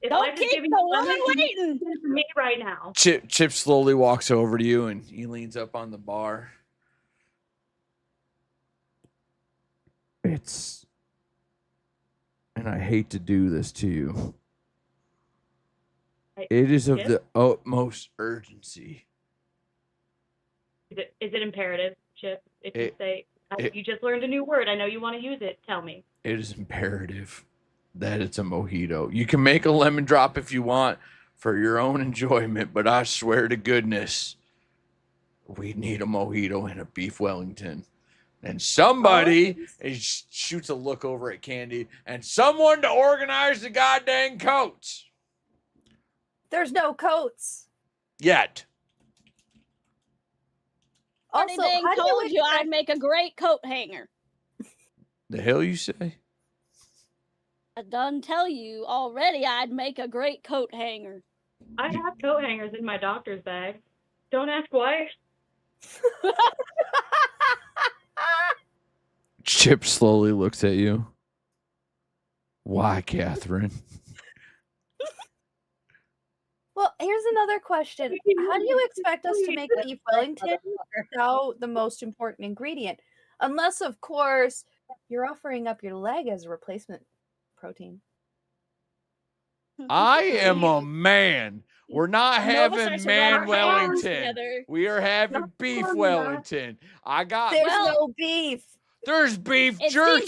Speaker 5: If
Speaker 6: Don't
Speaker 5: I could
Speaker 6: keep
Speaker 5: give you
Speaker 6: the
Speaker 5: lemon
Speaker 6: woman waiting.
Speaker 5: for me right now.
Speaker 1: Chip slowly walks over to you and he leans up on the bar. And I hate to do this to you. It is of the utmost urgency.
Speaker 5: Is it imperative, Chip? If you just learned a new word, I know you want to use it. Tell me.
Speaker 1: It is imperative that it's a mojito. You can make a lemon drop if you want for your own enjoyment, but I swear to goodness, we need a mojito and a beef Wellington. And somebody shoots a look over at Candy, and someone to organize the goddamn coats.
Speaker 3: There's no coats
Speaker 1: yet.
Speaker 6: Also, I told you I'd make a great coat hanger.
Speaker 1: The hell you say?
Speaker 6: I done tell you already I'd make a great coat hanger.
Speaker 5: I have coat hangers in my doctor's bag. Don't ask why.
Speaker 1: Chip slowly looks at you. Why, Catherine?
Speaker 3: Well, here's another question. How do you expect us to make beef Wellington without the most important ingredient? Unless, of course, you're offering up your leg as a replacement protein.
Speaker 1: I am a man. We're not having man Wellington. We are having beef Wellington.
Speaker 3: There's no beef.
Speaker 1: There's beef jerky.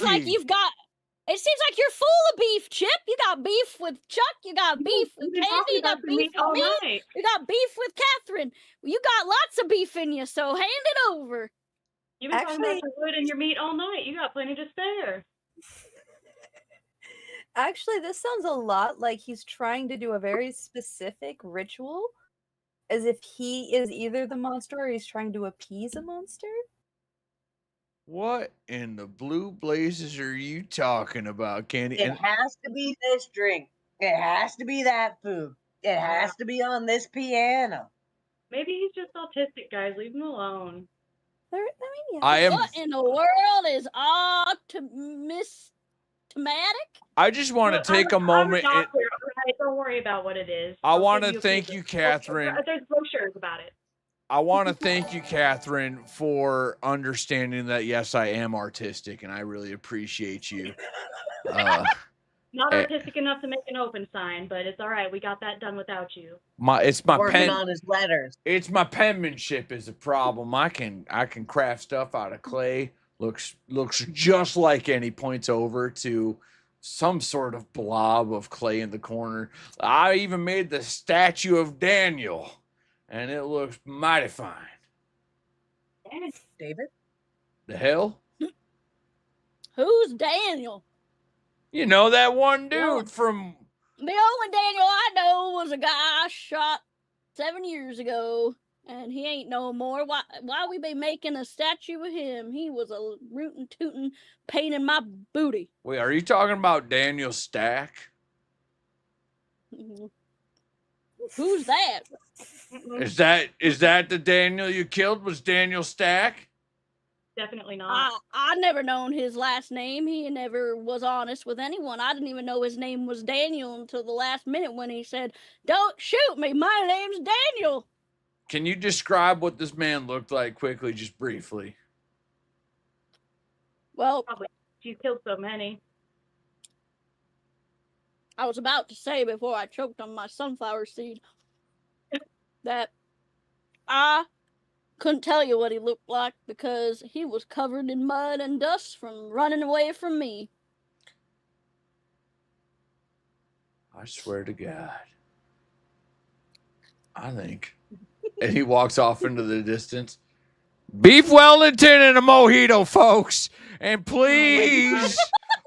Speaker 6: It seems like you're full of beef, Chip. You got beef with Chuck. You got beef with Candy. You got beef with me. You got beef with Catherine. You got lots of beef in you, so hand it over.
Speaker 5: You've been talking about your wood and your meat all night. You got plenty to spare.
Speaker 3: Actually, this sounds a lot like he's trying to do a very specific ritual, as if he is either the monster or he's trying to appease a monster.
Speaker 1: What in the blue blazes are you talking about, Candy?
Speaker 4: It has to be this drink. It has to be that food. It has to be on this piano.
Speaker 5: Maybe he's just autistic, guys. Leave him alone.
Speaker 6: What in the world is optimistic?
Speaker 1: I just want to take a moment.
Speaker 5: I'm a doctor, right? Don't worry about what it is.
Speaker 1: I want to thank you, Catherine.
Speaker 5: There's brochures about it.
Speaker 1: I want to thank you, Catherine, for understanding that, yes, I am artistic, and I really appreciate you.
Speaker 5: Not artistic enough to make an open sign, but it's all right. We got that done without you.
Speaker 1: It's my
Speaker 4: working
Speaker 1: pen
Speaker 4: on his letters.
Speaker 1: It's my penmanship is a problem. I can craft stuff out of clay, looks just like, and he points over to some sort of blob of clay in the corner. I even made the statue of Daniel, and it looks mighty fine.
Speaker 4: David?
Speaker 1: The hell?
Speaker 6: Who's Daniel?
Speaker 1: You know that one dude
Speaker 6: Well,
Speaker 1: from...
Speaker 6: The only Daniel I know was a guy I shot 7 years ago, and he ain't no more. Why we be making a statue of him? He was a rootin' tootin' pain in my booty.
Speaker 1: Wait, are you talking about Daniel Stack?
Speaker 6: Who's that?
Speaker 1: Is that the Daniel you killed? Was Daniel Stack?
Speaker 5: Definitely not.
Speaker 6: I never known his last name. He never was honest with anyone. I didn't even know his name was Daniel until the last minute when he said, "Don't shoot me, my name's Daniel."
Speaker 1: Can you describe what this man looked like quickly, just briefly?
Speaker 6: Well,
Speaker 5: Probably. You killed so many.
Speaker 6: I was about to say before I choked on my sunflower seed that I couldn't tell you what he looked like because he was covered in mud and dust from running away from me.
Speaker 1: I swear to God. I think. And he walks off into the distance. Beef Wellington and a mojito, folks. And please,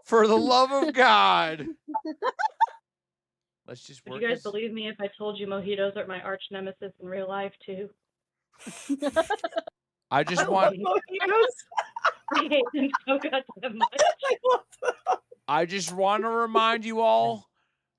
Speaker 1: for the love of God, let's just
Speaker 5: Would
Speaker 1: work
Speaker 5: you guys
Speaker 1: this.
Speaker 5: believe me if I told you mojitos are my arch nemesis in real life too?
Speaker 1: I just want
Speaker 5: I hate them so goddamn much.
Speaker 1: I just want to remind you all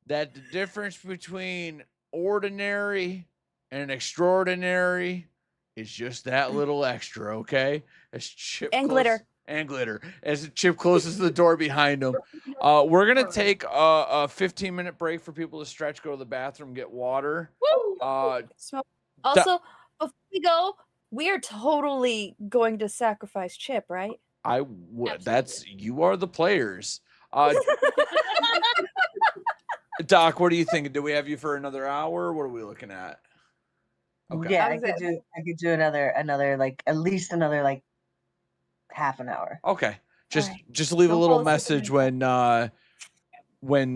Speaker 1: that the difference between ordinary and extraordinary is just that little extra, okay? As Chip
Speaker 3: And glitter.
Speaker 1: And glitter. As Chip closes the door behind him. We're going to take a 15-minute break for people to stretch, go to the bathroom, get water.
Speaker 3: Also, before we go, we are totally going to sacrifice Chip, right?
Speaker 1: I would. That's you are the players. Doc, what are you thinking? Do we have you for another hour? What are we looking at? Okay.
Speaker 4: Yeah, I could do another like at least another like half an hour.
Speaker 1: Okay. Just
Speaker 3: right.
Speaker 1: just leave a
Speaker 3: Don't
Speaker 1: little
Speaker 3: fall asleep
Speaker 1: message
Speaker 3: in
Speaker 1: when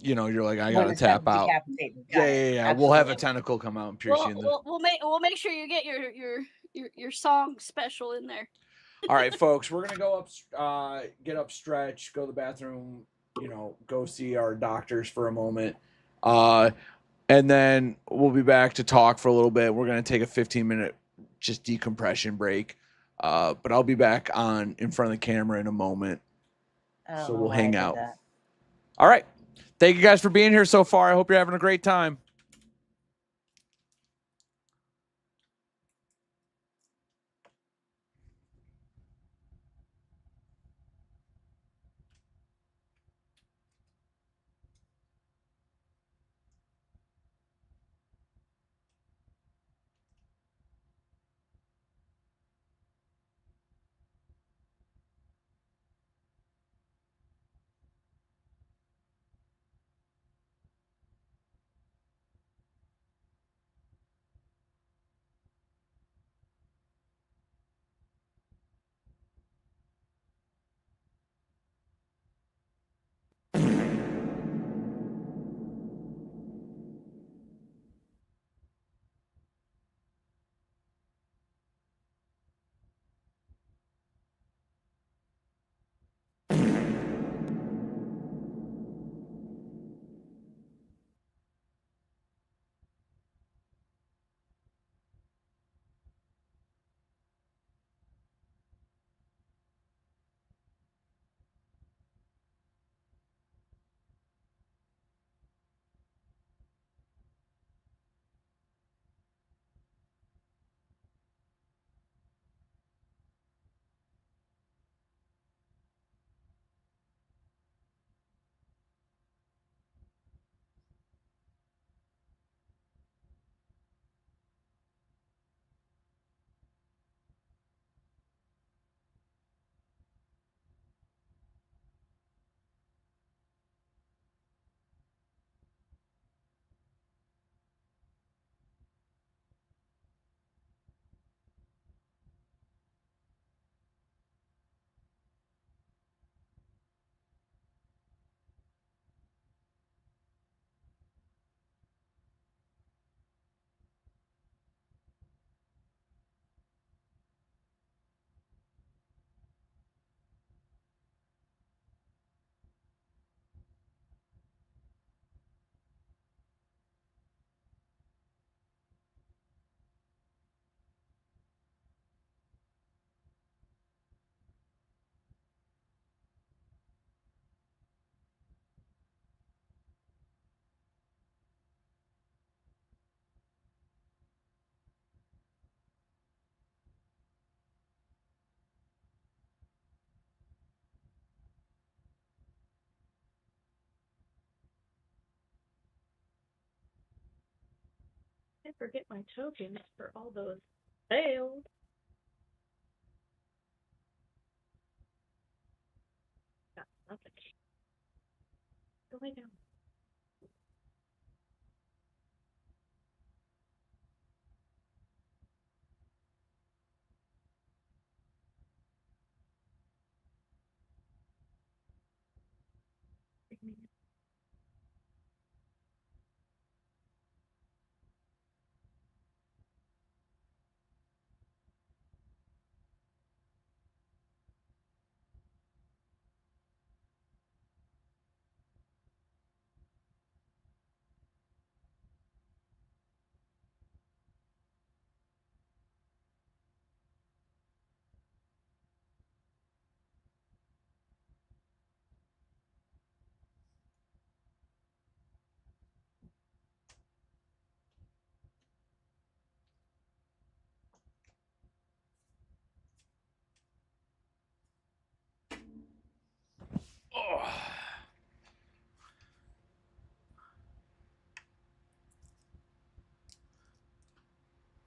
Speaker 1: you know, you're like, I
Speaker 4: When
Speaker 1: gotta
Speaker 4: it's time
Speaker 1: tap
Speaker 4: to
Speaker 1: out.
Speaker 4: decapitate me. Got it.
Speaker 1: Yeah. We'll have a
Speaker 4: Absolutely.
Speaker 1: tentacle come out and pierce you in the.
Speaker 6: We'll make sure you get your song special in there.
Speaker 1: All right, folks, we're gonna go up, get up, stretch, go to the bathroom, you know, go see our doctors for a moment, and then we'll be back to talk for a little bit. We're gonna take a 15-minute just decompression break, but I'll be back on in front of the camera in a moment, so we'll hang out. All right, thank you guys for being here so far. I hope you're having a great time.
Speaker 5: I forget my tokens for all those fails. Got nothing. Go lay down.
Speaker 1: Oh.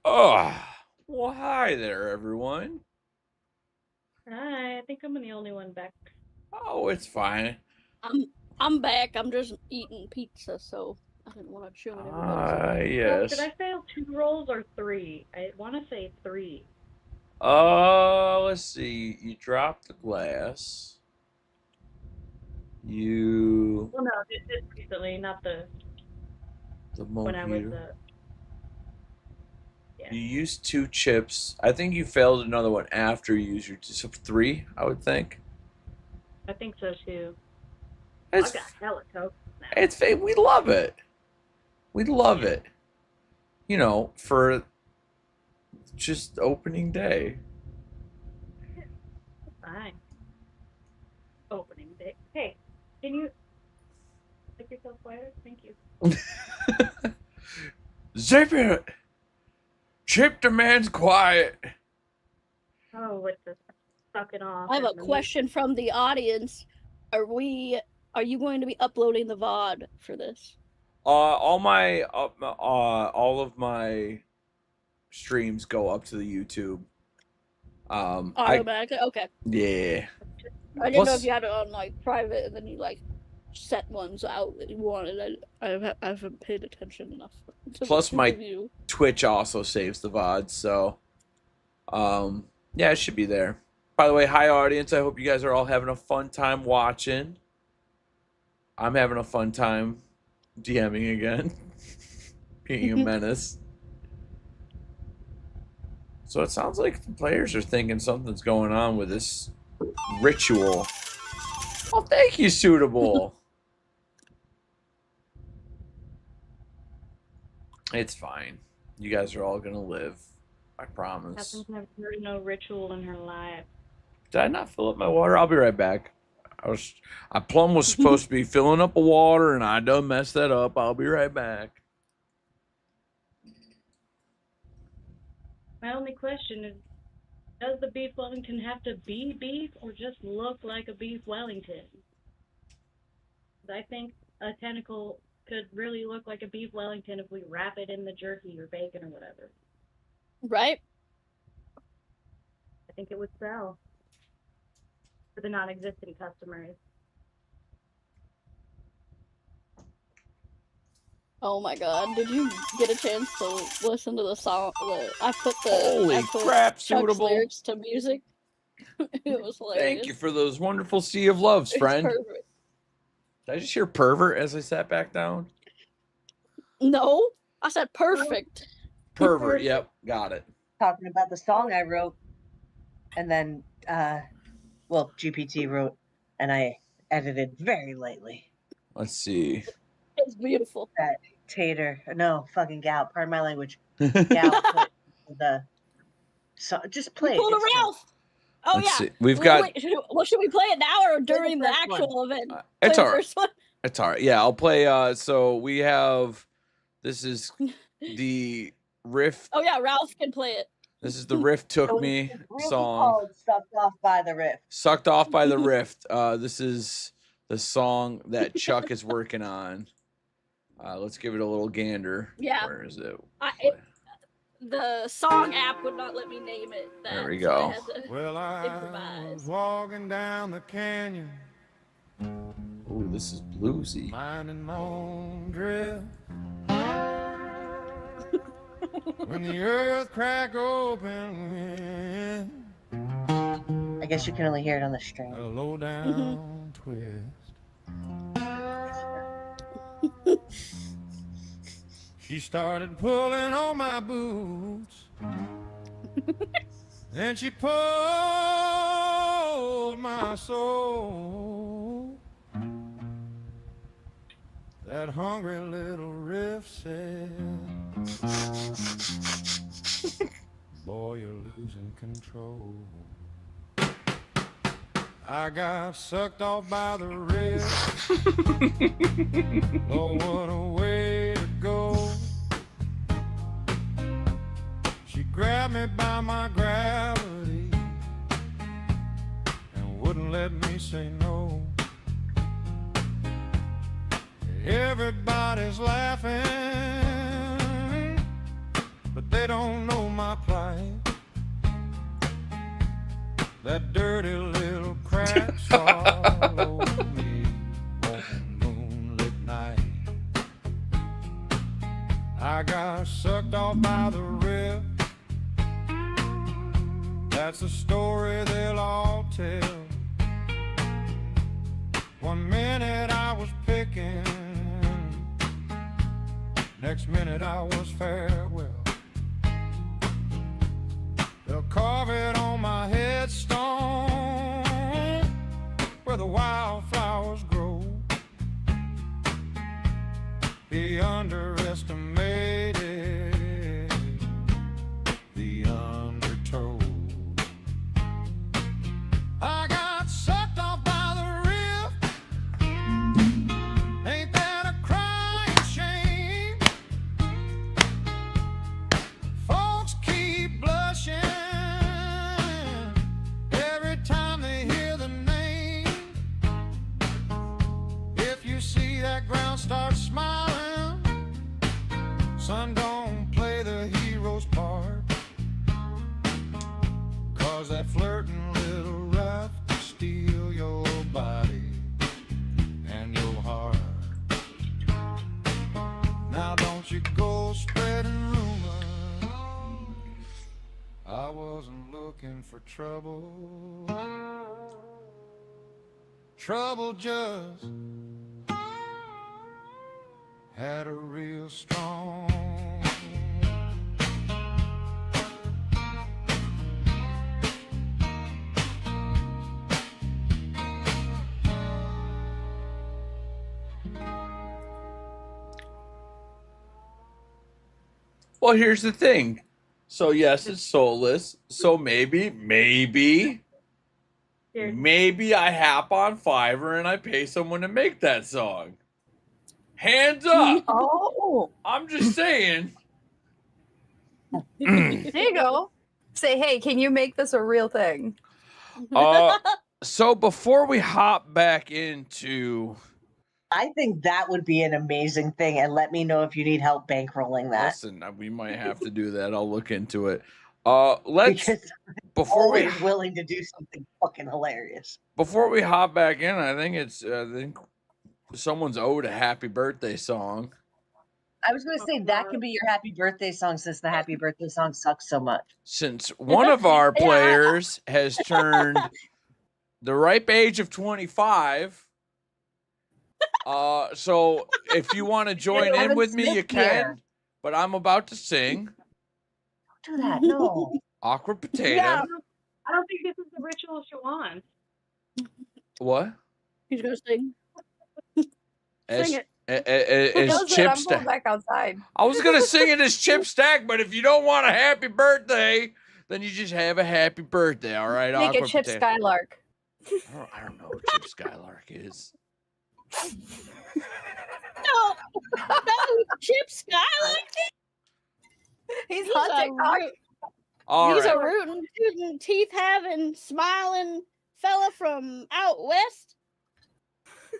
Speaker 1: Oh. Well, hi there, everyone.
Speaker 5: Hi, I think I'm the only one back.
Speaker 1: Oh, it's fine.
Speaker 6: I'm back. I'm just eating pizza, so I didn't want to chew on everybody's.
Speaker 5: Oh,
Speaker 1: Yes.
Speaker 5: did I fail 2 rolls or 3? I want to say 3.
Speaker 1: Let's see. You dropped the glass. You
Speaker 5: Well, no, this recently, not the when I was
Speaker 1: Mojito.
Speaker 5: yeah.
Speaker 1: You used 2 chips. I think you failed another one after you used your so 3, I would think.
Speaker 5: I think so too.
Speaker 1: It's
Speaker 5: I've got hella tokens now.
Speaker 1: it's we love it. We love it. You know, for just opening day.
Speaker 5: Fine. Opening day. Hey, can you make yourself quieter? Thank you.
Speaker 1: Zip it. Chip the man's quiet.
Speaker 5: Oh, with the sucking off.
Speaker 6: I have a
Speaker 5: and the
Speaker 6: question from the audience. Are you going to be uploading the VOD for this?
Speaker 1: All of my streams go up to the YouTube.
Speaker 6: Automatically? Okay.
Speaker 1: Yeah.
Speaker 6: I didn't know
Speaker 1: Plus-
Speaker 6: if you had it on like private and then you like set ones out that you wanted. I haven't paid attention enough to
Speaker 1: Plus
Speaker 6: the
Speaker 1: my
Speaker 6: review.
Speaker 1: Twitch also saves the VOD, so yeah, it should be there. By the way, hi audience. I hope you guys are all having a fun time watching. I'm having a fun time DMing again. Being a menace. So it sounds like the players are thinking something's going on with this ritual. Oh, thank you, Suitable. It's fine. You guys are all gonna live. I promise.
Speaker 5: Catherine's never heard of no ritual in her life.
Speaker 1: Did I not fill up my water? I'll be right back. I plumb was supposed to be filling up a water and I done messed that up. I'll be right back.
Speaker 5: My only question is, does the beef Wellington have to be beef or just look like a beef Wellington? I think a tentacle could really look like a beef Wellington if we wrap it in the jerky or bacon or whatever.
Speaker 6: Right?
Speaker 5: I think it would sell for the non-existing customers.
Speaker 6: Oh my god, did you get a chance to listen to the song? I put
Speaker 1: Holy crap,
Speaker 6: Chuck's
Speaker 1: Suitable.
Speaker 6: lyrics to music. It was hilarious.
Speaker 1: Thank you for those wonderful sea of loves, friend.
Speaker 6: It's perfect.
Speaker 1: Did I just hear pervert as I sat back down?
Speaker 6: No, I said perfect.
Speaker 1: Pervert, yep, got it.
Speaker 4: Talking about the song I wrote, and then, well, GPT wrote, and I edited very lightly.
Speaker 1: Let's see.
Speaker 6: It's beautiful.
Speaker 4: That tater, no, fucking gal, pardon my language. Gal put the so just play it.
Speaker 6: Pull a
Speaker 4: It's good.
Speaker 6: Ralph. Oh
Speaker 1: Let's
Speaker 6: yeah.
Speaker 1: see. We've got.
Speaker 6: Wait, should we play it now or during the
Speaker 4: first
Speaker 6: actual event?
Speaker 1: It's
Speaker 6: Play
Speaker 1: all
Speaker 6: the
Speaker 1: right.
Speaker 6: first one?
Speaker 1: It's all right. Yeah, I'll play. So we have. This is the riff.
Speaker 6: Oh yeah, Ralph can play it.
Speaker 1: This is the riff took
Speaker 4: So
Speaker 1: me
Speaker 4: it's really
Speaker 1: song.
Speaker 4: called Sucked Off by the Riff.
Speaker 1: Sucked off by the rift. This is the song that Chuck is working on. Let's give it a little gander.
Speaker 6: Yeah.
Speaker 1: Where is it?
Speaker 6: The song app would not let me name it that.
Speaker 1: There we
Speaker 6: So I
Speaker 1: go.
Speaker 6: had to
Speaker 8: Well, I
Speaker 6: improvise.
Speaker 8: was walking down the canyon,
Speaker 1: Ooh, this is bluesy.
Speaker 8: minding my own drift. When the earth cracked open,
Speaker 4: I guess you can only hear it on the string.
Speaker 8: a low down twist. She started pulling on my boots. Then she pulled my soul. That hungry little riff said, boy, you're losing control. I got sucked off by the riff. Oh, what a way to go. She grabbed me by my gravity and wouldn't let me say no. Everybody's laughing, but they don't know my plight. That dirty little crack swallowed me on moonlit night. I got sucked off by the riff. That's a story they'll all tell. One minute I was picking, next minute I was farewell. They'll carve it on my headstone where the wildflowers grow. Be underestimated, the undertold. I got sucked off by the riff. Ain't that a crying shame? Folks keep blushing every time they hear the name. If you see that ground start smiling, son, don't play the hero's part. 'Cause that flirting little rough to steal your body and your heart. Now don't you go spreading rumors. I wasn't looking for trouble. Trouble just had a real strong.
Speaker 1: Well, here's the thing. So yes, it's soulless. So maybe I hop on Fiverr and I pay someone to make that song. Hands up.
Speaker 3: Oh,
Speaker 1: I'm just saying.
Speaker 3: there you go. Say, hey, can you make this a real thing?
Speaker 1: So before we hop back into,
Speaker 4: I think that would be an amazing thing, and let me know if you need help bankrolling that.
Speaker 1: listen, we might have to do that. I'll look into it. Let's
Speaker 4: Because
Speaker 1: before we
Speaker 4: always willing to do something fucking hilarious.
Speaker 1: before we hop back in, I think someone's owed a happy birthday song.
Speaker 4: I was going to say that can be your happy birthday song, since the happy birthday song sucks so much.
Speaker 1: Since one of our players has turned the ripe age of 25. So if you want to join in with me, you can. But I'm about to sing.
Speaker 4: Don't do that, no.
Speaker 1: Awkward Potato.
Speaker 5: Yeah, I don't think this is the ritual she wants.
Speaker 1: What?
Speaker 6: He's gonna sing.
Speaker 1: As,
Speaker 6: Sing it.
Speaker 1: As
Speaker 3: Knows that
Speaker 1: Chip
Speaker 3: I'm going
Speaker 1: Stack.
Speaker 3: back outside.
Speaker 1: I was gonna sing it as Chip Stack, but if you don't want a happy birthday, then you just have a happy birthday. All right,
Speaker 3: Make it
Speaker 1: Awkward
Speaker 3: Chip
Speaker 1: Potato.
Speaker 3: Skylark.
Speaker 1: I don't know what Chip Skylark is.
Speaker 6: No, Chip Skylark.
Speaker 3: He's
Speaker 6: He's
Speaker 3: on
Speaker 6: a
Speaker 3: TikTok.
Speaker 6: root-
Speaker 1: All
Speaker 6: He's
Speaker 1: right.
Speaker 6: a rootin', tootin', teeth having, smiling fella from out west.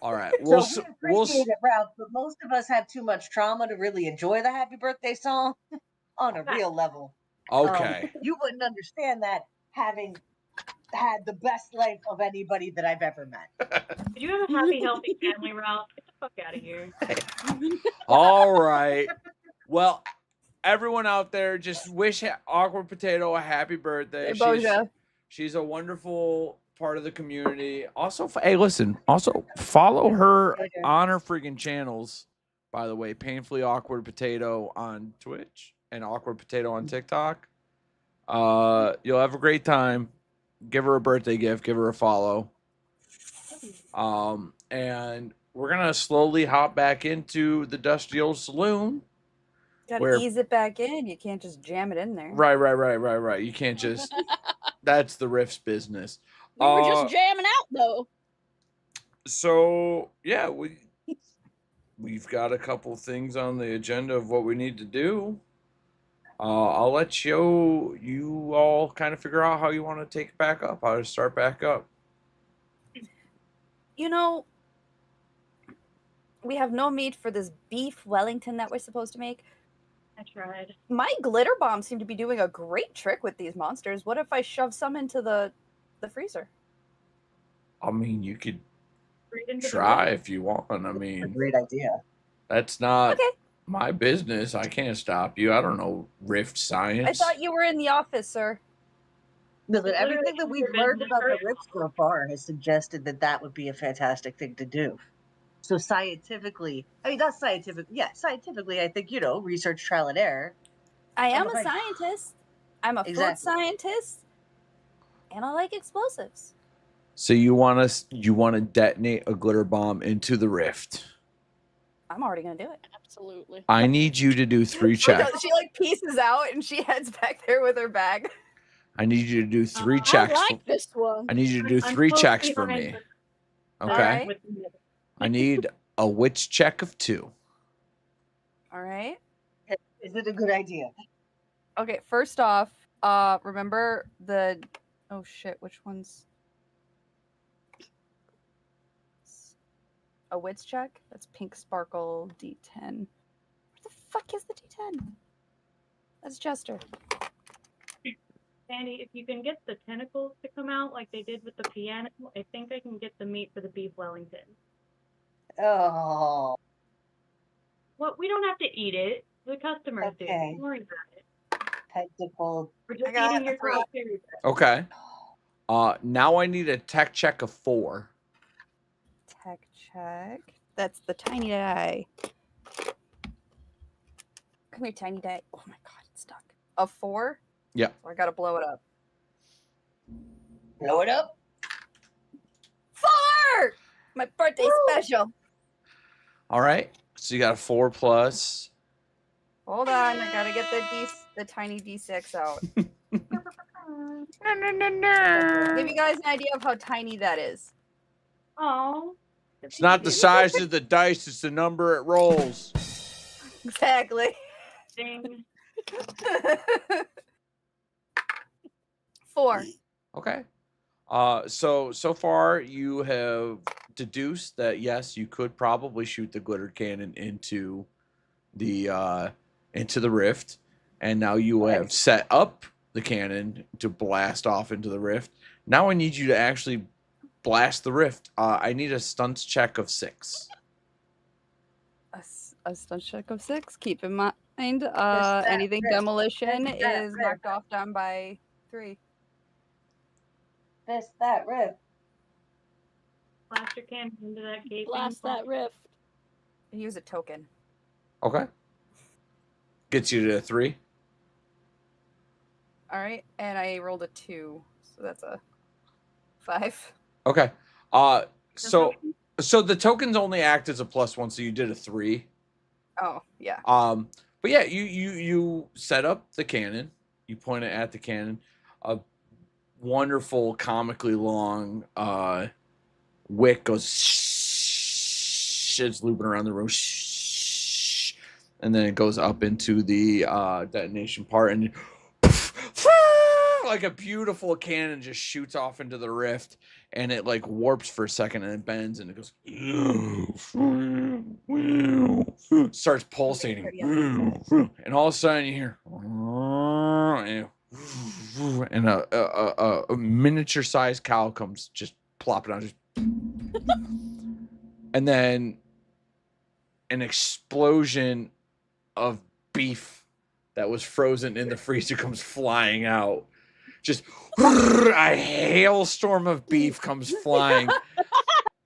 Speaker 1: All right.
Speaker 4: So we appreciate it, Ralph, but most of us have too much trauma to really enjoy the happy birthday song on a real level.
Speaker 1: Okay.
Speaker 4: You wouldn't understand that having had the best life of anybody that I've ever met.
Speaker 5: Did you have a happy, healthy family, Ralph? Get the fuck out of here.
Speaker 1: All right. Well, everyone out there, just wish Awkward Potato a happy birthday.
Speaker 3: Boja.
Speaker 1: She's a wonderful part of the community. Also, hey, listen. Also, follow her on her freaking channels. By the way, Painfully Awkward Potato on Twitch and Awkward Potato on TikTok. You'll have a great time. Give her a birthday gift. Give her a follow. And we're gonna slowly hop back into the Dusty Old Saloon.
Speaker 3: Gotta ease it back in. You can't just jam it in there.
Speaker 1: Right. You can't just. That's the riff's business.
Speaker 6: We were just jamming out, though.
Speaker 1: So yeah, we've got a couple things on the agenda of what we need to do. I'll let you all kind of figure out how you want to take it back up, how to start back up.
Speaker 3: You know, we have no meat for this beef Wellington that we're supposed to make.
Speaker 5: I tried.
Speaker 3: My glitter bombs seem to be doing a great trick with these monsters. What if I shove some into the freezer?
Speaker 1: I mean, you could try if you want. I mean,
Speaker 4: a great idea.
Speaker 1: That's not my business. I can't stop you. I don't know rift science.
Speaker 3: I thought you were in the office, sir.
Speaker 4: Listen, everything that we've learned about the rift so far has suggested that that would be a fantastic thing to do. So scientifically, I mean, not scientific. Yeah, scientifically, I think, research, trial and error.
Speaker 3: I am a scientist. I'm a food scientist. And I like explosives.
Speaker 1: So you want to detonate a glitter bomb into the rift.
Speaker 3: I'm already going to do it.
Speaker 6: Absolutely.
Speaker 1: I need you to do 3 checks.
Speaker 3: She pieces out and she heads back there with her bag.
Speaker 1: I need you to do 3 checks.
Speaker 6: I like this one.
Speaker 1: I need you to do 3 checks for me. Okay.
Speaker 3: Right.
Speaker 1: I need a wits check of 2.
Speaker 3: All right.
Speaker 4: Is it a good idea?
Speaker 3: Okay, first off, remember the... Oh, shit, which one's... A wits check? That's pink sparkle D10. Where the fuck is the D10? That's Jester.
Speaker 5: Sandy, if you can get the tentacles to come out like they did with the piano, I think I can get the meat for the beef Wellington.
Speaker 4: Oh.
Speaker 5: Well, we don't have to eat it. The customers do. Don't worry about it.
Speaker 4: Tentacle.
Speaker 5: We're just eating your girl food.
Speaker 1: Okay. Now I need a tech check of 4.
Speaker 3: Tech check. That's the tiny die. Come here, tiny die. Oh my god, it's stuck. A 4?
Speaker 1: Yeah.
Speaker 3: So I gotta blow it up.
Speaker 4: Blow it up?
Speaker 3: 4! My birthday special.
Speaker 1: All right. So you got a 4 plus.
Speaker 3: Hold on, I gotta get the tiny D6 out. Give you guys an idea of how tiny that is.
Speaker 5: Oh.
Speaker 1: It's not the size of the dice, it's the number it rolls.
Speaker 3: Exactly.
Speaker 5: Ding.
Speaker 3: 4.
Speaker 1: Okay. So far you have deduced that yes, you could probably shoot the glitter cannon into the rift, and now you have set up the cannon to blast off into the rift. Now I need you to actually blast the rift. I need a stunts check of 6.
Speaker 3: A stunt check of 6. Keep in mind, anything demolition is knocked off down by 3.
Speaker 4: Fist that rift.
Speaker 5: Blast your cannon into that gaping.
Speaker 6: Blast that rift.
Speaker 3: Use a token.
Speaker 1: Okay. Gets you to 3.
Speaker 3: All right, and I rolled a 2, so that's a 5.
Speaker 1: Okay. So the tokens only act as a +1, so you did a 3.
Speaker 3: Oh, yeah.
Speaker 1: But yeah, you set up the cannon, you point it at the cannon. A wonderful, comically long wick goes it's looping around the room, and then it goes up into the detonation part, and like a beautiful cannon just shoots off into the rift, and it like warps for a second, and it bends, and it goes, starts pulsating, and all of a sudden you hear, and a miniature-sized cow comes just plopping out, just, and then an explosion of beef that was frozen in the freezer comes flying out. Just a hailstorm of beef comes flying.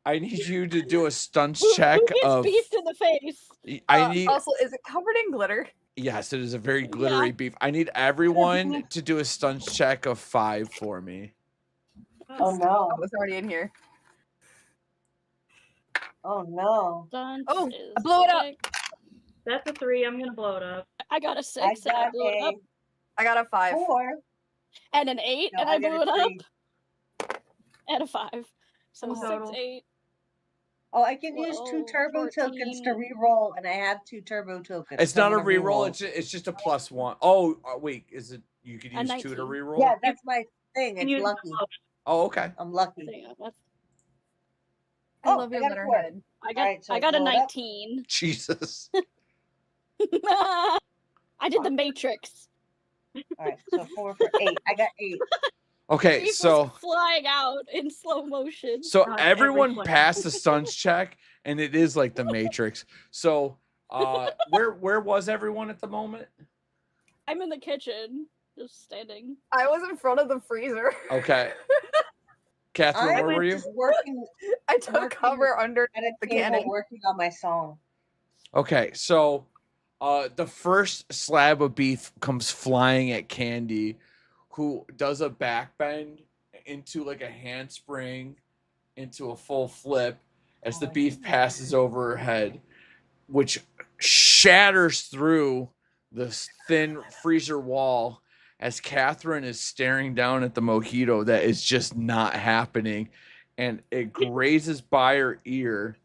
Speaker 1: I need you to do a stunts check
Speaker 6: Who gets
Speaker 1: of
Speaker 6: beefed in the face?
Speaker 1: I need
Speaker 3: Also, is it covered in glitter?
Speaker 1: Yes, it is a very glittery beef. I need everyone to do a stunts check of 5 for me.
Speaker 4: Oh no.
Speaker 3: I was already in here.
Speaker 4: Oh no.
Speaker 6: Stunts
Speaker 3: Oh,
Speaker 6: is
Speaker 3: I blew it up.
Speaker 6: 6.
Speaker 5: That's a 3. I'm gonna blow it up.
Speaker 6: I got a
Speaker 4: I
Speaker 6: 6 and I
Speaker 4: got
Speaker 6: blew it up.
Speaker 3: I got a 5.
Speaker 4: 4.
Speaker 6: And an 8
Speaker 4: No,
Speaker 6: and I
Speaker 4: got
Speaker 6: blew
Speaker 4: a
Speaker 6: it
Speaker 4: 3.
Speaker 6: up. And a 5. So
Speaker 5: Full
Speaker 6: 6,
Speaker 5: total.
Speaker 6: 8.
Speaker 4: Oh, I can use 2
Speaker 6: 12,
Speaker 4: turbo tokens to
Speaker 6: 14.
Speaker 4: re-roll, and I have 2 turbo tokens.
Speaker 1: It's
Speaker 4: so I'm
Speaker 1: not a
Speaker 4: gonna
Speaker 1: reroll.
Speaker 4: re-roll.
Speaker 1: It's just a +1. Oh, wait, is it? You could
Speaker 6: A
Speaker 1: use 2 to
Speaker 6: 19.
Speaker 1: reroll.
Speaker 4: Yeah, that's my thing.
Speaker 5: Can
Speaker 4: It's
Speaker 5: use
Speaker 4: lucky.
Speaker 5: both.
Speaker 1: Oh, okay.
Speaker 4: I'm lucky.
Speaker 6: So, yeah, that's,
Speaker 3: I
Speaker 4: Oh,
Speaker 3: love
Speaker 4: I
Speaker 3: your
Speaker 4: got a 4.
Speaker 3: letterhead.
Speaker 6: I got
Speaker 4: Alright, so
Speaker 6: I got a
Speaker 4: blow it up.
Speaker 6: 19.
Speaker 1: Jesus.
Speaker 6: I did the Matrix.
Speaker 4: Alright, so 4 for 8. I got 8.
Speaker 1: Okay,
Speaker 6: Beef
Speaker 1: so
Speaker 6: was flying out in slow motion.
Speaker 5: God,
Speaker 1: everyone
Speaker 5: every
Speaker 1: passed the stunts check, and it is like the Matrix. So where was everyone at the moment?
Speaker 6: I'm in the kitchen, just standing.
Speaker 3: I was in front of the freezer.
Speaker 1: Okay. Catherine,
Speaker 4: I
Speaker 1: where were
Speaker 4: was
Speaker 1: you?
Speaker 4: just working
Speaker 3: I took
Speaker 4: working
Speaker 3: cover under
Speaker 4: at a
Speaker 3: the
Speaker 4: table
Speaker 3: cannon.
Speaker 4: working on my song.
Speaker 1: Okay, so the first slab of beef comes flying at Candy, who does a back bend into like a handspring into a full flip as the beef passes over her head, which shatters through the thin freezer wall as Catherine is staring down at the mojito that is just not happening, and it grazes by her ear.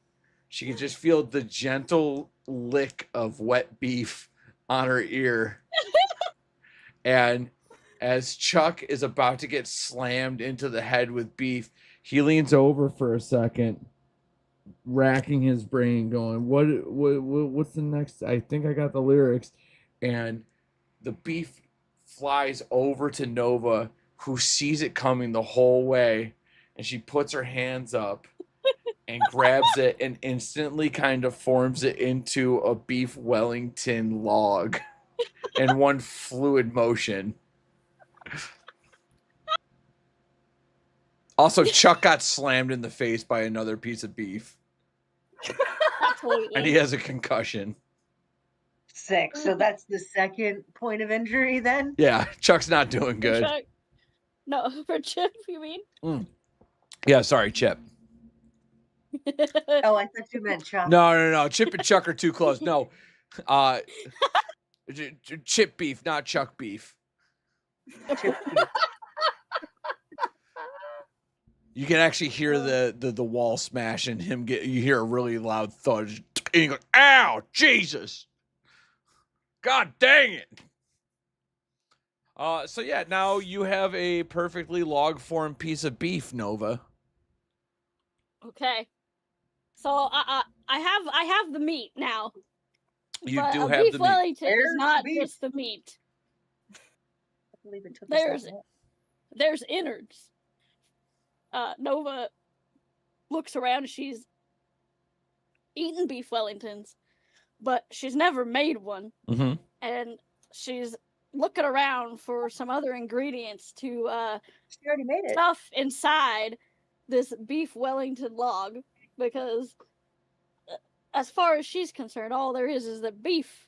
Speaker 1: She can just feel the gentle lick of wet beef on her ear. And as Chuck is about to get slammed into the head with beef, he leans over for a second, racking his brain, going, what's the next? I think I got the lyrics. And the beef flies over to Nova, who sees it coming the whole way, and she puts her hands up and grabs it and instantly kind of forms it into a beef Wellington log in one fluid motion. Also, Chuck got slammed in the face by another piece of beef,
Speaker 6: Absolutely.
Speaker 1: and he has a concussion.
Speaker 4: 6. So that's the second point of injury then?
Speaker 1: Yeah, Chuck's not doing
Speaker 6: For
Speaker 1: good.
Speaker 6: Chuck. No, for Chip, you mean?
Speaker 1: Yeah, sorry, Chip.
Speaker 4: Oh, I thought you meant Chuck.
Speaker 1: No. Chip and Chuck are too close. No. Chip beef, not Chuck beef.
Speaker 4: Chip.
Speaker 1: You can actually hear the wall smash and him get. You hear a really loud thud, and you go, "Ow, Jesus! God dang it!" So yeah, now you have a perfectly log form piece of beef, Nova.
Speaker 6: Okay. So I have the meat now.
Speaker 1: You
Speaker 6: but
Speaker 1: do
Speaker 6: a
Speaker 1: have
Speaker 6: beef
Speaker 1: the meat.
Speaker 6: Wellington
Speaker 4: There's
Speaker 6: is
Speaker 4: the
Speaker 6: not
Speaker 4: beef.
Speaker 6: just the meat.
Speaker 4: I believe it took us that
Speaker 6: There's
Speaker 4: long.
Speaker 6: there's innards. Nova looks around. She's eaten beef Wellingtons, but she's never made one.
Speaker 1: Mm-hmm.
Speaker 6: And she's looking around for some other ingredients to
Speaker 4: She already made it.
Speaker 6: stuff inside this beef Wellington log, because as far as she's concerned, all there is the beef.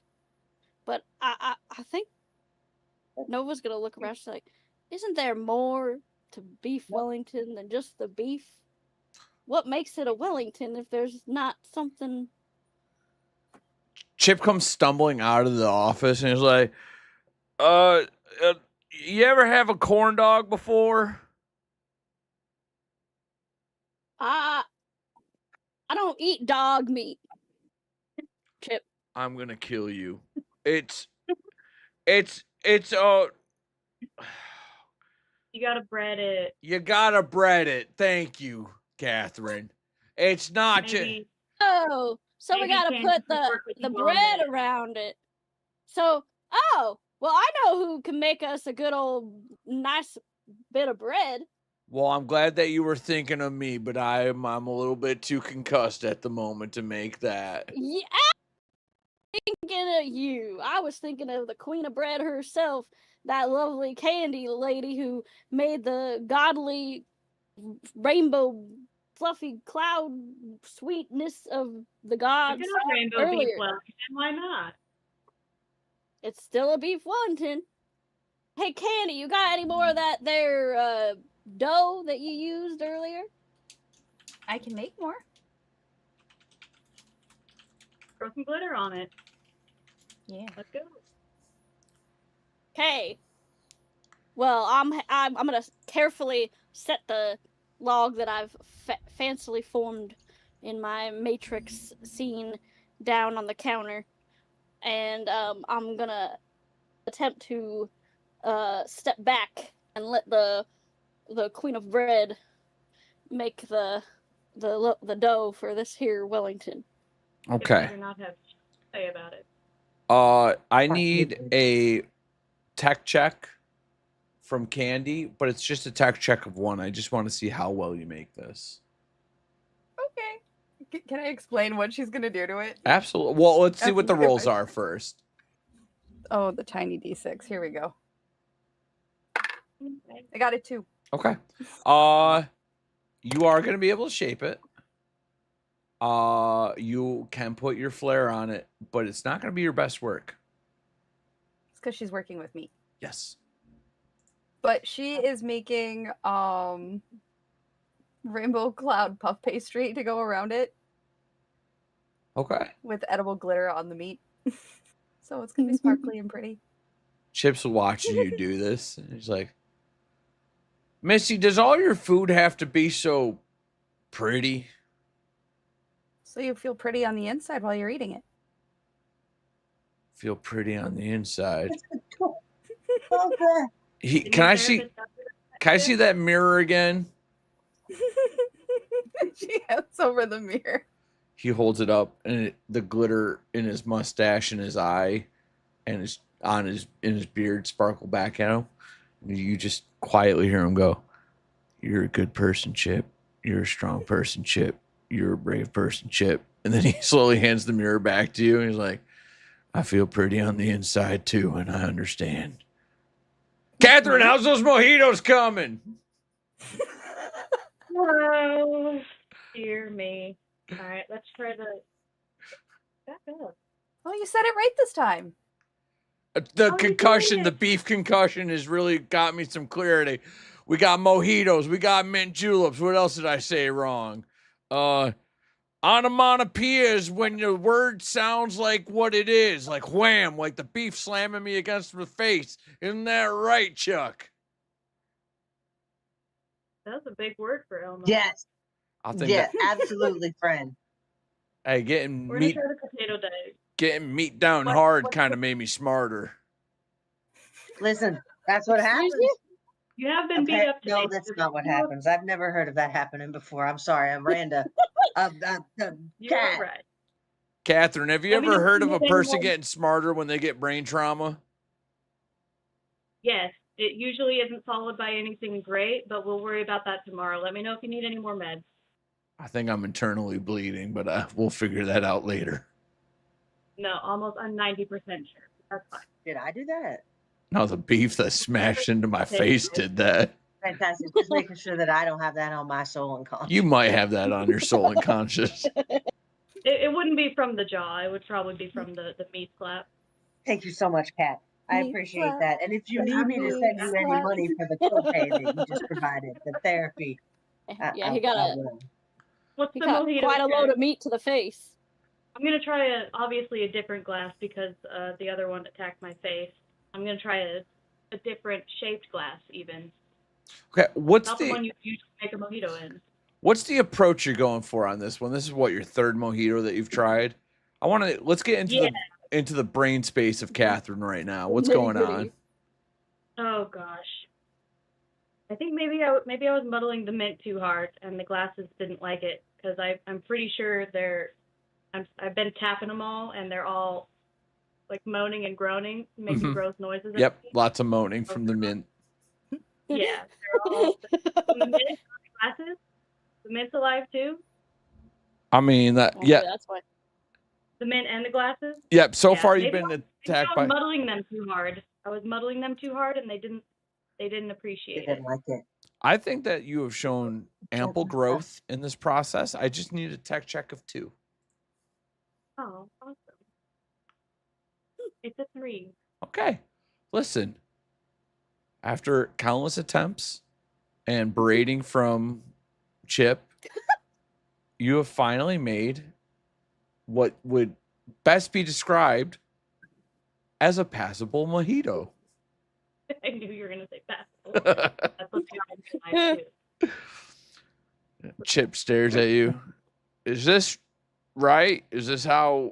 Speaker 6: But I think Nova's gonna look around. She's like, "Isn't there more to beef Wellington than just the beef? What makes it a Wellington if there's not something?"
Speaker 1: Chip comes stumbling out of the office and he's like, you ever have a corn dog before?"
Speaker 6: I don't eat dog meat. Chip.
Speaker 1: "I'm gonna kill you. It's
Speaker 5: You gotta bread it.
Speaker 1: You gotta bread it. Thank you, Catherine. It's not just.
Speaker 5: Maybe
Speaker 6: Oh, so we
Speaker 5: Maybe
Speaker 6: gotta
Speaker 5: Candace
Speaker 6: put
Speaker 5: will work with
Speaker 6: the
Speaker 5: you on
Speaker 6: bread
Speaker 5: that.
Speaker 6: around it. So, oh, well, I know who can make us a good old nice bit of bread.
Speaker 1: Well, I'm glad that you were thinking of me, but I'm a little bit too concussed at the moment to make that.
Speaker 6: Yeah, I was thinking of you. I was thinking of the queen of bread herself, that lovely candy lady who made the godly rainbow fluffy cloud sweetness of the
Speaker 5: We
Speaker 6: gods
Speaker 5: can have rainbow beef
Speaker 6: earlier.
Speaker 5: Wellington. Why not?
Speaker 6: It's still a beef Wellington. Hey, Candy, you got any more of that there dough that you used earlier?
Speaker 3: I can make more.
Speaker 5: Throw some glitter on it.
Speaker 3: Yeah.
Speaker 5: Let's go.
Speaker 6: Okay. Well, I'm gonna carefully set the log that I've fancily formed in my matrix scene down on the counter, and I'm gonna attempt to step back and let the Queen of Bread make the dough for this here Wellington.
Speaker 1: Okay.
Speaker 5: You better not have to say about it.
Speaker 1: I need a tech check from Candy, but it's just a tech check of 1. I just want to see how well you make this.
Speaker 3: Okay. Can I explain what she's gonna do to it?
Speaker 1: Absolutely. Well, let's see
Speaker 3: That's
Speaker 1: what the
Speaker 3: very
Speaker 1: rolls
Speaker 3: much-
Speaker 1: are first.
Speaker 3: Oh, the tiny d6. Here we go.
Speaker 5: Okay.
Speaker 3: I got it too.
Speaker 1: Okay. You are going to be able to shape it. You can put your flair on it, but it's not going to be your best work.
Speaker 3: It's because she's working with me.
Speaker 1: Yes.
Speaker 3: But she is making rainbow cloud puff pastry to go around it
Speaker 1: Okay.
Speaker 3: with edible glitter on the meat. So it's gonna be sparkly and pretty.
Speaker 1: Chip's watching you do this. And he's like, Missy, does all your food have to be so pretty?
Speaker 3: So you feel pretty on the inside while you're eating it.
Speaker 1: Feel pretty on the inside.
Speaker 4: Okay.
Speaker 1: Can I see that mirror again?
Speaker 3: She hands over the mirror.
Speaker 1: He holds it up, and the glitter in his mustache and his eye and in his beard sparkle back at him. And you just quietly hear him go, "You're a good person, Chip. You're a strong person, Chip. You're a brave person, Chip." And then he slowly hands the mirror back to you, and he's like, "I feel pretty on the inside too, and I understand." Catherine, how's those mojitos coming?
Speaker 5: Oh, dear me. All right, let's try the. Back up.
Speaker 3: Oh, you said it right this time.
Speaker 1: The
Speaker 5: you
Speaker 1: concussion,
Speaker 5: doing
Speaker 1: the
Speaker 5: it?
Speaker 1: beef concussion has really got me some clarity. We got mojitos, we got mint juleps. What else did I say wrong? Onomatopoeia is when your word sounds like what it is, like wham, like the beef slamming me against the face. Isn't that right, Chuck?
Speaker 5: That's a big word for Elmo.
Speaker 4: Yes.
Speaker 1: I think
Speaker 4: Yeah,
Speaker 1: that,
Speaker 4: absolutely, friend.
Speaker 1: hey, getting
Speaker 5: We're gonna
Speaker 1: meat
Speaker 5: try the potato diet.
Speaker 1: getting meat down
Speaker 5: What-
Speaker 1: hard
Speaker 5: what-
Speaker 1: kind of made me smarter.
Speaker 4: Listen, that's what happens.
Speaker 5: You have been beat up today.
Speaker 4: No, that's not what happens. I've never heard of that happening before. I'm sorry, Miranda.
Speaker 5: You
Speaker 4: Cat.
Speaker 5: were right.
Speaker 1: Catherine, have you
Speaker 5: Let me
Speaker 1: ever
Speaker 5: know if
Speaker 1: heard
Speaker 5: you
Speaker 1: of a
Speaker 5: need any
Speaker 1: person
Speaker 5: more-
Speaker 1: getting smarter when they get brain trauma?
Speaker 5: Yes, it usually isn't followed by anything great, but we'll worry about that tomorrow. Let me know if you need any more meds.
Speaker 1: I think I'm internally bleeding, but we'll figure that out later.
Speaker 5: No, I'm 90% sure. That's fine.
Speaker 4: Did I do that?
Speaker 1: No, the beef that smashed into my face did that.
Speaker 4: Fantastic. Just making sure that I don't have that on my soul and conscience.
Speaker 1: You might have that on your soul and conscience.
Speaker 5: It wouldn't be from the jaw. It would probably be from the meat slap.
Speaker 4: Thank you so much, Kat. I
Speaker 3: Me
Speaker 4: appreciate
Speaker 3: slap.
Speaker 4: that. And if you need me to send you any
Speaker 3: slap.
Speaker 4: money for the copay that you just provided, the therapy,
Speaker 6: Yeah, he got
Speaker 4: I
Speaker 6: a
Speaker 4: will.
Speaker 5: What's
Speaker 6: he
Speaker 5: the
Speaker 6: got
Speaker 5: mojito?
Speaker 6: quite a load of meat to the face.
Speaker 5: I'm gonna try obviously a different glass because the other one attacked my face. I'm gonna try a different shaped glass even.
Speaker 1: Okay, what's
Speaker 5: Not the one
Speaker 1: the
Speaker 5: you usually make a mojito in.
Speaker 1: what's the approach you're going for on this one? This is what, your third mojito that you've tried? Let's get into the brain space of Catherine right now. What's going on?
Speaker 5: Oh gosh. I think maybe I was muddling the mint too hard, and the glasses didn't like it because I'm pretty sure I've been tapping them all, and they're all like moaning and groaning, making gross noises. At
Speaker 1: Yep,
Speaker 5: me.
Speaker 1: lots of moaning from the mint.
Speaker 5: Yeah, they're all the mint, the glasses. The mint's alive too.
Speaker 1: I mean that. Yeah.
Speaker 6: That's why.
Speaker 5: The mint and the glasses.
Speaker 1: Yep. So far, you've
Speaker 5: maybe
Speaker 1: been
Speaker 5: I
Speaker 1: attacked
Speaker 5: was
Speaker 1: by.
Speaker 5: muddling them too hard. I was muddling them too hard, and they didn't appreciate
Speaker 4: They didn't like it.
Speaker 1: I think that you have shown ample growth in this process. I just need a tech check of 2.
Speaker 5: Oh, awesome! It's a 3.
Speaker 1: Okay. Listen. After countless attempts and berating from Chip, you have finally made what would best be described as a passable mojito.
Speaker 5: I knew you were gonna say passable. That's what's in my mind too.
Speaker 1: Chip stares at you. Is this right? Is this a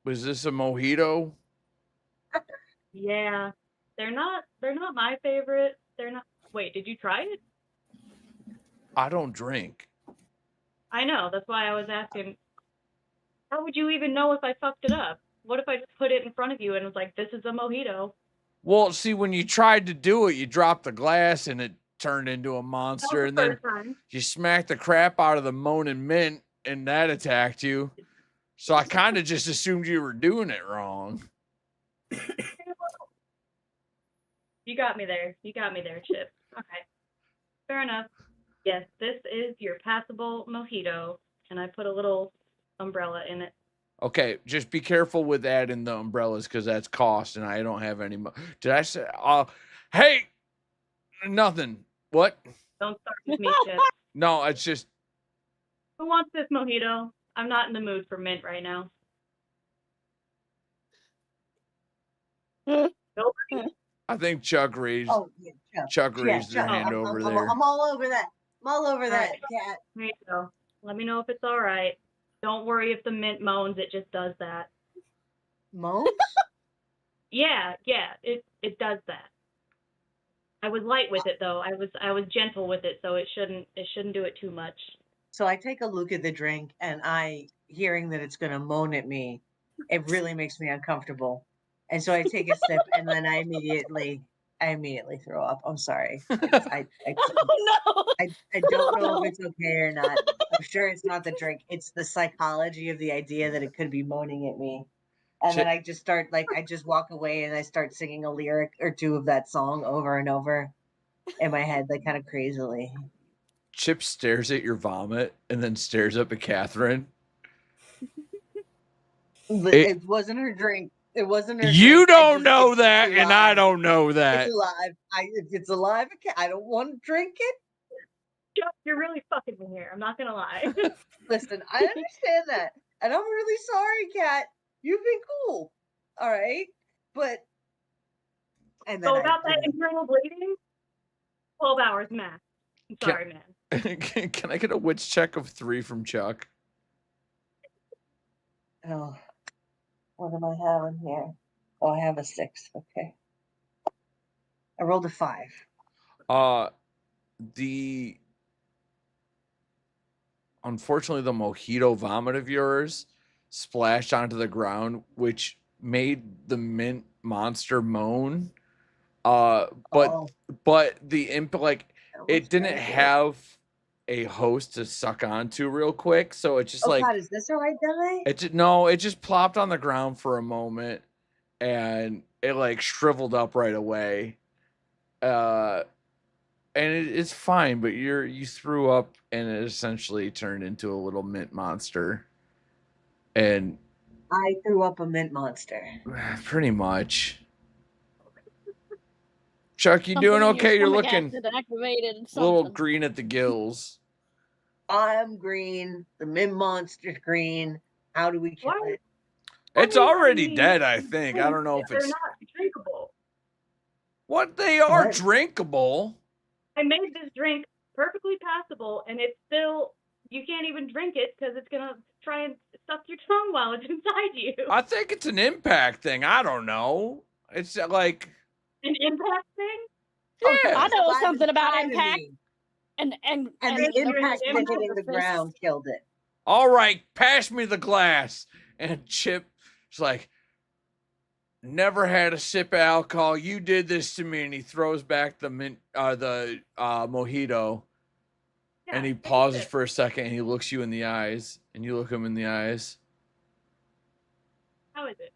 Speaker 1: mojito?
Speaker 5: Yeah, they're not my favorite. They're not. Wait, did you try it?
Speaker 1: I don't drink.
Speaker 5: I know. That's why I was asking. How would you even know if I fucked it up? What if I just put it in front of you and was like, "This is a mojito"?
Speaker 1: Well, see, when you tried to do it, you dropped the glass and it turned into a monster, and then you smacked the crap out of the moaning mint, and that attacked you. So I kind of just assumed you were doing it wrong.
Speaker 5: You got me there. Chip. Okay. Fair enough. Yes, this is your passable mojito, and I put a little umbrella in it.
Speaker 1: Okay, just be careful with adding the umbrellas because that's cost, and I don't have any. Did I say? Hey, nothing. What?
Speaker 5: Don't start with me, Chip.
Speaker 1: No, it's just.
Speaker 5: Who wants this mojito? I'm not in the mood for mint right now. Nobody?
Speaker 1: I think Chuck raised.
Speaker 4: Oh, yeah,
Speaker 1: Chuck raised their hand over there.
Speaker 4: I'm all over that. I'm all over that,
Speaker 5: Right.
Speaker 4: cat.
Speaker 5: There you go. Let me know if it's all right. Don't worry if the mint moans. It just does that.
Speaker 4: Moans?
Speaker 5: Yeah, it does that. I was light with it though. I was gentle with it, so it shouldn't do it too much.
Speaker 4: So I take a look at the drink, and hearing that it's gonna moan at me, it really makes me uncomfortable. And so I take a sip, and then I immediately throw up. I'm sorry. I don't know if it's okay or not. I'm sure it's not the drink. It's the psychology of the idea that it could be moaning at me. And then I just start, I just walk away and I start singing a lyric or two of that song over and over in my head, kind of crazily.
Speaker 1: Chip stares at your vomit and then stares up at Catherine.
Speaker 4: It wasn't her drink. It wasn't her
Speaker 1: You
Speaker 4: drink.
Speaker 1: don't know that, and I don't know that.
Speaker 4: It's alive. If it's alive, I don't want to drink it.
Speaker 5: You're really fucking me here. I'm not gonna lie.
Speaker 4: Listen, I understand that, and I'm really sorry, Kat. You've been cool, all right, but and then
Speaker 5: so about that internal bleeding, 12 hours max. I'm sorry, man.
Speaker 1: Can I get a wits check of 3 from Chuck?
Speaker 4: Oh, what am I having here? Oh, I have a 6. Okay, I rolled a 5.
Speaker 1: Unfortunately, the mojito vomit of yours splashed onto the ground, which made the mint monster moan. But the it didn't have a host to suck onto real quick, so it just
Speaker 4: God, is this how I die?
Speaker 1: It just plopped on the ground for a moment, and it shriveled up right away. And it's fine, but you threw up, and it essentially turned into a little mint monster. And
Speaker 4: I threw up a mint monster.
Speaker 1: Pretty much. Chuck, you doing okay? You're looking a little green at the gills.
Speaker 4: I'm green. The mint monster's green. How do we kill it?
Speaker 1: It's already dead, I think. I don't know if it's...
Speaker 5: They're not drinkable.
Speaker 1: What? They are drinkable.
Speaker 5: I made this drink perfectly passable, and it's still... You can't even drink it because it's going to try and suck your tongue while it's inside you.
Speaker 1: I think it's an impact thing. I don't know. It's like...
Speaker 5: An impact thing?
Speaker 4: Oh,
Speaker 1: Yeah.
Speaker 6: I know
Speaker 4: by the
Speaker 6: something about impact.
Speaker 4: timing.
Speaker 6: And
Speaker 4: And the
Speaker 5: and
Speaker 4: impact
Speaker 5: the
Speaker 4: of it hitting
Speaker 6: impact
Speaker 4: the
Speaker 6: of
Speaker 4: ground killed it.
Speaker 1: All right, pass me the glass. And Chip's like, never had a sip of alcohol. You did this to me. And he throws back the mojito.
Speaker 5: Yeah,
Speaker 1: And he
Speaker 5: take a
Speaker 1: pauses
Speaker 5: sip.
Speaker 1: for a second and he looks you in the eyes. And you look him in the eyes.
Speaker 5: How is it?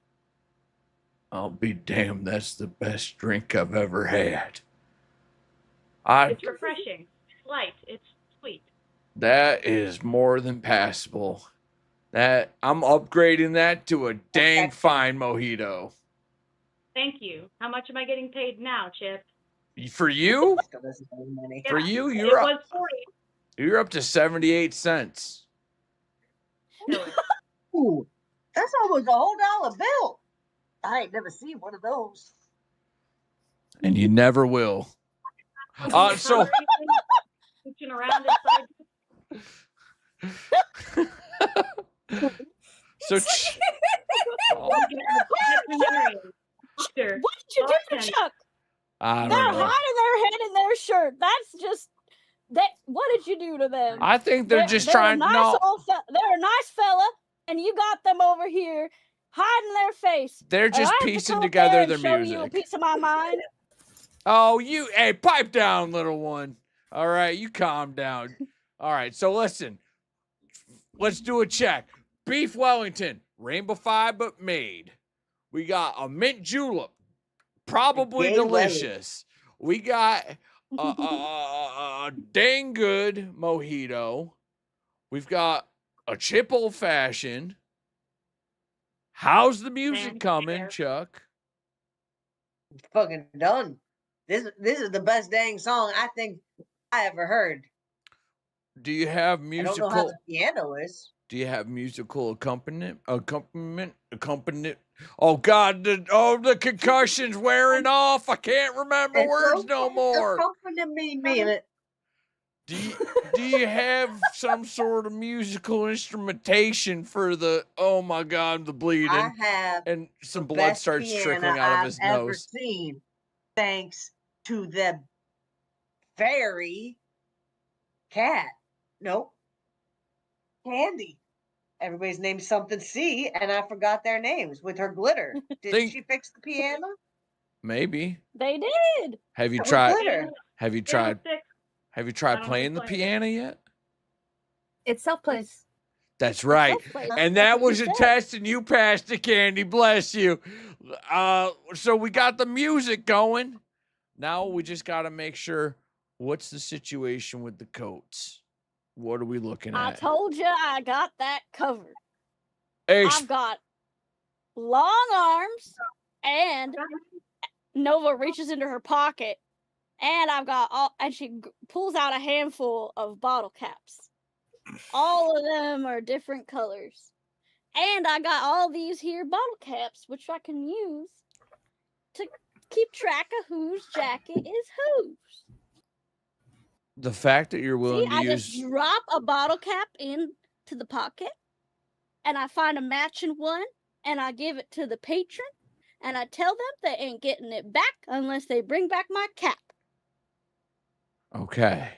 Speaker 1: I'll be damned, that's the best drink I've ever had.
Speaker 5: It's refreshing. It's light. It's sweet.
Speaker 1: That is more than passable. That I'm upgrading that to a dang fine mojito.
Speaker 5: Thank you. How much am I getting paid now, Chip?
Speaker 1: For you?
Speaker 4: Still doesn't have any money.
Speaker 1: For you,
Speaker 5: It
Speaker 1: you're up,
Speaker 5: was 40.
Speaker 1: you're up to 78 cents.
Speaker 5: Kill it.
Speaker 4: Ooh, that's almost a whole dollar bill. I ain't never seen one of those.
Speaker 1: And you never will. So
Speaker 5: Reaching around inside.
Speaker 1: so
Speaker 6: What did you do, Chuck?
Speaker 1: I
Speaker 6: They're
Speaker 1: don't know.
Speaker 6: hiding their head in their shirt. That's just that. What did you do to them?
Speaker 1: I think they're just trying.
Speaker 6: They're a nice fella, and you got them over here hiding their face.
Speaker 1: They're just
Speaker 6: I have to
Speaker 1: piecing
Speaker 6: come up
Speaker 1: together
Speaker 6: there and
Speaker 1: their
Speaker 6: show
Speaker 1: music.
Speaker 6: you a piece of my mind.
Speaker 1: Oh, hey, pipe down, little one. All right, you calm down. All right, so listen. Let's do a check. Beef Wellington, Rainbow fiber made. We got a mint julep, probably delicious. We got a dang good mojito. We've got a chip old fashioned. How's the music coming, Chuck?
Speaker 4: Fucking done. This is the best dang song I think I ever heard.
Speaker 1: Do you have
Speaker 4: I
Speaker 1: musical?
Speaker 4: don't know how the piano is.
Speaker 1: Do you have musical accompaniment? Oh God! The concussion's wearing off. I can't remember words no more.
Speaker 4: Accompany me.
Speaker 1: Do you have some sort of musical instrumentation for the? Oh my God! The bleeding.
Speaker 4: I have
Speaker 1: and some
Speaker 4: the
Speaker 1: blood
Speaker 4: best
Speaker 1: starts
Speaker 4: piano
Speaker 1: trickling out of his
Speaker 4: I've ever
Speaker 1: nose.
Speaker 4: seen, thanks to the fairy cat. Nope. Candy. Everybody's named something C, and I forgot their names with her glitter. Did she fix the piano?
Speaker 1: Maybe.
Speaker 6: They did.
Speaker 1: Have you
Speaker 4: That was
Speaker 1: tried?
Speaker 4: glitter.
Speaker 1: Have you tried? Have you tried playing the piano yet?
Speaker 3: It's self-plays.
Speaker 1: That's right.
Speaker 6: self-plays.
Speaker 1: And
Speaker 6: That's
Speaker 1: that
Speaker 6: what
Speaker 1: was
Speaker 6: you
Speaker 1: a
Speaker 6: said.
Speaker 1: test, and you passed it, Candy. Bless you. So we got the music going. Now we just got to make sure. What's the situation with the coats? What are we looking
Speaker 6: I
Speaker 1: at?
Speaker 6: told you I got that covered.
Speaker 1: Ex-
Speaker 6: I've got long arms, and Nova reaches into her pocket, and I've got and she pulls out a handful of bottle caps. All of them are different colors. And I got all these here bottle caps, which I can use to keep track of whose jacket is whose.
Speaker 1: the fact that you're willing
Speaker 6: See, I
Speaker 1: to use.
Speaker 6: just drop a bottle cap into the pocket, and I find a matching one, and I give it to the patron, and I tell them they ain't getting it back unless they bring back my cap.
Speaker 1: Okay.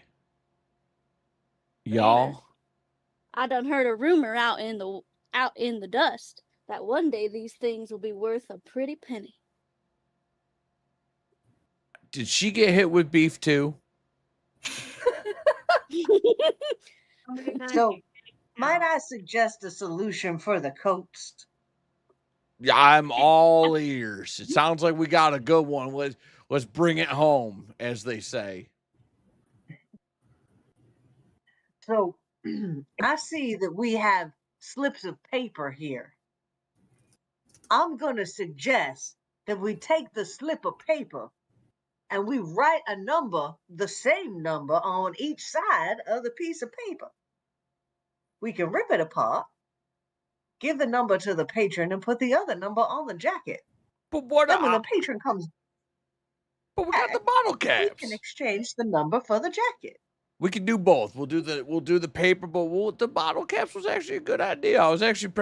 Speaker 1: Y'all.
Speaker 6: I done heard a rumor out in the dust that one day these things will be worth a pretty penny.
Speaker 1: Did she get hit with beef too?
Speaker 4: So, might I suggest a solution for the coats?
Speaker 1: Yeah, I'm all ears. It sounds like we got a good one. Let's bring it home, as they say.
Speaker 4: So, I see that we have slips of paper here. I'm going to suggest that we take the slip of paper and we write a number, the same number, on each side of the piece of paper. We can rip it apart, give the number to the patron, and put the other number on the jacket.
Speaker 1: But what?
Speaker 4: Then when the patron comes
Speaker 1: But we got the bottle
Speaker 4: we
Speaker 1: caps.
Speaker 4: can exchange the number for the jacket.
Speaker 1: We can do both. We'll do the paper, but the bottle caps was actually a good idea. I was actually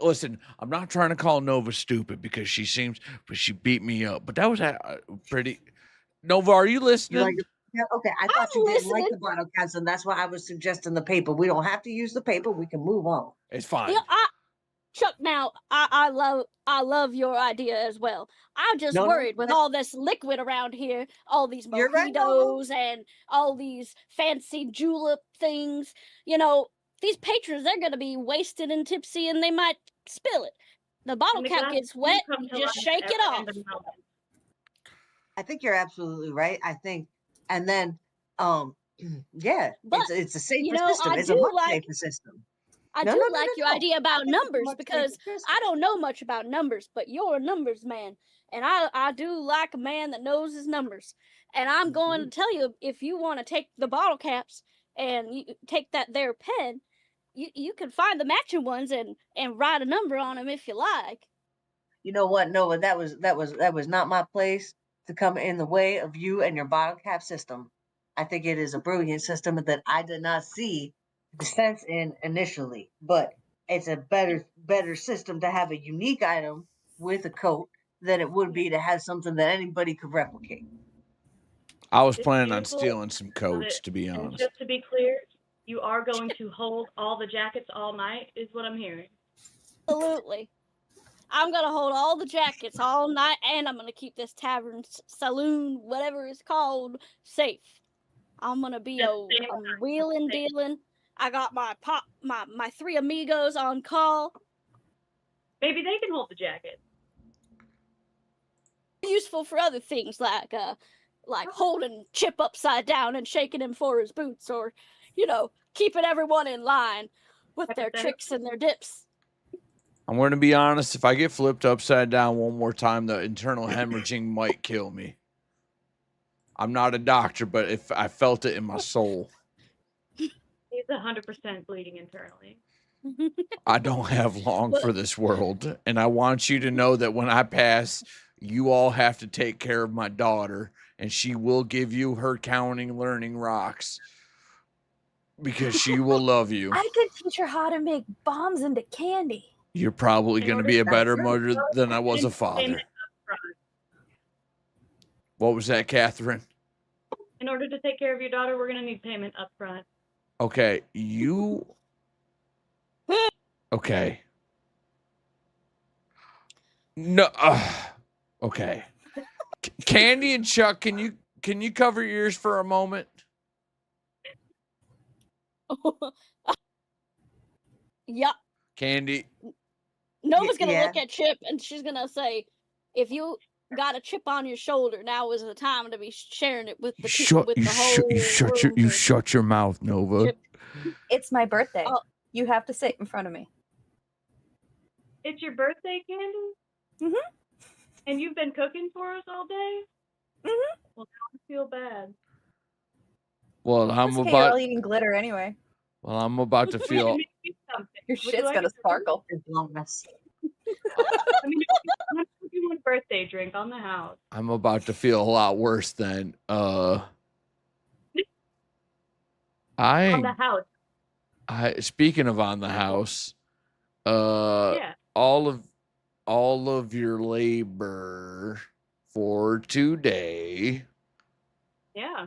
Speaker 1: listen. I'm not trying to call Nova stupid because she beat me up, but that was pretty. Nova, are you
Speaker 4: You
Speaker 1: listening?
Speaker 4: like yeah, okay. I thought
Speaker 6: I'm
Speaker 4: you didn't like
Speaker 6: listening.
Speaker 4: the bottle caps, and that's why I was suggesting the paper. We don't have to use the paper. We can move on.
Speaker 1: It's fine.
Speaker 6: You know, Chuck, now I love your idea as well. I'm just
Speaker 4: No,
Speaker 6: worried with
Speaker 4: that's-
Speaker 6: all this liquid around here, all these
Speaker 4: You're right, Nova.
Speaker 6: mojitos and all these fancy julep things. You know, these patrons, they're gonna be wasted and tipsy, and they might spill it. The bottle
Speaker 5: And the
Speaker 6: cap
Speaker 5: glasses
Speaker 6: gets
Speaker 5: do
Speaker 6: wet,
Speaker 5: come
Speaker 6: you
Speaker 5: to
Speaker 6: just
Speaker 5: life
Speaker 6: shake
Speaker 5: at
Speaker 6: it off.
Speaker 5: random moments.
Speaker 4: I think you're absolutely right. I think, and then, yeah,
Speaker 6: But
Speaker 4: it's a safer
Speaker 6: you know,
Speaker 4: system.
Speaker 6: I
Speaker 4: It's a
Speaker 6: do
Speaker 4: much
Speaker 6: like
Speaker 4: safer system.
Speaker 6: I
Speaker 4: No,
Speaker 6: do
Speaker 4: no, no,
Speaker 6: like
Speaker 4: no,
Speaker 6: your
Speaker 4: no.
Speaker 6: idea
Speaker 4: I
Speaker 6: about
Speaker 4: think it's a
Speaker 6: numbers
Speaker 4: much
Speaker 6: because
Speaker 4: safer system.
Speaker 6: I don't know much about numbers, but you're a numbers man, and I do like a man that knows his numbers. And I'm going to tell you, if you want to take the bottle caps and you take that there pen, you can find the matching ones and write a number on them if you like.
Speaker 4: You know what, Nova? That was not my place to come in the way of you and your bottle cap system. I think it is a brilliant system that I did not see the sense in initially, but it's a better system to have a unique item with a coat than it would be to have something that anybody could replicate.
Speaker 1: I was
Speaker 5: It's
Speaker 1: planning on
Speaker 5: beautiful,
Speaker 1: stealing some
Speaker 5: but
Speaker 1: coats, to be
Speaker 5: and
Speaker 1: honest.
Speaker 5: just to be clear, you are going to hold all the jackets all night, is what I'm hearing.
Speaker 6: Absolutely. I'm gonna hold all the jackets all night, and I'm gonna keep this tavern, saloon, whatever it's called, safe. I'm gonna be
Speaker 5: At
Speaker 6: a
Speaker 5: the same
Speaker 6: I'm wheeling, dealing. I got my three amigos on call.
Speaker 5: Maybe they can hold the jacket.
Speaker 6: Useful for other things like holding Chip upside down and shaking him for his boots, or keeping everyone in line with their tricks and their dips.
Speaker 1: I'm going to be honest. If I get flipped upside down one more time, the internal hemorrhaging might kill me. I'm not a doctor, but if I felt it in my soul.
Speaker 5: He's 100% bleeding internally.
Speaker 1: I don't have long for this world, and I want you to know that when I pass, you all have to take care of my daughter, and she will give you her counting learning rocks because she will love you.
Speaker 3: I could teach her how to make bombs into candy.
Speaker 1: You're probably going to be a better mother than I was a father. What was that, Catherine?
Speaker 5: In order to take care of your daughter, we're going to need payment up front.
Speaker 1: Okay, you... Okay. No. Okay. Candy and Chuck, can you cover your ears for a moment?
Speaker 6: Yeah.
Speaker 1: Candy.
Speaker 6: Nova's gonna look at Chip and she's gonna say, "If you got a chip on your shoulder, now is the time to be sharing it with the people, with the whole world."
Speaker 1: You shut your mouth, Nova.
Speaker 6: Chip.
Speaker 3: It's my birthday. You have to sit in front of me.
Speaker 5: It's your birthday, Candy?
Speaker 3: Mm-hmm.
Speaker 5: And you've been cooking for us all day?
Speaker 3: Mm-hmm.
Speaker 5: Well, now I feel bad.
Speaker 1: Well,
Speaker 3: You're all eating glitter anyway.
Speaker 1: Well, I'm about to feel.
Speaker 3: Your shit's gonna sparkle.
Speaker 5: I mean, I'm cooking one birthday drink on the house.
Speaker 1: I'm about to feel a lot worse than.
Speaker 5: On the house.
Speaker 1: Speaking of on the house,
Speaker 5: Yeah.
Speaker 1: all of your labor for today.
Speaker 5: Yeah.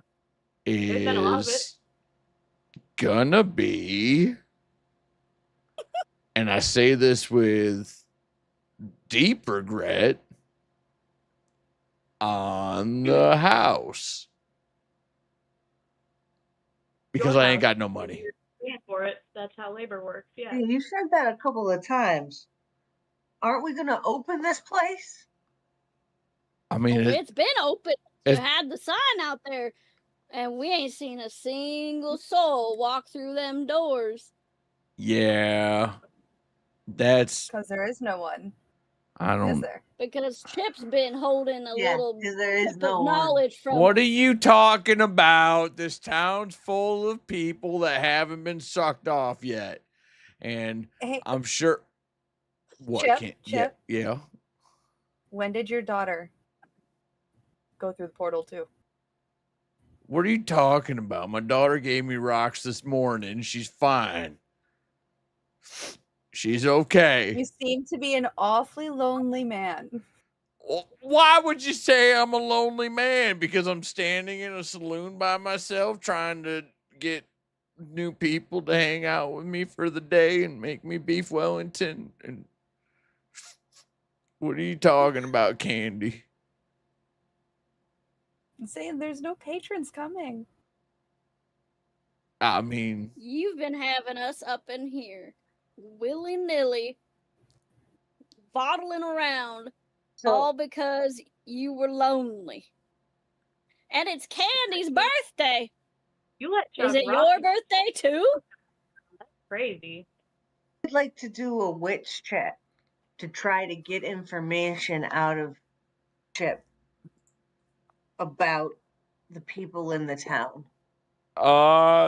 Speaker 5: There's been a lot of it.
Speaker 1: Is gonna be, and I say this with deep regret, on the house. Because I ain't got no money.
Speaker 5: You're paying for it. That's how labor works. Yeah.
Speaker 4: Hey, you said that a couple of times. Aren't we gonna open this place?
Speaker 1: I mean,
Speaker 6: It's been open. You had the sign out there, and we ain't seen a single soul walk through them doors.
Speaker 1: Yeah, that's
Speaker 3: because there is no one.
Speaker 1: I don't.
Speaker 3: Is there?
Speaker 6: Because Chip's been holding a little
Speaker 4: there is
Speaker 6: no knowledge from.
Speaker 1: What are you talking about? This town's full of people that haven't been sucked off yet, and
Speaker 3: Hey,
Speaker 1: I'm sure. What?
Speaker 3: Chip?
Speaker 1: Yeah.
Speaker 3: When did your daughter go through the portal too?
Speaker 1: What are you talking about? My daughter gave me rocks this morning. She's fine. She's okay.
Speaker 3: You seem to be an awfully lonely man.
Speaker 1: Well, why would you say I'm a lonely man? Because I'm standing in a saloon by myself trying to get new people to hang out with me for the day and make me beef Wellington. And what are you talking about, Candy?
Speaker 3: I'm saying there's no patrons coming.
Speaker 1: I mean,
Speaker 6: You've been having us up in here, willy-nilly, bottling around,
Speaker 4: So
Speaker 6: all because you were lonely. And it's Candy's birthday.
Speaker 5: You let Chuck
Speaker 6: Is it
Speaker 5: rock
Speaker 6: your
Speaker 5: you.
Speaker 6: birthday too?
Speaker 5: That's crazy.
Speaker 4: I'd like to do a witch check to try to get information out of Chip about the people in the town.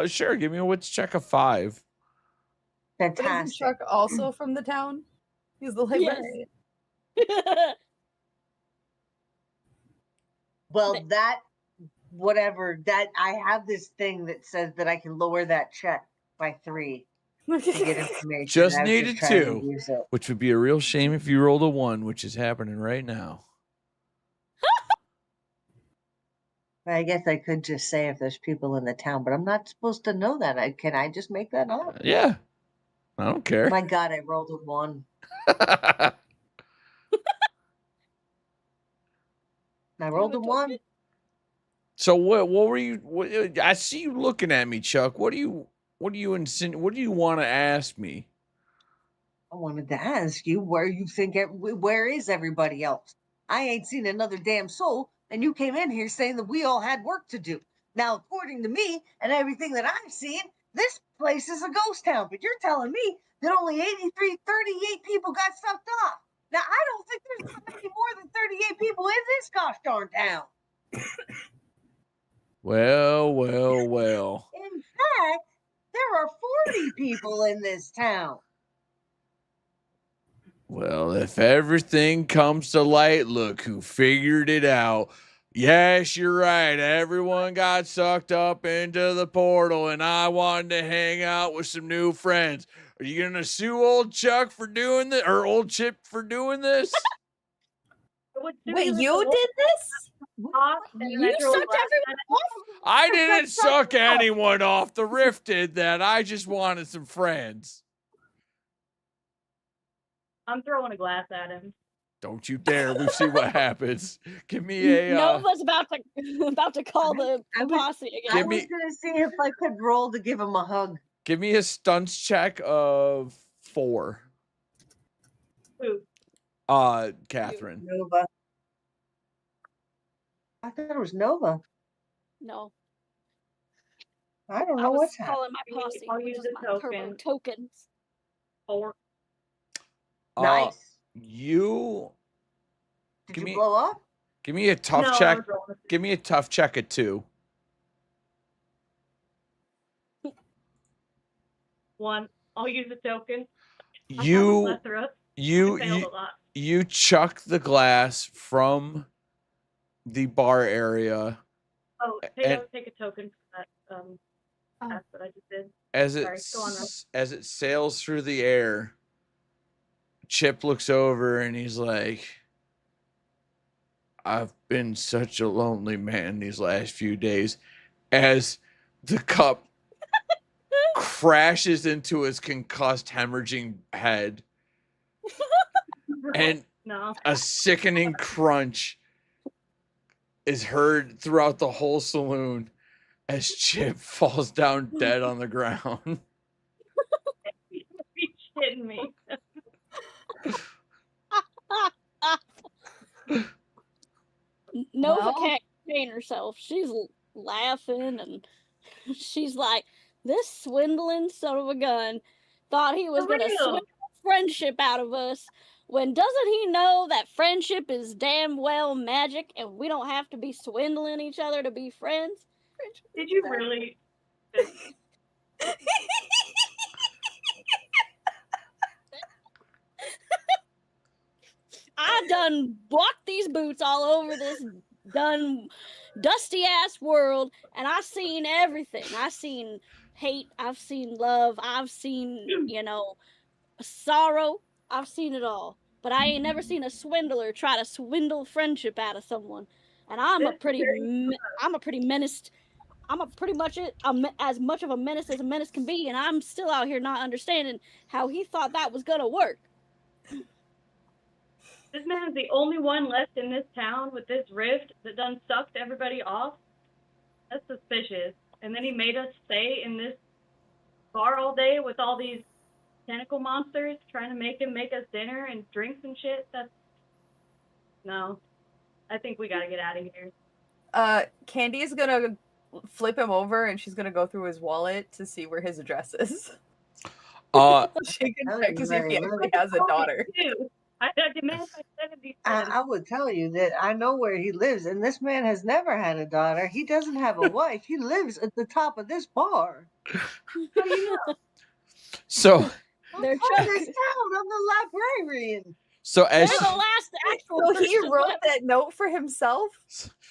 Speaker 1: sure. Give me a witch check of 5.
Speaker 3: But isn't
Speaker 4: Fantastic.
Speaker 3: Chuck also from the town? He's the librarian.
Speaker 4: Well, that whatever that I have this thing that says that I can lower that check by 3 to get information.
Speaker 1: Just
Speaker 4: I was
Speaker 1: needed
Speaker 4: trying to
Speaker 1: 2,
Speaker 4: use it.
Speaker 1: which would be a real shame if you rolled a 1, which is happening right now.
Speaker 4: I guess I could just say if there's people in the town, but I'm not supposed to know that. Can I just make that up?
Speaker 1: Yeah, I don't care.
Speaker 4: My God, I rolled a 1. I rolled a 1.
Speaker 1: So what were you? I see you looking at me, Chuck. What do you want to ask me?
Speaker 4: I wanted to ask you where you think where is everybody else? I ain't seen another damn soul, and you came in here saying that we all had work to do. Now, according to me and everything that I've seen, this place is a ghost town, but you're telling me that only 38 people got sucked off. Now, I don't think there's not many more than 38 people in this gosh darn town.
Speaker 1: Well.
Speaker 4: In fact, there are 40 people in this town.
Speaker 1: Well, if everything comes to light, look who figured it out. Yes, you're right. Everyone got sucked up into the portal, and I wanted to hang out with some new friends. Are you gonna sue old Chuck for doing this, or old Chip for doing this?
Speaker 3: Wait, you did this?
Speaker 6: You sucked everyone off?
Speaker 1: I didn't suck anyone off. The Rift did that. I just wanted some friends.
Speaker 5: I'm throwing a glass at him.
Speaker 1: Don't you dare. We'll see what happens. Give me a
Speaker 6: Nova's about to call the posse again.
Speaker 4: I was gonna see if I could roll to give him a hug.
Speaker 1: give me a stunts check of 4.
Speaker 5: Who?
Speaker 1: Catherine.
Speaker 4: Nova. I thought it was Nova.
Speaker 6: No.
Speaker 4: I don't
Speaker 6: I
Speaker 4: know
Speaker 6: was
Speaker 4: what's
Speaker 6: calling
Speaker 4: happening.
Speaker 6: my posse,
Speaker 5: I'll
Speaker 6: which
Speaker 5: use
Speaker 6: is
Speaker 5: a
Speaker 6: my purple
Speaker 5: token.
Speaker 6: tokens.
Speaker 5: 4.
Speaker 4: Nice.
Speaker 1: You
Speaker 4: Did
Speaker 1: give
Speaker 4: you
Speaker 1: me
Speaker 4: blow up?
Speaker 1: give me a tough
Speaker 5: No, I
Speaker 1: check.
Speaker 5: was rolling.
Speaker 1: Give me a tough check of 2.
Speaker 5: 1. I'll use a token.
Speaker 1: You
Speaker 5: failed a lot.
Speaker 1: you chuck the glass from the bar area
Speaker 5: Oh, take a token for that task that I just did.
Speaker 1: as
Speaker 5: Sorry, go on, Rob.
Speaker 1: as it sails through the air. Chip looks over and he's like, I've been such a lonely man these last few days. As the cup crashes into his concussed, hemorrhaging head, and
Speaker 5: No.
Speaker 1: a sickening crunch is heard throughout the whole saloon as Chip falls down dead on the ground.
Speaker 5: You're shitting me.
Speaker 6: Nova
Speaker 3: Well-
Speaker 6: can't contain herself. She's laughing and she's like, this swindling son of a gun thought he was
Speaker 5: For
Speaker 6: going to
Speaker 5: real.
Speaker 6: swindle friendship out of us when doesn't he know that friendship is damn well magic and we don't have to be swindling each other to be friends?
Speaker 5: Did you really?
Speaker 6: I done walked these boots all over this done dusty ass world, and I seen everything. I seen hate, I've seen love, I've seen, sorrow. I've seen it all. but I ain't never seen a swindler try to swindle friendship out of someone. And I'm a pretty menaced. I'm as much of a menace as a menace can be, and I'm still out here not understanding how he thought that was gonna work.
Speaker 5: This man is the only one left in this town with this rift that done sucked everybody off. That's suspicious. And then he made us stay in this bar all day with all these tentacle monsters trying to make us dinner and drinks and shit. No. I think we gotta get out of here.
Speaker 3: Candy's gonna flip him over and she's gonna go through his wallet to see where his address is. She can check to see if he actually has a daughter.
Speaker 5: I demand my 70
Speaker 4: I would tell you that I know where he lives, and this man has never had a daughter. He doesn't have a wife. He lives at the top of this bar. How do you know?
Speaker 1: So
Speaker 4: I'm from this town. I'm the librarian.
Speaker 1: So as
Speaker 6: They're the last actual
Speaker 3: So he
Speaker 6: person
Speaker 3: wrote
Speaker 6: left.
Speaker 3: that note for himself.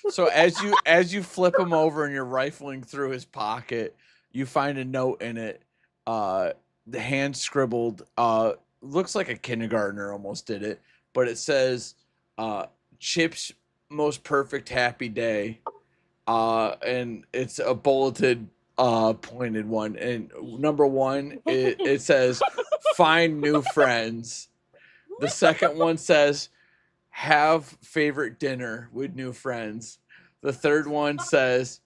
Speaker 1: So as you flip him over and you're rifling through his pocket, you find a note in it. The hand scribbled, looks like a kindergartner almost did it, but it says, Chip's most perfect happy day. And it's a bulleted, pointed one. And number one, it says, find new friends. The second one says, have favorite dinner with new friends. The third one says,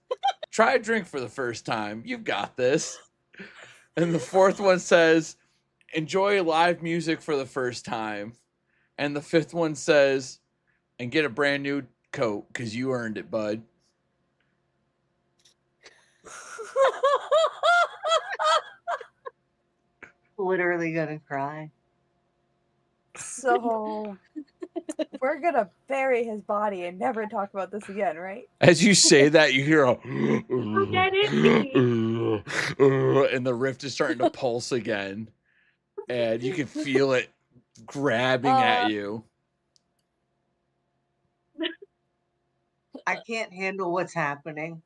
Speaker 1: try a drink for the first time. You've got this. And the fourth one says, enjoy live music for the first time. And the fifth one says, and get a brand new coat because you earned it, bud.
Speaker 4: Literally gonna cry.
Speaker 3: So we're gonna bury his body and never talk about this again, right?
Speaker 1: As you say that, you hear a and the rift is starting to pulse again. And you can feel it grabbing at you.
Speaker 4: I can't handle what's happening.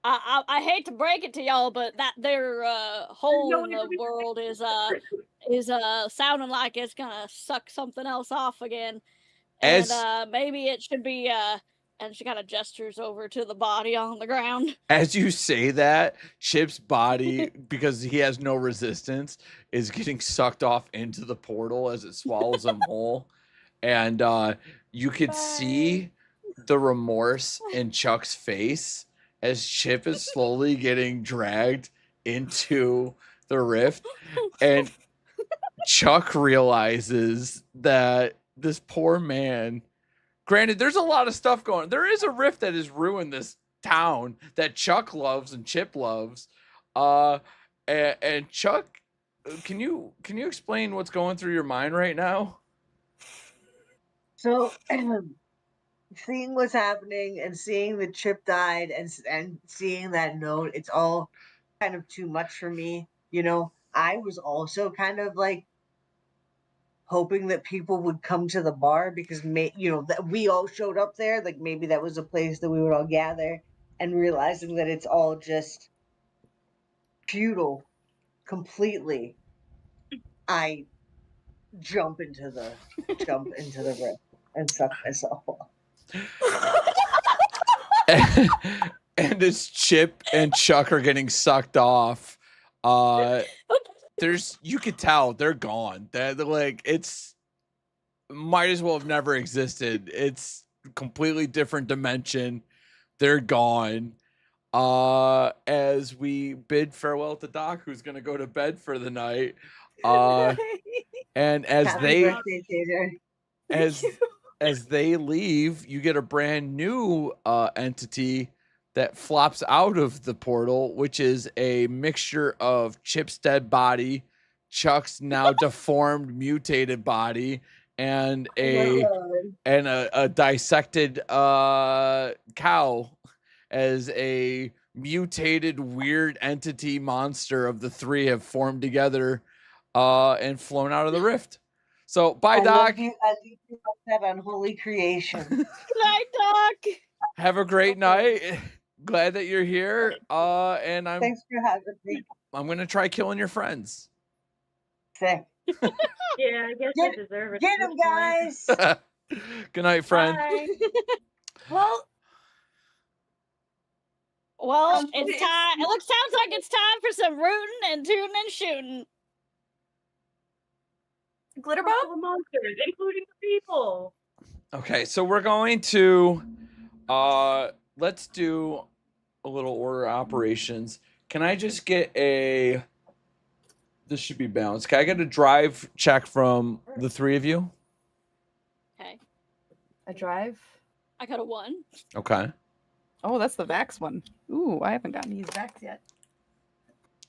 Speaker 6: I hate to break it to y'all, but that their hole in the world is sounding like it's gonna suck something else off again, and maybe it should be and she kind of gestures over to the body on the ground.
Speaker 1: As you say that, Chip's body, because he has no resistance, is getting sucked off into the portal as it swallows him whole, and you could see the remorse in Chuck's face as Chip is slowly getting dragged into the rift, and Chuck realizes that this poor man, granted, there's a lot of stuff going on. There is a rift that has ruined this town that Chuck loves and Chip loves. And Chuck, can you explain what's going through your mind right now?
Speaker 4: So seeing what's happening and seeing that Chip died and seeing that note, it's all kind of too much for me. You know, I was also kind of like hoping that people would come to the bar because that we all showed up there. Like maybe that was a place that we would all gather, and realizing that it's all just futile completely. I jump into the rift and suck myself off.
Speaker 1: And as Chip and Chuck are getting sucked off, you could tell they're gone. They're like, it's might as well have never existed. It's completely different dimension. They're gone. As we bid farewell to Doc, who's gonna go to bed for the night. And as
Speaker 4: Happy birthday, Tater.
Speaker 1: as they leave, you get a brand new entity that flops out of the portal, which is a mixture of Chip's dead body, Chuck's now deformed, mutated body, and a dissected cow as a mutated weird entity monster of the three have formed together and flown out of the rift. So bye, Doc.
Speaker 4: I leave you like that unholy creation.
Speaker 6: Good night, Doc.
Speaker 1: Have a great night. Glad that you're here. And
Speaker 4: Thanks for having me.
Speaker 1: I'm gonna try killing your friends.
Speaker 4: Sick.
Speaker 5: Yeah, I guess
Speaker 4: Get-
Speaker 5: I deserve it.
Speaker 4: Get
Speaker 5: at
Speaker 4: him,
Speaker 5: this point.
Speaker 4: guys.
Speaker 1: Good night, friend.
Speaker 5: Bye.
Speaker 3: Well,
Speaker 6: Well,
Speaker 3: it's
Speaker 6: it's time. It sounds like it's time for some rooting and tooting and shooting.
Speaker 3: Glitter
Speaker 5: All
Speaker 3: bomb.
Speaker 5: the monsters, including the people.
Speaker 1: Okay, so we're going to let's do a little order of operations. Can I just get a this should be balanced. Can I get a drive check from the three of you?
Speaker 6: Okay,
Speaker 3: A drive.
Speaker 6: I got a 1.
Speaker 1: Okay.
Speaker 3: Oh, that's the Vax one. Ooh, I haven't gotten to use Vax yet.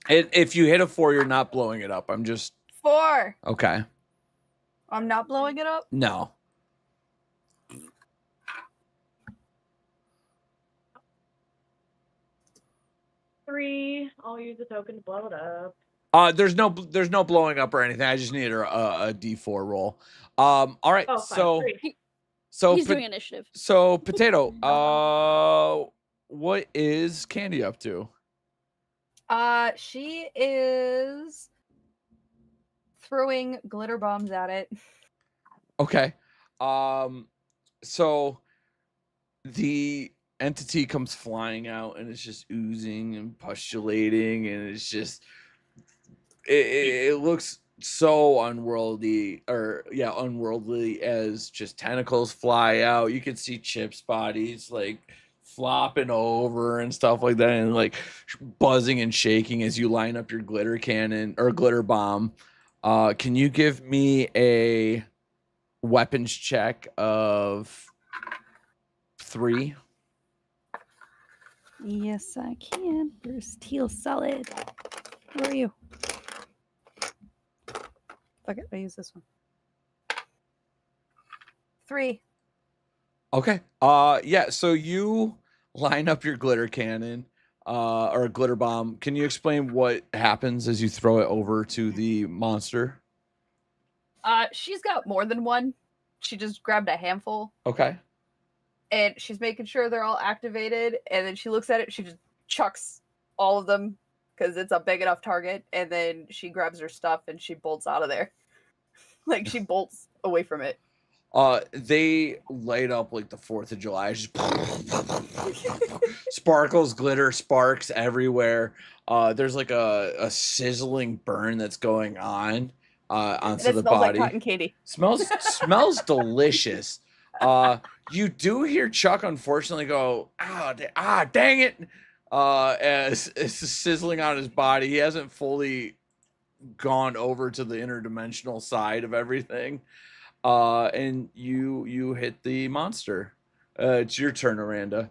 Speaker 1: If you hit a 4, you're not blowing it up. I'm just
Speaker 3: 4.
Speaker 1: okay.
Speaker 3: I'm not blowing it up.
Speaker 1: No.
Speaker 5: Three. I'll use a token to blow it up.
Speaker 1: There's no blowing up or anything. I just need a D4 roll. All right.
Speaker 5: Oh, fine. Three.
Speaker 1: So
Speaker 6: He's doing initiative.
Speaker 1: So potato. What is Candy up to?
Speaker 3: She is throwing glitter bombs at it.
Speaker 1: Okay. So the entity comes flying out and it's just oozing and pustulating and it's just it looks so unworldly as just tentacles fly out. You can see Chip's bodies like flopping over and stuff like that and like buzzing and shaking as you line up your glitter cannon or glitter bomb. Can you give me a weapons check of 3?
Speaker 7: Yes, I can. Bruce Teal Solid. Where are you?
Speaker 3: Fuck it, I use this one. 3.
Speaker 1: Okay. Yeah, so you line up your glitter cannon or a glitter bomb. Can you explain what happens as you throw it over to the monster?
Speaker 3: She's got more than one. She just grabbed a handful
Speaker 1: Okay.
Speaker 3: and she's making sure they're all activated, and then she looks at it, she just chucks all of them because it's a big enough target, and then she grabs her stuff and she bolts out of there. Like she bolts away from it.
Speaker 1: They light up like the 4th of July. Just sparkles, glitter, sparks everywhere. There's like a sizzling burn that's going on onto
Speaker 3: It
Speaker 1: the
Speaker 3: smells
Speaker 1: body.
Speaker 3: like cotton candy.
Speaker 1: Smells delicious. You do hear Chuck unfortunately go, dang it. As it's sizzling on his body. He hasn't fully gone over to the interdimensional side of everything. And you hit the monster. It's your turn, Aranda.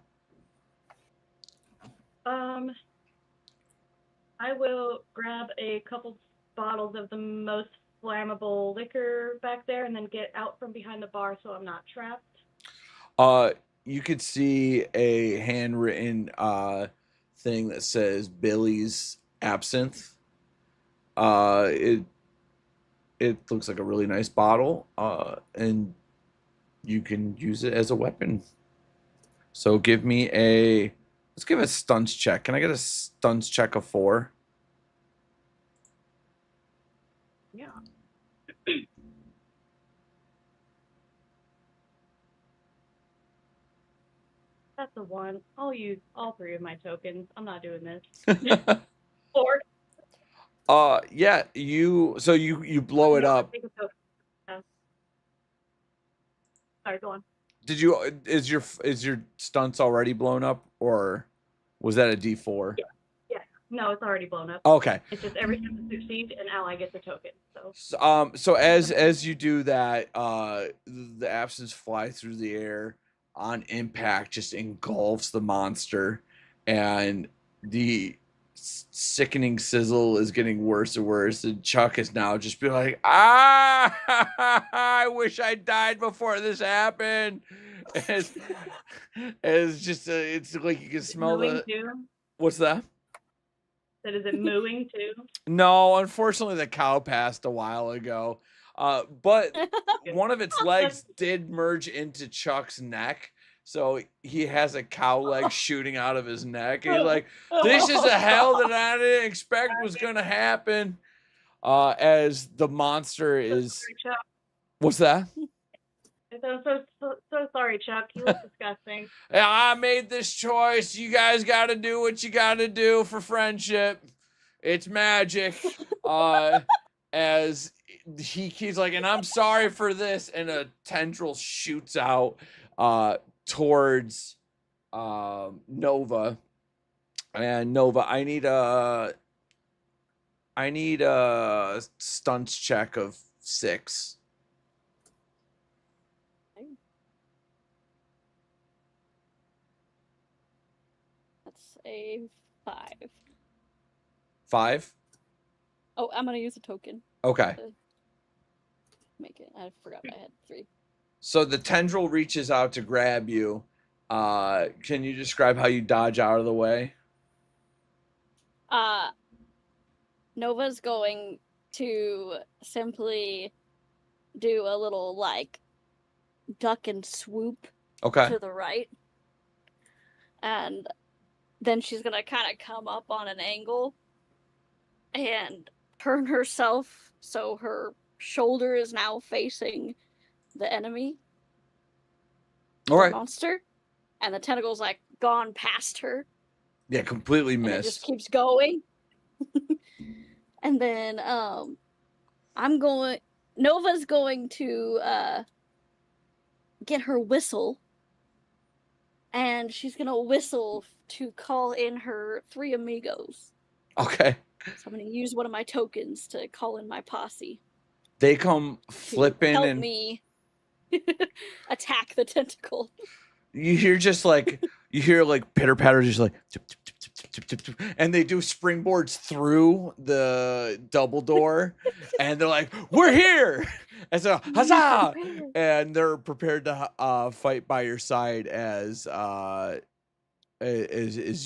Speaker 5: I will grab a couple bottles of the most flammable liquor back there and then get out from behind the bar so I'm not trapped.
Speaker 1: You could see a handwritten thing that says Billy's Absinthe. It looks like a really nice bottle, and you can use it as a weapon. So let's give a stunts check. Can I get a stunts check of 4?
Speaker 5: Yeah. That's the one. I'll use all 3 of my tokens. I'm not doing this. 4.
Speaker 1: Yeah, you blow it up.
Speaker 5: Take a token. Sorry, go on.
Speaker 1: Is your stunts already blown up, or was that a D4?
Speaker 5: Yeah. No, it's already blown up.
Speaker 1: Okay.
Speaker 5: It's just every time I succeed, an ally gets a token.
Speaker 1: So as you do that, the absence fly through the air on impact, just engulfs the monster, and the sickening sizzle is getting worse and worse. And Chuck is now just be like, I wish I died before this happened. It's just it's like you can smell the.
Speaker 5: Too?
Speaker 1: What's that?
Speaker 5: Is it mooing too?
Speaker 1: No, unfortunately, the cow passed a while ago. But one of its legs did merge into Chuck's neck. So he has a cow leg shooting out of his neck. And he's like, this is a hell that I didn't expect was going to happen. as the monster is.
Speaker 5: Sorry, Chuck.
Speaker 1: What's that?
Speaker 5: I'm so sorry, Chuck. You look disgusting.
Speaker 1: I made this choice. You guys got to do what you got to do for friendship. It's magic. As he's like, and I'm sorry for this, and a tendril shoots out towards Nova. And Nova, I need a stunts check of 6.
Speaker 6: That's a 5.
Speaker 1: 5?
Speaker 6: Oh, I'm gonna use a token.
Speaker 1: Okay.
Speaker 6: To make it. I forgot I had 3.
Speaker 1: So the tendril reaches out to grab you. Can you describe how you dodge out of the way?
Speaker 6: Nova's going to simply do a little like duck and swoop
Speaker 1: Okay.
Speaker 6: to the right. And then she's gonna kind of come up on an angle and turn herself so her shoulder is now facing the enemy.
Speaker 1: All right.
Speaker 6: Monster. And the tentacle's like gone past her.
Speaker 1: Yeah, completely
Speaker 6: And it
Speaker 1: missed.
Speaker 6: just keeps going. And then Nova's going to get her whistle. And she's gonna whistle to call in her 3 amigos.
Speaker 1: Okay.
Speaker 6: So I'm gonna use one of my tokens to call in my posse.
Speaker 1: They come flipping
Speaker 6: help
Speaker 1: and
Speaker 6: me attack the tentacle.
Speaker 1: you hear just like pitter patter, just like tip, tip, tip, tip, tip, tip, tip, and they do springboards through the double door, and they're like, "We're here!" And so huzzah! And they're prepared to fight by your side as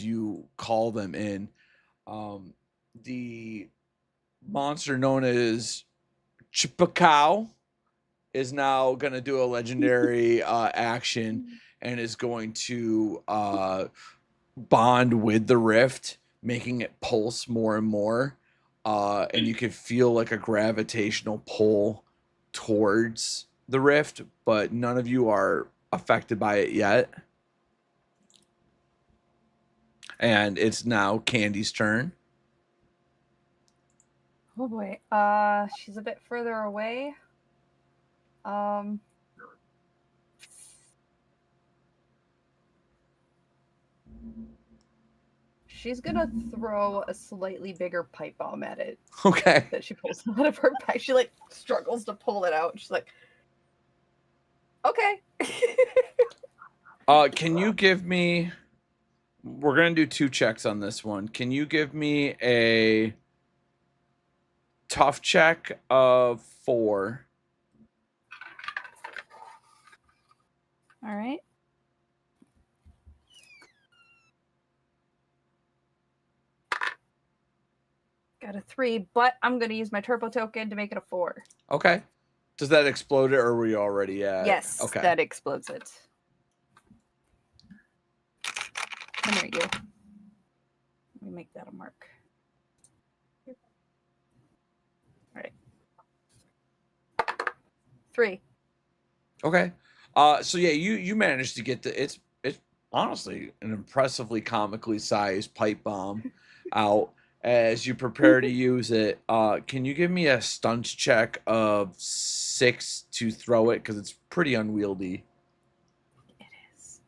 Speaker 1: you call them in. The monster known as Chipacao is now going to do a legendary action and is going to bond with the rift, making it pulse more and more. And you can feel like a gravitational pull towards the rift, but none of you are affected by it yet. And it's now Candy's turn.
Speaker 3: Oh boy. She's a bit further away. She's gonna throw a slightly bigger pipe bomb at it.
Speaker 1: Okay.
Speaker 3: That she pulls out of her bag. She like struggles to pull it out. She's like, okay.
Speaker 1: Can you give me? We're gonna do 2 checks on this one. Can you give me a tough check of 4?
Speaker 3: All right. Got a 3, but I'm gonna use my turbo token to make it a 4.
Speaker 1: Okay. Does that explode it, or were you already at?
Speaker 3: Yes,
Speaker 1: Okay.
Speaker 3: that explodes it. And there you go. Let me make that a mark. All right. 3.
Speaker 1: Okay. So yeah, you managed to get it's honestly an impressively comically sized pipe bomb out as you prepare to use it. Can you give me a stunts check of 6 to throw it, because it's pretty unwieldy?
Speaker 3: It is.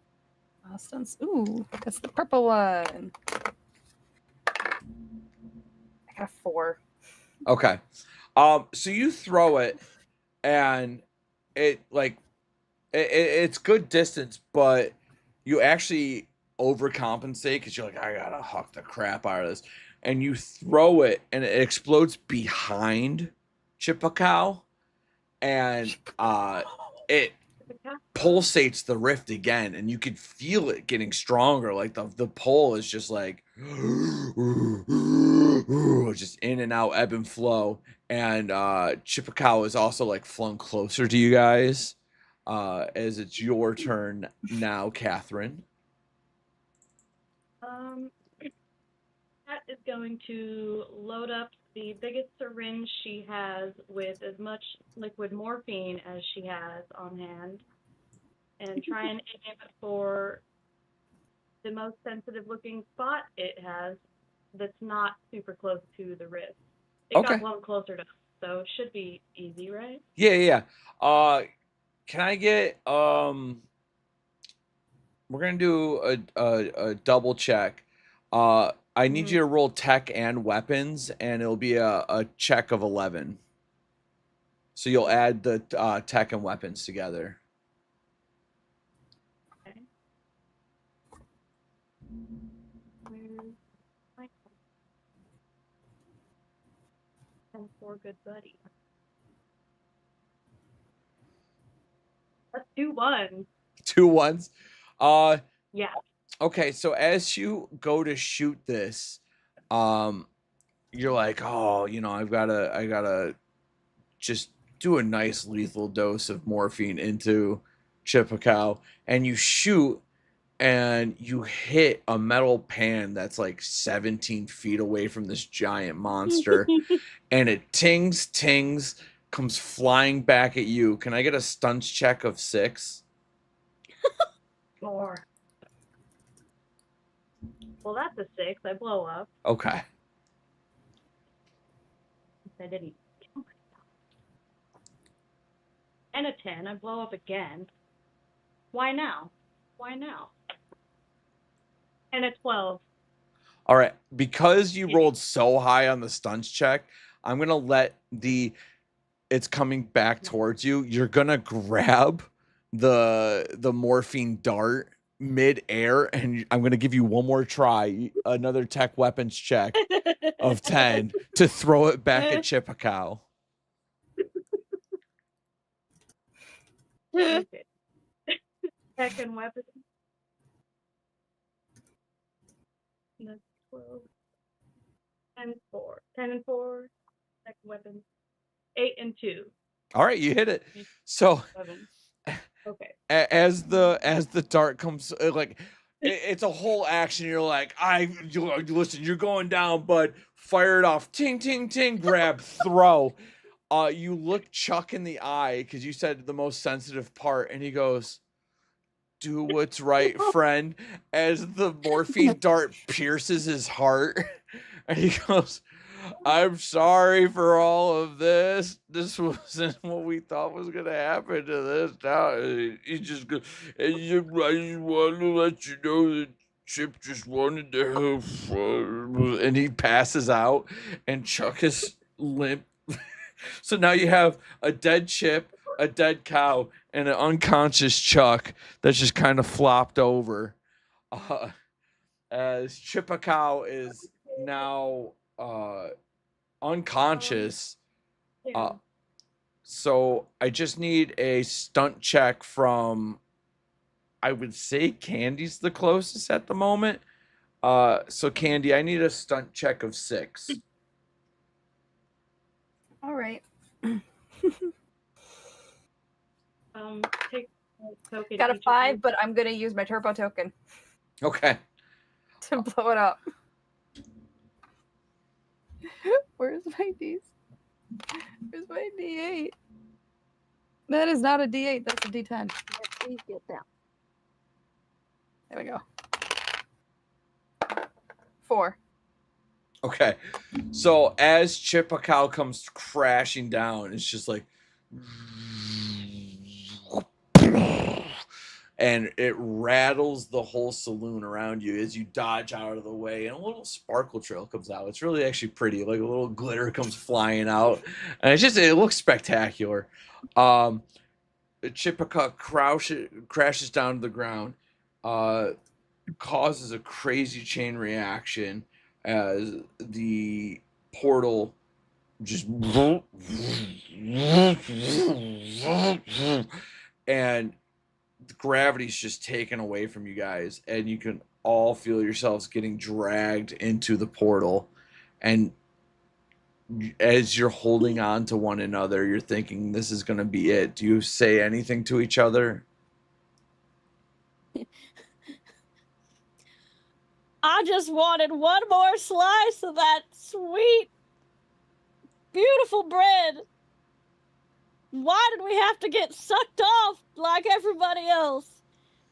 Speaker 3: Stunts. Ooh, that's the purple one. I got a 4.
Speaker 1: Okay. So you throw it, and it like it's good distance, but you actually overcompensate because you're like, I gotta huck the crap out of this, and you throw it, and it explodes behind Chipacao, and it pulsates the rift again, and you could feel it getting stronger. Like the pull is just like just in and out, ebb and flow. And Chipacao is also like flung closer to you guys as it's your turn now, Catherine.
Speaker 5: That is going to load up the biggest syringe she has with as much liquid morphine as she has on hand and try and aim it for the most sensitive looking spot it has that's not super close to the wrist. It
Speaker 1: Okay.
Speaker 5: got blown closer to us, so it should be easy, right?
Speaker 1: Yeah. Can I get we're gonna do a double check. I need you to roll tech and weapons, and it'll be a check of 11. So you'll add the tech and weapons together.
Speaker 5: Okay. Where's my 10-4 good buddy? Let's do 1.
Speaker 1: 2 ones.
Speaker 5: Yeah.
Speaker 1: Okay, so as you go to shoot this, you're like, oh, I gotta just do a nice lethal dose of morphine into Chipacow, and you shoot, and you hit a metal pan that's like 17 feet away from this giant monster, and it tings, comes flying back at you. Can I get a stunts check of 6?
Speaker 5: 4. Well, that's a 6. I blow up.
Speaker 1: Okay.
Speaker 5: I didn't kill myself. And a 10. I blow up again. Why now? And a 12.
Speaker 1: All right. Because you rolled so high on the stunts check, I'm going to let it's coming back towards you. You're going to grab the morphine dart mid-air, and I'm going to give you one more try, another tech weapons check of 10 to throw it back at Chipacow.
Speaker 5: Okay. Tech and weapons. That's 12. 10 and 4. Tech and weapons. 8 and 2.
Speaker 1: All right, you hit it. So
Speaker 5: 11. Okay.
Speaker 1: as the dart comes, like it's a whole action. You're like, listen, you're going down, bud. Fire it off. Ting, ting, ting. Grab, throw. You look Chuck in the eye because you said the most sensitive part, and he goes, "Do what's right, friend." As the morphine dart pierces his heart, and he goes, "I'm sorry for all of this. This wasn't what we thought was gonna happen to this. Now he just goes, I just want to let you know that Chip just wanted to have fun." And he passes out, and Chuck is limp. So now you have a dead Chip, a dead cow, and an unconscious Chuck that's just kind of flopped over. As Chipacow is now unconscious. So I just need a stunt check from, I would say Candy's the closest at the moment. So Candy, I need a stunt check of 6.
Speaker 3: All right.
Speaker 5: Take a token.
Speaker 3: Got a
Speaker 5: each of
Speaker 3: 5,
Speaker 5: you.
Speaker 3: but I'm gonna use my turbo token
Speaker 1: Okay.
Speaker 3: to blow it up. Where's my D? Where's my D8? That is not a D8. That's a D10.
Speaker 6: Please get down.
Speaker 3: There we go. 4.
Speaker 1: Okay. So as Chipacow comes crashing down, it's just like, and it rattles the whole saloon around you as you dodge out of the way, and a little sparkle trail comes out. It's really actually pretty. Like a little glitter comes flying out, and it looks spectacular. Chipacow crashes down to the ground, causes a crazy chain reaction as the portal just and the gravity's just taken away from you guys, and you can all feel yourselves getting dragged into the portal. And as you're holding on to one another, you're thinking this is going to be it. Do you say anything to each other?
Speaker 6: I just wanted one more slice of that sweet, beautiful bread. Why did we have to get sucked off like everybody else?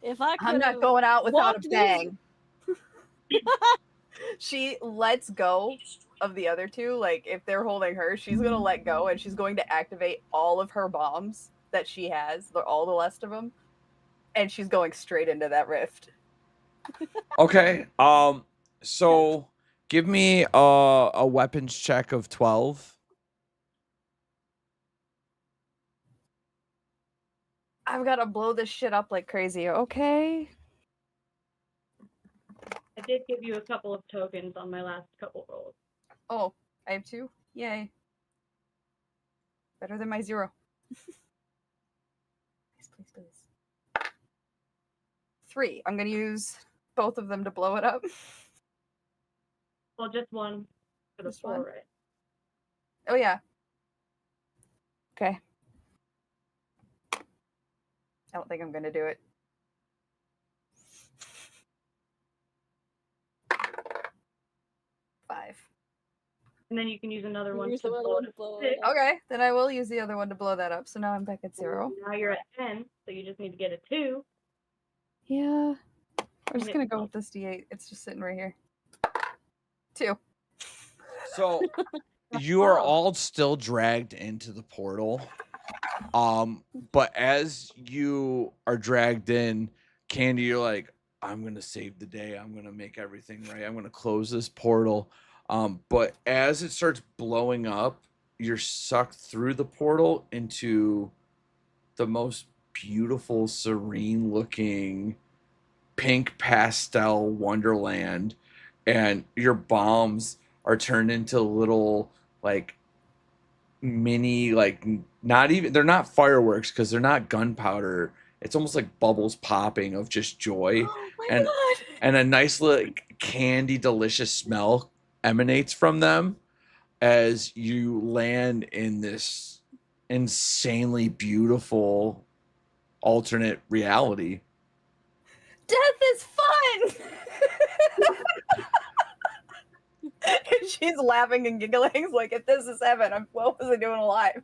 Speaker 6: If I could
Speaker 3: I'm not going out without a bang. She lets go of the other two. Like, if they're holding her, she's going to let go and she's going to activate all of her bombs that she has, all the rest of them. And she's going straight into that rift.
Speaker 1: Okay. So give me a weapons check of 12.
Speaker 3: I've got to blow this shit up like crazy. Okay.
Speaker 5: I did give you a couple of tokens on my last couple rolls.
Speaker 3: Oh, I have 2? Yay. Better than my 0. Please, please. 3. I'm going to use both of them to blow it up.
Speaker 5: Well, just one for the
Speaker 3: Just one?
Speaker 5: floor, right?
Speaker 3: Oh, yeah. Okay. I don't think I'm going to do it. 5.
Speaker 5: And then you can use another one
Speaker 6: Use
Speaker 5: to
Speaker 6: the other
Speaker 5: blow
Speaker 6: one
Speaker 5: it
Speaker 6: to
Speaker 5: up.
Speaker 6: blow
Speaker 5: to
Speaker 6: it
Speaker 5: 6.
Speaker 6: up.
Speaker 3: Okay, then I will use the other one to blow that up. So now I'm back at 0.
Speaker 5: Now you're at 10, so you just need to get a 2.
Speaker 3: Yeah. I'm just
Speaker 5: And
Speaker 3: going to go with this D8. It's just sitting right here. 2.
Speaker 1: So you are all still dragged into the portal. But as you are dragged in, Candy, you're like, I'm gonna save the day. I'm gonna make everything right. I'm gonna close this portal. But as it starts blowing up, you're sucked through the portal into the most beautiful, serene looking pink pastel wonderland, and your bombs are turned into little like mini, like, not even, they're not fireworks because they're not gunpowder. It's almost like bubbles popping of just joy.
Speaker 3: Oh my
Speaker 1: and
Speaker 3: god!
Speaker 1: and a nice little candy delicious smell emanates from them as you land in this insanely beautiful alternate reality.
Speaker 3: Death is fun! And she's laughing and giggling. Like, if this is heaven, what was I doing alive?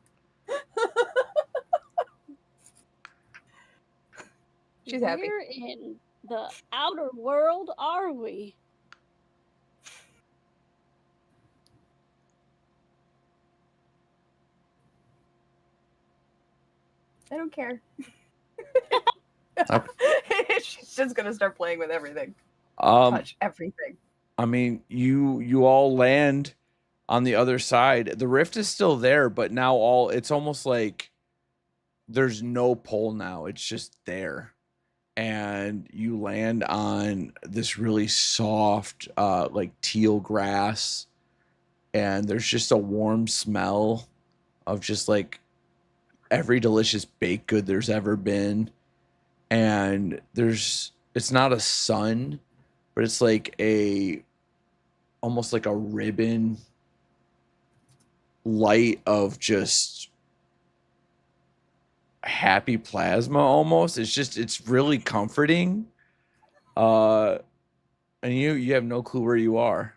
Speaker 3: She's happy.
Speaker 6: Where in the outer world are we?
Speaker 3: I don't care.
Speaker 1: Okay.
Speaker 3: She's just gonna start playing with everything.
Speaker 1: Um,
Speaker 3: Touch everything.
Speaker 1: I mean, you all land on the other side. The rift is still there, but now it's almost like there's no pole now. It's just there. And you land on this really soft, like teal grass, and there's just a warm smell of just like every delicious baked good there's ever been. And it's not a sun, but it's like almost like a ribbon light of just happy plasma almost. It's really comforting. And you have no clue where you are.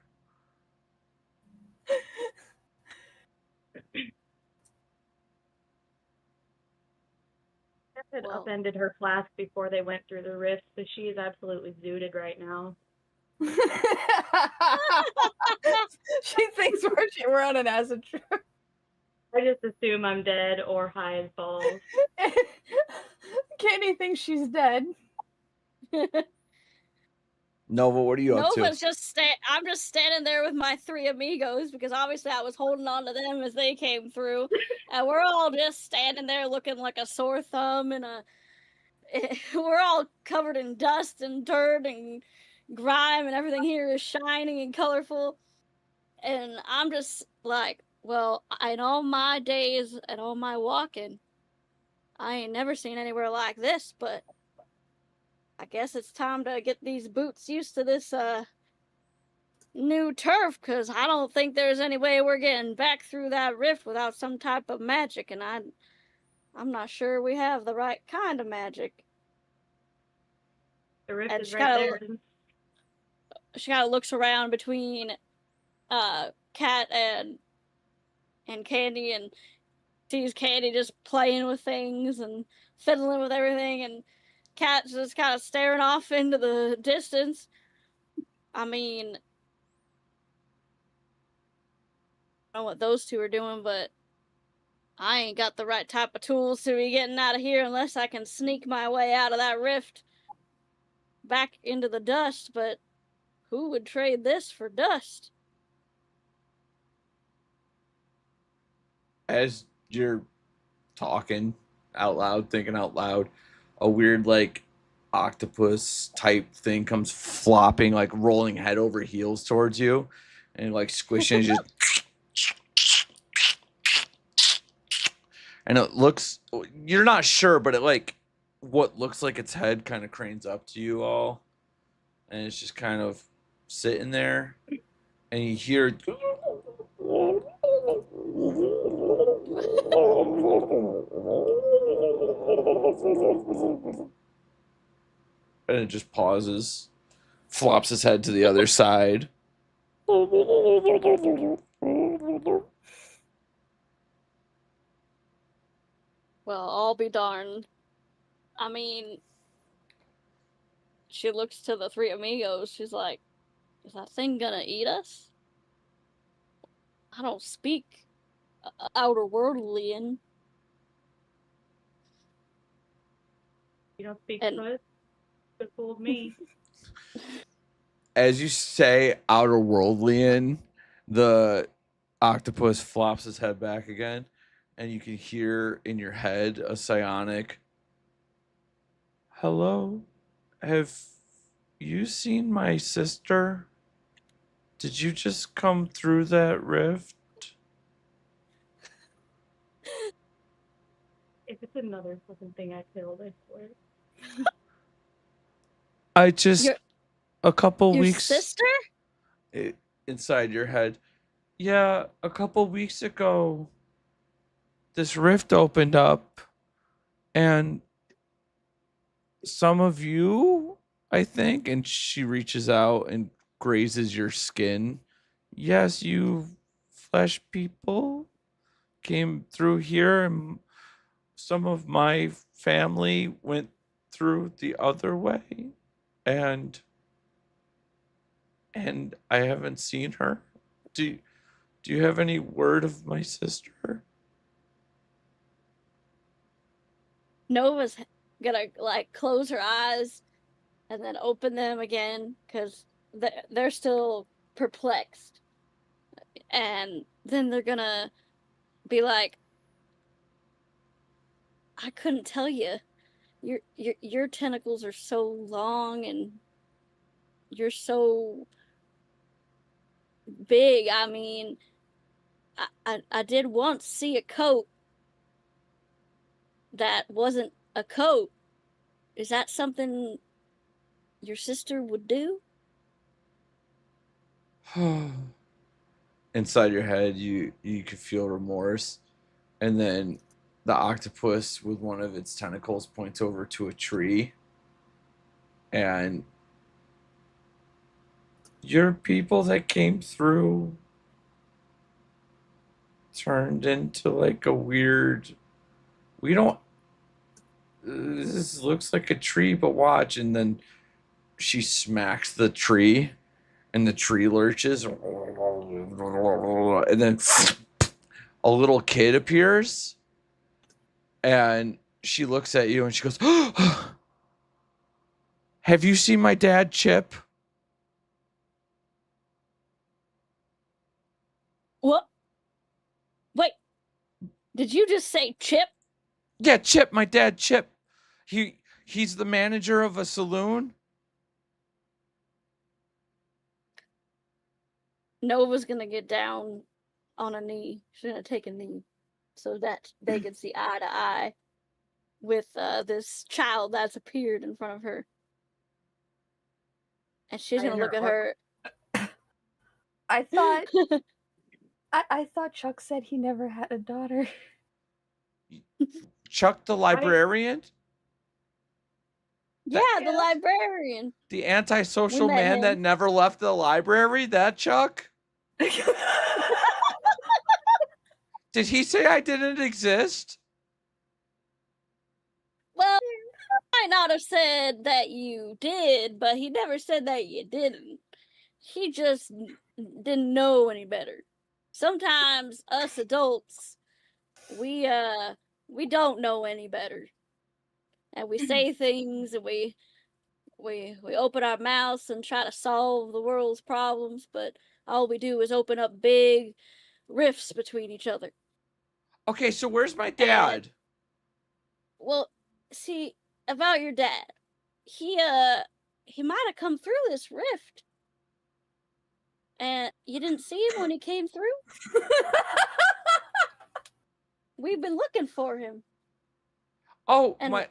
Speaker 5: Steph had
Speaker 6: Well-
Speaker 5: upended her flask before they went through the rift, so she is absolutely zooted right now.
Speaker 3: She thinks we're on an acid trip.
Speaker 5: I just assume I'm dead or high as balls.
Speaker 3: Candy thinks she's dead.
Speaker 1: Nova, what are you up to?
Speaker 6: Nova's I'm just standing there with my 3 amigos because obviously I was holding on to them as they came through, and we're all just standing there looking like a sore thumb, and we're all covered in dust and dirt and grime, and everything here is shining and colorful, and I'm just like, well, in all my days and all my walking, I ain't never seen anywhere like this, but I guess it's time to get these boots used to this new turf, because I don't think there's any way we're getting back through that rift without some type of magic, and I'm not sure we have the right kind of magic.
Speaker 5: The rift
Speaker 6: And
Speaker 5: is
Speaker 6: she
Speaker 5: right
Speaker 6: kinda
Speaker 5: there.
Speaker 6: she kind of looks around between Cat and Candy, and sees Candy just playing with things and fiddling with everything, and Cat's just kind of staring off into the distance. I mean, I don't know what those two are doing, but I ain't got the right type of tools to be getting out of here unless I can sneak my way out of that rift back into the dust, but who would trade this for dust?
Speaker 1: As you're talking out loud, thinking out loud, a weird like octopus type thing comes flopping, like rolling head over heels towards you, and like squishing, just and it looks, you're not sure, but it like what looks like its head kind of cranes up to you all, and it's just kind of sitting there, and you hear and it just pauses, flops its head to the other side.
Speaker 6: Well, I'll be darned. I mean, she looks to the three amigos. She's like, is that thing gonna eat us? I don't speak outer worldlian.
Speaker 5: You don't speak
Speaker 6: And-
Speaker 5: foot? Could fooled me.
Speaker 1: As you say outer worldlian, the octopus flops his head back again, and you can hear in your head a psionic, hello, have you seen my sister? Did you just come through that rift?
Speaker 5: If it's another fucking thing I killed, I swear.
Speaker 1: I just, a couple
Speaker 6: Your
Speaker 1: weeks
Speaker 6: sister?
Speaker 1: inside your head. Yeah, a couple weeks ago, this rift opened up, and some of you, I think, and she reaches out and grazes your skin. Yes, you flesh people came through here, and some of my family went through the other way, and I haven't seen her. Do you have any word of my sister?
Speaker 6: Nova's gonna like close her eyes and then open them again because they're still perplexed, and then they're gonna be like, I couldn't tell you. Your tentacles are so long and you're so big. I mean, I did once see a coat that wasn't a coat. Is that something your sister would do?
Speaker 1: Inside your head, you could feel remorse, and then the octopus with one of its tentacles points over to a tree, and your people that came through turned into like a weird, we don't, this looks like a tree, but watch. And then she smacks the tree, and the tree lurches, and then a little kid appears, and she looks at you and she goes, have you seen my dad, Chip?
Speaker 6: What? Wait, did you just say Chip?
Speaker 1: Yeah, Chip, my dad, Chip. He's the manager of a saloon.
Speaker 6: Nova's gonna get down on a knee. She's gonna take a knee so that they can see eye to eye with this child that's appeared in front of her. And she's gonna look at her.
Speaker 3: I thought I thought Chuck said he never had a daughter.
Speaker 1: Chuck the librarian?
Speaker 6: Yeah, the librarian.
Speaker 1: The antisocial
Speaker 6: met
Speaker 1: man that
Speaker 6: him.
Speaker 1: never left the library? That Chuck? Did he say I didn't exist?
Speaker 6: Well, I might not have said that you did, but he never said that you didn't. He just didn't know any better. Sometimes us adults, we don't know any better. And we say things and we open our mouths and try to solve the world's problems, but all we do is open up big rifts between each other.
Speaker 1: Okay, so where's my dad?
Speaker 6: Well, see, about your dad, he might have come through this rift. And you didn't see him when he came through? We've been looking for him.
Speaker 1: Oh,
Speaker 6: And
Speaker 1: my...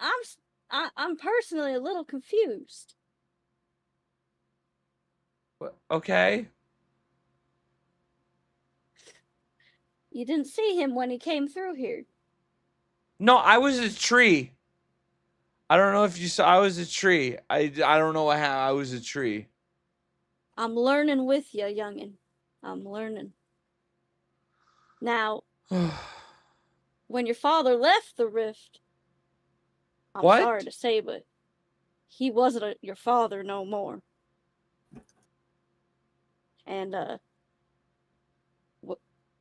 Speaker 6: I'm personally a little confused.
Speaker 1: Okay.
Speaker 6: You didn't see him when he came through here.
Speaker 1: No, I was a tree. I don't know if you saw. I was a tree. I don't know what happened. I was a tree.
Speaker 6: I'm learning with you, youngin'. I'm learning. Now, when your father left the rift, I'm
Speaker 1: What?
Speaker 6: sorry to say, but he wasn't your father no more. And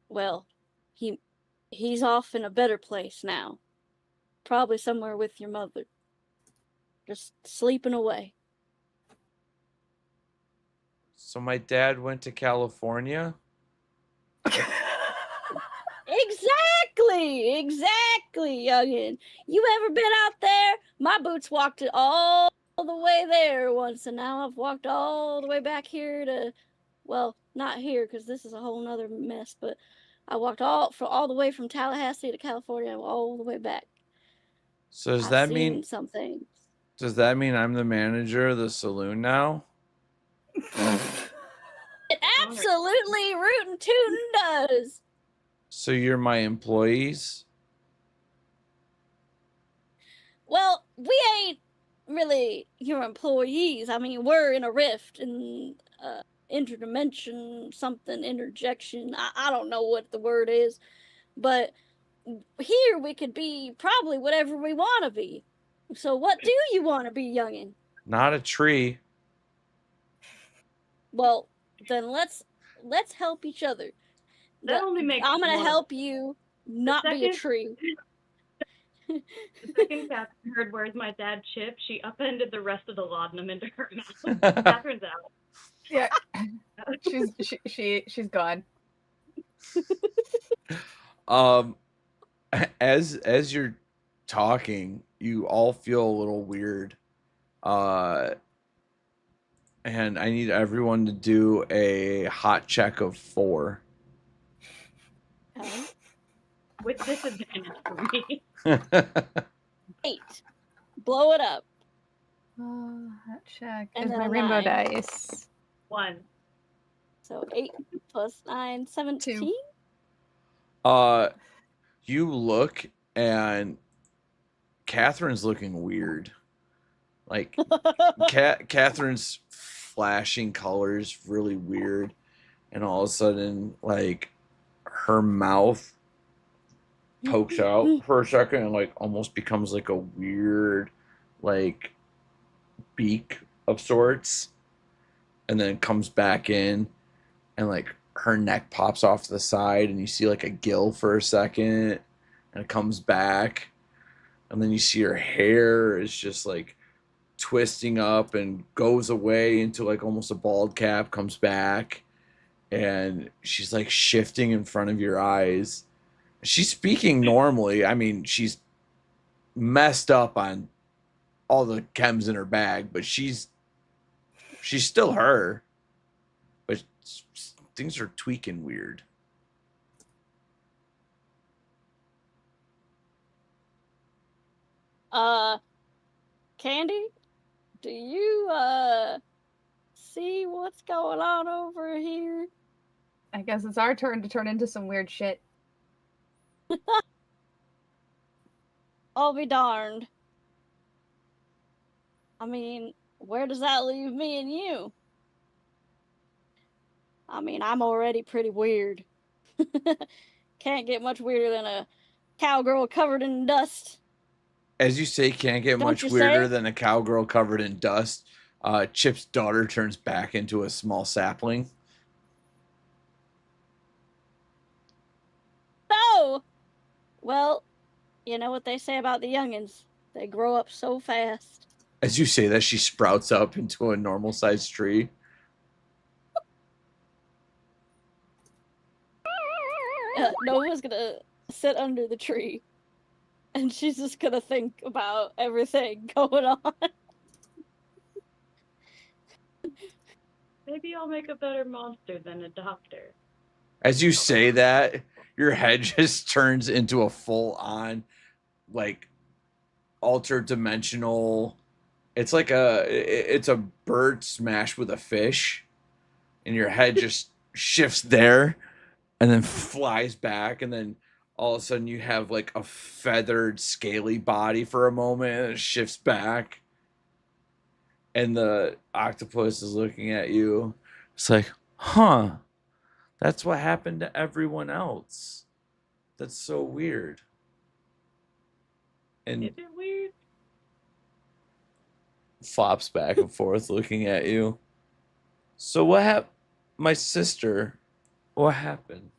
Speaker 6: well, he's off in a better place now. Probably somewhere with your mother. Just sleeping away.
Speaker 1: So my dad went to California?
Speaker 6: Exactly, youngin'. You ever been out there? My boots walked it all the way there once, and now I've walked all the way back here to, well, not here because this is a whole nother mess, but I walked all the way from Tallahassee to California, all the way back.
Speaker 1: So does
Speaker 6: I've
Speaker 1: that
Speaker 6: seen
Speaker 1: mean
Speaker 6: some things?
Speaker 1: Does that mean I'm the manager of the saloon now?
Speaker 6: It absolutely rootin' tootin' does.
Speaker 1: So you're my employees?
Speaker 6: Well, we ain't really your employees. I mean, we're in a rift in interdimension, something, interjection. I don't know what the word is, but here we could be probably whatever we want to be. So what do you want to be, youngin'?
Speaker 1: Not a tree.
Speaker 6: Well, then let's help each other.
Speaker 5: That only makes
Speaker 6: I'm gonna
Speaker 5: one.
Speaker 6: help you not be a tree.
Speaker 5: The second Catherine heard "Where's my dad?" chip, she upended the rest of the laudanum into her mouth. Catherine's out.
Speaker 3: Yeah, she's gone.
Speaker 1: As you're talking, you all feel a little weird. And I need everyone to do a hot check of 4.
Speaker 6: Okay.
Speaker 5: With disadvantage for me.
Speaker 6: 8. Blow it up.
Speaker 3: Hot check.
Speaker 6: And
Speaker 3: Is
Speaker 6: then
Speaker 3: my
Speaker 6: a
Speaker 3: rainbow
Speaker 6: 9.
Speaker 3: dice.
Speaker 5: 1.
Speaker 6: So 8 plus 9, 17.
Speaker 1: You look and Catherine's looking weird. Like Catherine's flashing colors really weird, and all of a sudden, like, her mouth pokes out for a second and like almost becomes like a weird, like, beak of sorts, and then it comes back in, and like her neck pops off to the side, and you see like a gill for a second, and it comes back, and then you see her hair is just like twisting up and goes away into like almost a bald cap, comes back, and she's like shifting in front of your eyes. She's speaking normally. I mean, she's messed up on all the chems in her bag, but she's still her. But things are tweaking weird.
Speaker 6: Candy, do you see what's going on over here?
Speaker 3: I guess it's our turn to turn into some weird shit.
Speaker 6: I'll be darned. I mean, where does that leave me and you? I mean, I'm already pretty weird. Can't get much weirder than a cowgirl covered in dust.
Speaker 1: As you say, can't get
Speaker 6: Don't
Speaker 1: much
Speaker 6: you
Speaker 1: weirder
Speaker 6: say?
Speaker 1: than a cowgirl covered in dust. Chip's daughter turns back into a small sapling.
Speaker 6: No! Well, you know what they say about the youngins. They grow up so fast.
Speaker 1: As you say that, she sprouts up into a normal sized tree.
Speaker 6: Nova's gonna sit under the tree. And she's just gonna think about everything going on.
Speaker 5: Maybe I'll make a better monster than a doctor.
Speaker 1: As you say that, your head just turns into a full on, like, altered dimensional. It's like it's a bird smashed with a fish, and your head just shifts there and then flies back, and then all of a sudden you have like a feathered, scaly body for a moment, and it shifts back, and the octopus is looking at you. It's like, huh, that's what happened to everyone else. That's so weird. And
Speaker 5: Is it weird?
Speaker 1: flops back and forth looking at you. So what happened? My sister, what happened?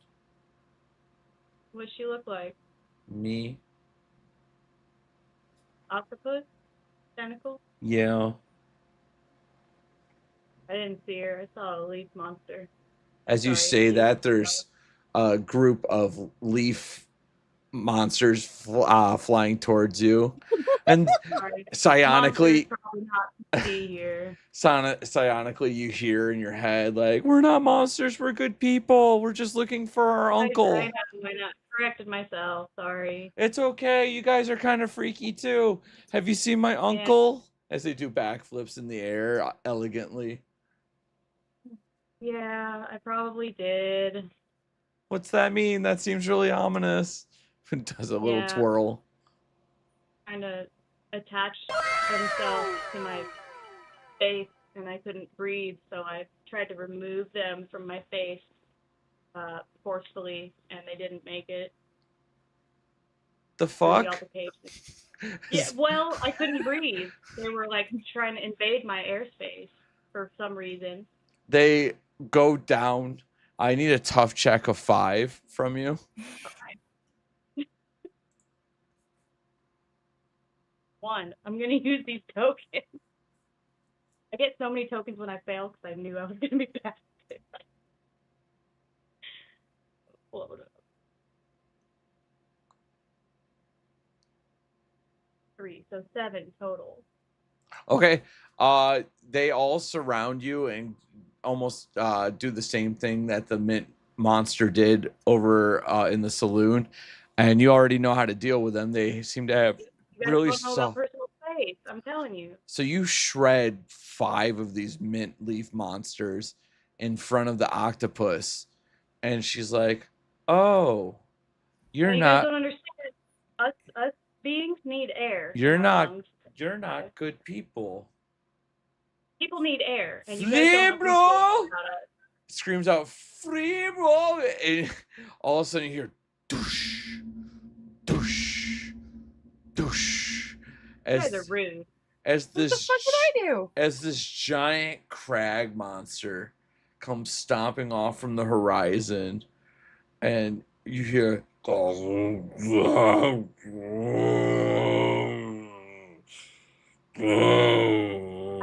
Speaker 5: What'd she look like?
Speaker 1: Me?
Speaker 5: Octopus? Tentacle?
Speaker 1: Yeah.
Speaker 5: I didn't see her. I saw a leaf monster.
Speaker 1: As you
Speaker 5: Sorry,
Speaker 1: say
Speaker 5: leaf.
Speaker 1: that, there's a group of leaf monsters flying towards you. And
Speaker 5: Sorry.
Speaker 1: psionically,
Speaker 5: Monster's probably not to see here.
Speaker 1: psionically, you hear in your head, like, we're not monsters, we're good people. We're just looking for our uncle.
Speaker 5: I corrected myself. Sorry.
Speaker 1: It's okay. You guys are kind of freaky too. Have you seen my uncle? As they do backflips in the air elegantly.
Speaker 5: Yeah, I probably did.
Speaker 1: What's that mean? That seems really ominous. Does a little
Speaker 5: Yeah.
Speaker 1: twirl.
Speaker 5: Kind of attached themselves to my face, and I couldn't breathe, so I tried to remove them from my face forcefully, and they didn't make it.
Speaker 1: The
Speaker 5: through the
Speaker 1: fuck?
Speaker 5: altercation. Yeah, well, I couldn't breathe. They were like trying to invade my airspace for some reason.
Speaker 1: They go down. I need a tough check of 5 from you.
Speaker 5: Okay. 1. I'm gonna use these tokens. I get so many tokens when I fail because I knew I was gonna be bad. Load up. 3, so 7 total.
Speaker 1: Okay. They all surround you and almost do the same thing that the mint monster did over in the saloon, and you already know how to deal with them. They seem to have
Speaker 5: You guys
Speaker 1: really
Speaker 5: don't know about
Speaker 1: soft.
Speaker 5: personal space. I'm telling you.
Speaker 1: So you shred 5 of these mint leaf monsters in front of the octopus, and she's like, "Oh,
Speaker 5: You
Speaker 1: you're
Speaker 5: guys
Speaker 1: not.
Speaker 5: don't understand. Us beings need air.
Speaker 1: You're
Speaker 5: in our
Speaker 1: not.
Speaker 5: lungs.
Speaker 1: You're not good people."
Speaker 5: People need air, and you
Speaker 1: Free,
Speaker 5: guys don't
Speaker 1: bro!
Speaker 5: appreciate about us.
Speaker 1: Screams out, "Free, bro!" And all of a sudden you hear, "Doosh, doosh, doosh,"
Speaker 5: You guys are rude.
Speaker 1: as
Speaker 3: What the
Speaker 1: this
Speaker 3: fuck did I do?
Speaker 1: as this giant crag monster comes stomping off from the horizon, and you hear,
Speaker 5: I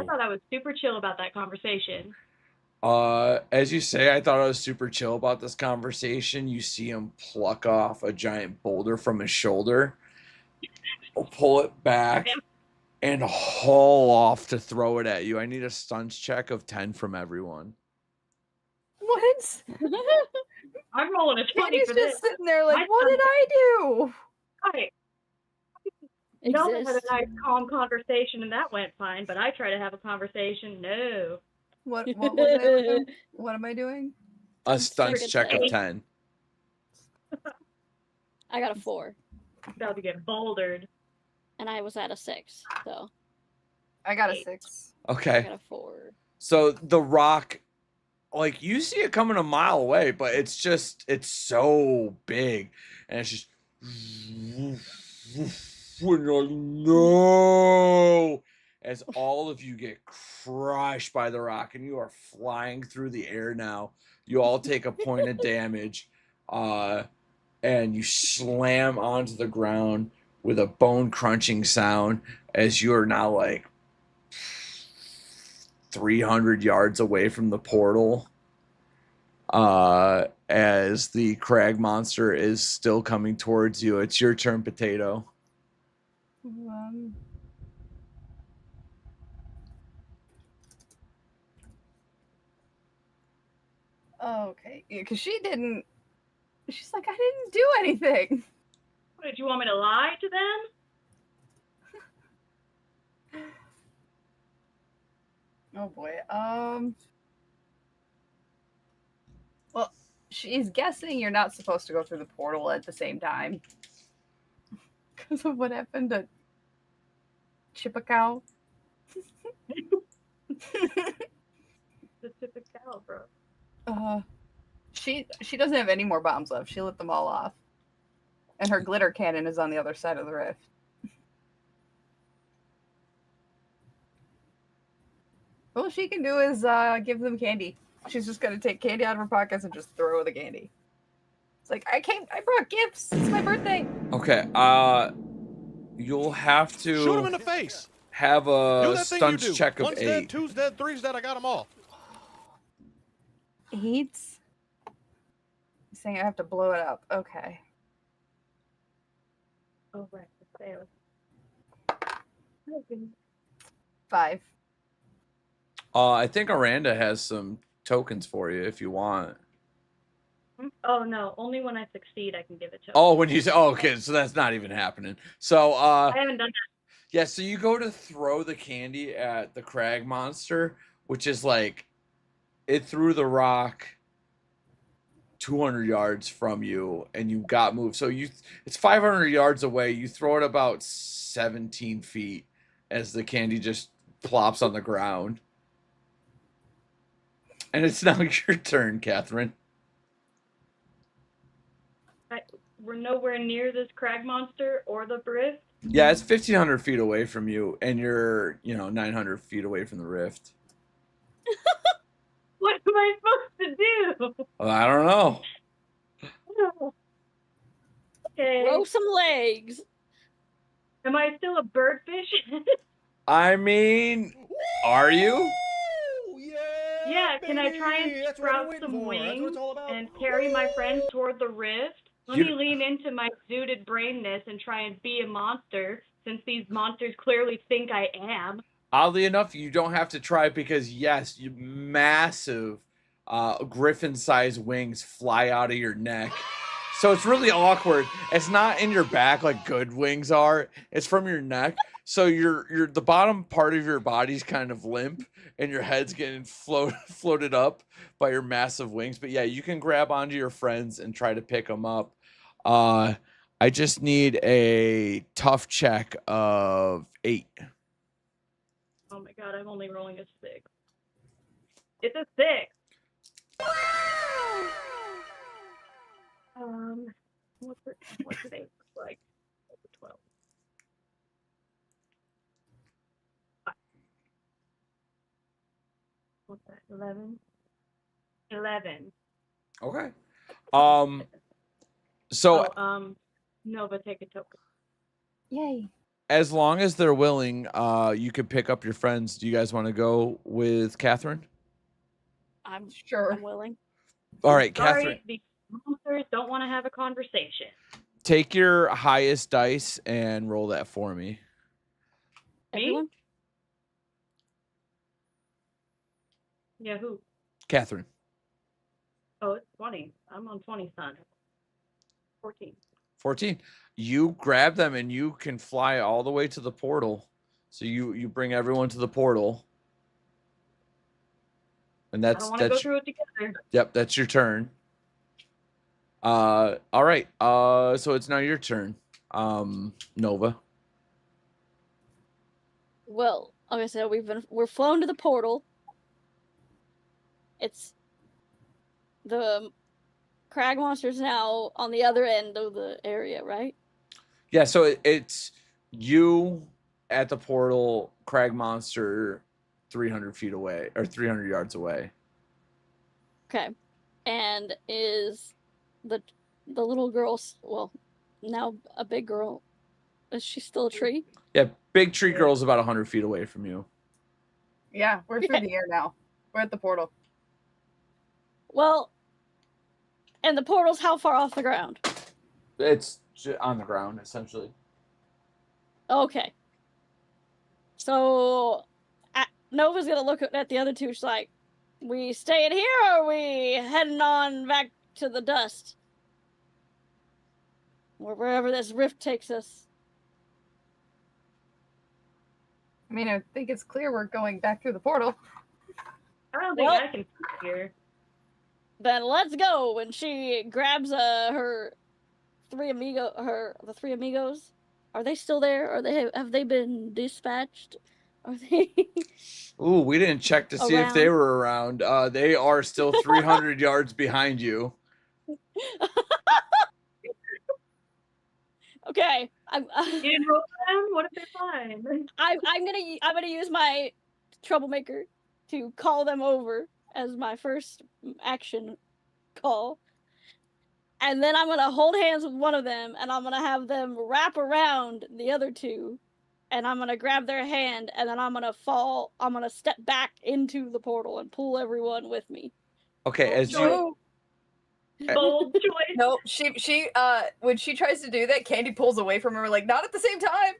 Speaker 5: thought I was super chill about that conversation.
Speaker 1: as you say, I thought I was super chill about this conversation. You see him pluck off a giant boulder from his shoulder, pull it back, and haul off to throw it at you. I need a stunts check of 10 from everyone.
Speaker 3: What?
Speaker 5: I'm rolling a 20
Speaker 3: He's
Speaker 5: for
Speaker 3: just
Speaker 5: this.
Speaker 3: sitting there like,
Speaker 5: My
Speaker 3: what did I do?
Speaker 5: Hi. Y'all had a nice, calm conversation, and that went fine. But I try to have a conversation. No.
Speaker 3: What was I doing? What am I doing?
Speaker 1: A stunts
Speaker 6: Friggin'
Speaker 1: check of
Speaker 6: A.
Speaker 1: 10.
Speaker 6: I got a 4,
Speaker 5: About to get bouldered.
Speaker 6: and I was at a 6, so.
Speaker 3: I got a
Speaker 6: 8.
Speaker 3: 6.
Speaker 6: I
Speaker 1: Okay.
Speaker 6: got a 4.
Speaker 1: So the rock, like you see it coming a mile away, but it's so big, and it's just. And you're like, no, as all of you get crushed by the rock, and you are flying through the air now. You all take a point of damage, and you slam onto the ground with a bone crunching sound as you are now like 300 yards away from the portal. As the crag monster is still coming towards you. It's your turn, Potato.
Speaker 3: Okay, because she's like, I didn't do anything.
Speaker 5: What, did you want me to lie to them?
Speaker 3: Oh boy. Well, she's guessing you're not supposed to go through the portal at the same time because of what happened to Chippecow.
Speaker 5: The typical, bro.
Speaker 3: She doesn't have any more bombs left. She lit them all off, and her glitter cannon is on the other side of the rift. All she can do is give them candy. She's just gonna take candy out of her pockets and just throw the candy. It's like, I brought gifts. It's my birthday.
Speaker 1: Okay. You'll have to
Speaker 8: Shoot him in the face.
Speaker 1: have
Speaker 8: Do
Speaker 1: a
Speaker 8: that thing you
Speaker 1: stunts
Speaker 8: do.
Speaker 1: check of
Speaker 8: 1's dead,
Speaker 1: 8.
Speaker 8: 2's dead, 3's dead. I got them all.
Speaker 3: 8. Saying I have to blow it up. Okay.
Speaker 5: Oh, right. The sales.
Speaker 3: 5.
Speaker 1: I think Aranda has some tokens for you if you want.
Speaker 5: Oh, no. Only when I succeed I can give it to
Speaker 1: Oh, when you say, oh, okay, so that's not even happening. So,
Speaker 5: I haven't done that.
Speaker 1: yeah, so you go to throw the candy at the crag monster, which is like, it threw the rock 200 yards from you, and you got moved. So it's 500 yards away. You throw it about 17 feet as the candy just plops on the ground. And it's now your turn, Catherine.
Speaker 5: We're nowhere near this crag monster or the rift.
Speaker 1: Yeah, it's 1,500 feet away from you, and you're, 900 feet away from the rift.
Speaker 5: What am I supposed to do?
Speaker 1: Well, I don't know.
Speaker 5: Okay.
Speaker 6: Grow some legs.
Speaker 5: Am I still a birdfish?
Speaker 1: I mean, are you?
Speaker 5: Yeah, can I try and sprout some wings and carry my friends toward the rift? Let me lean into my zooted brainness and try and be a monster, since these monsters clearly think I am.
Speaker 1: Oddly enough, you don't have to try because, yes, you massive griffin-sized wings fly out of your neck. So it's really awkward. It's not in your back like good wings are. It's from your neck. So the bottom part of your body's kind of limp, and your head's getting floated up by your massive wings. But yeah, you can grab onto your friends and try to pick them up. I just need a tough check of 8.
Speaker 5: Oh my god, I'm only rolling a 6. It's a 6! What's an 8 look like? It's a 12. What's that? 11? 11.
Speaker 1: Okay. So
Speaker 5: Nova, take a token.
Speaker 3: Yay.
Speaker 1: as long as they're willing, you could pick up your friends. Do you guys want to go with Catherine?
Speaker 6: I'm
Speaker 3: Sure.
Speaker 6: I'm willing.
Speaker 1: All right,
Speaker 5: Sorry,
Speaker 1: Catherine.
Speaker 5: the monsters don't want to have a conversation.
Speaker 1: Take your highest dice and roll that for me.
Speaker 6: Everyone?
Speaker 5: Yeah, who?
Speaker 1: Catherine.
Speaker 5: Oh, it's 20. I'm on 20, son. 14.
Speaker 1: 14. You grab them and you can fly all the way to the portal. So you bring everyone to the portal. And
Speaker 5: I don't want to go through it together.
Speaker 1: Yep, that's your turn. All right. So it's now your turn. Nova.
Speaker 6: Well, like I said, we're flown to the portal. It's the crag monster's now on the other end of the area, right?
Speaker 1: Yeah, so it's you at the portal, crag monster 300 feet away, or 300 yards away.
Speaker 6: Okay. And is the little girl, well, now a big girl, is she still a tree?
Speaker 1: Yeah, big tree girl's about 100 feet away from you.
Speaker 3: Yeah, we're through the air now. We're at the portal.
Speaker 6: Well, and the portal's how far off the ground?
Speaker 1: It's on the ground, essentially.
Speaker 6: Okay. So, Nova's gonna look at the other two. She's like, we staying here or are we heading on back to the dust? Or wherever this rift takes us.
Speaker 3: I mean, I think it's clear we're going back through the portal.
Speaker 5: I don't think
Speaker 6: Well-
Speaker 5: I can sit here.
Speaker 6: Then let's go. And she grabs the three amigos. Are they still there? Have they been dispatched? Are they?
Speaker 1: Ooh, we didn't check to see if they
Speaker 6: Around.
Speaker 1: were around. They are still 300 yards behind you.
Speaker 6: Okay.
Speaker 5: You didn't roll them? What if they're fine?
Speaker 6: I'm gonna use my troublemaker to call them over as my first action call. And then I'm gonna hold hands with one of them and I'm gonna have them wrap around the other two and I'm gonna grab their hand and then I'm gonna step back into the portal and pull everyone with me.
Speaker 1: Okay, as you
Speaker 5: Bold choice.
Speaker 3: No, she when she tries to do that, Candy pulls away from her, like, not at the same time.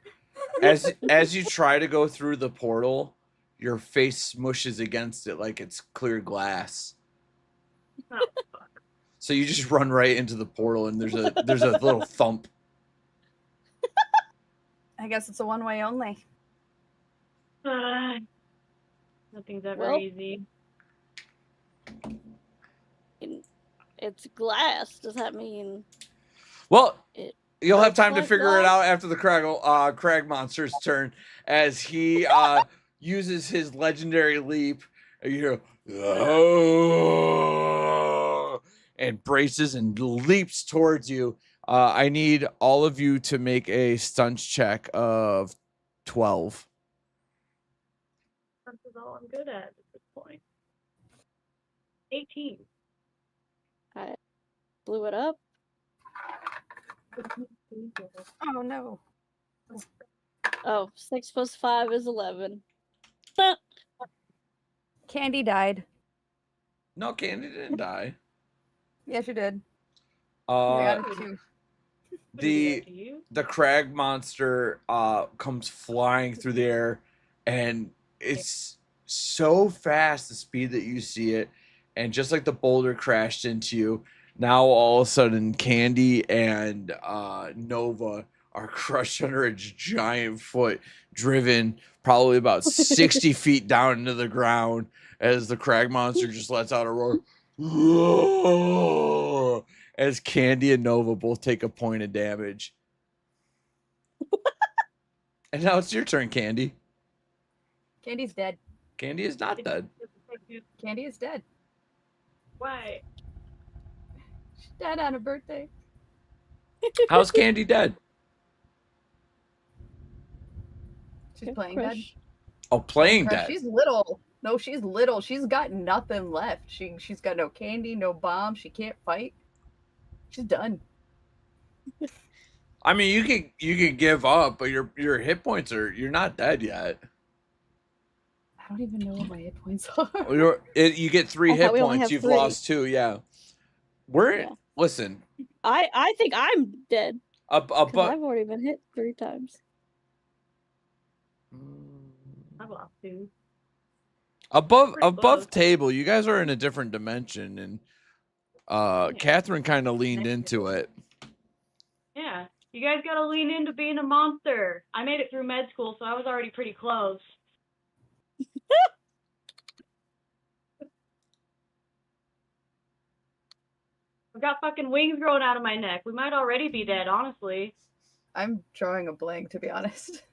Speaker 1: as you try to go through the portal, your face smushes against it like it's clear glass.
Speaker 5: Oh, fuck.
Speaker 1: So you just run right into the portal and there's a little thump.
Speaker 3: I guess it's a one-way only.
Speaker 5: Nothing's ever
Speaker 6: Well-
Speaker 5: easy.
Speaker 6: It's glass. Does that mean
Speaker 1: Well,
Speaker 6: it?
Speaker 1: you'll have time to
Speaker 6: like
Speaker 1: figure it
Speaker 6: glass?
Speaker 1: out after the crag monster's turn as he uses his legendary leap. And you hear, "Oh," and braces and leaps towards you. I need all of you to make a stunts check of 12.
Speaker 5: This is all I'm good at this point. 18.
Speaker 6: I blew it up.
Speaker 3: Oh no.
Speaker 6: Oh, 6 plus 5 is 11.
Speaker 3: Candy died.
Speaker 1: No, Candy didn't die.
Speaker 3: Yes, you did. We
Speaker 1: Uh,
Speaker 3: got a 2.
Speaker 1: the crag monster comes flying through the air, and it's so fast the speed that you see it, and just like the boulder crashed into you, now all of a sudden Candy and Nova are crushed under its giant foot, driven probably about 60 feet down into the ground as the crag monster just lets out a roar. As Candy and Nova both take a point of damage. And now it's your turn, Candy.
Speaker 3: Candy's dead.
Speaker 1: Candy is not dead.
Speaker 3: Candy is dead.
Speaker 5: Why?
Speaker 3: She's dead on her birthday.
Speaker 1: How's Candy dead?
Speaker 3: She's playing dead.
Speaker 1: Oh, playing
Speaker 3: Crush,
Speaker 1: dead.
Speaker 3: she's little. No, she's little. She's got nothing left. She's got no candy, no bomb. She can't fight. She's done.
Speaker 1: I mean, you could give up, but your hit points you're not dead yet.
Speaker 3: I don't even know what my hit points are.
Speaker 1: You get 3
Speaker 6: I
Speaker 1: hit
Speaker 6: thought we only
Speaker 1: points.
Speaker 6: have
Speaker 1: You've
Speaker 6: 3.
Speaker 1: lost 2. Yeah.
Speaker 6: Yeah.
Speaker 1: Listen.
Speaker 6: I think I'm dead. 'cause
Speaker 1: But
Speaker 6: I've already been hit 3 times.
Speaker 5: I've lost 2.
Speaker 1: above
Speaker 5: Pretty close.
Speaker 1: table, you guys are in a different dimension, and Catherine kind of leaned into it.
Speaker 5: Yeah. You guys gotta lean into being a monster. I made it through med school, so I was already pretty close. I've got fucking wings growing out of my neck. We might already be dead, honestly.
Speaker 3: I'm drawing a blank, to be honest.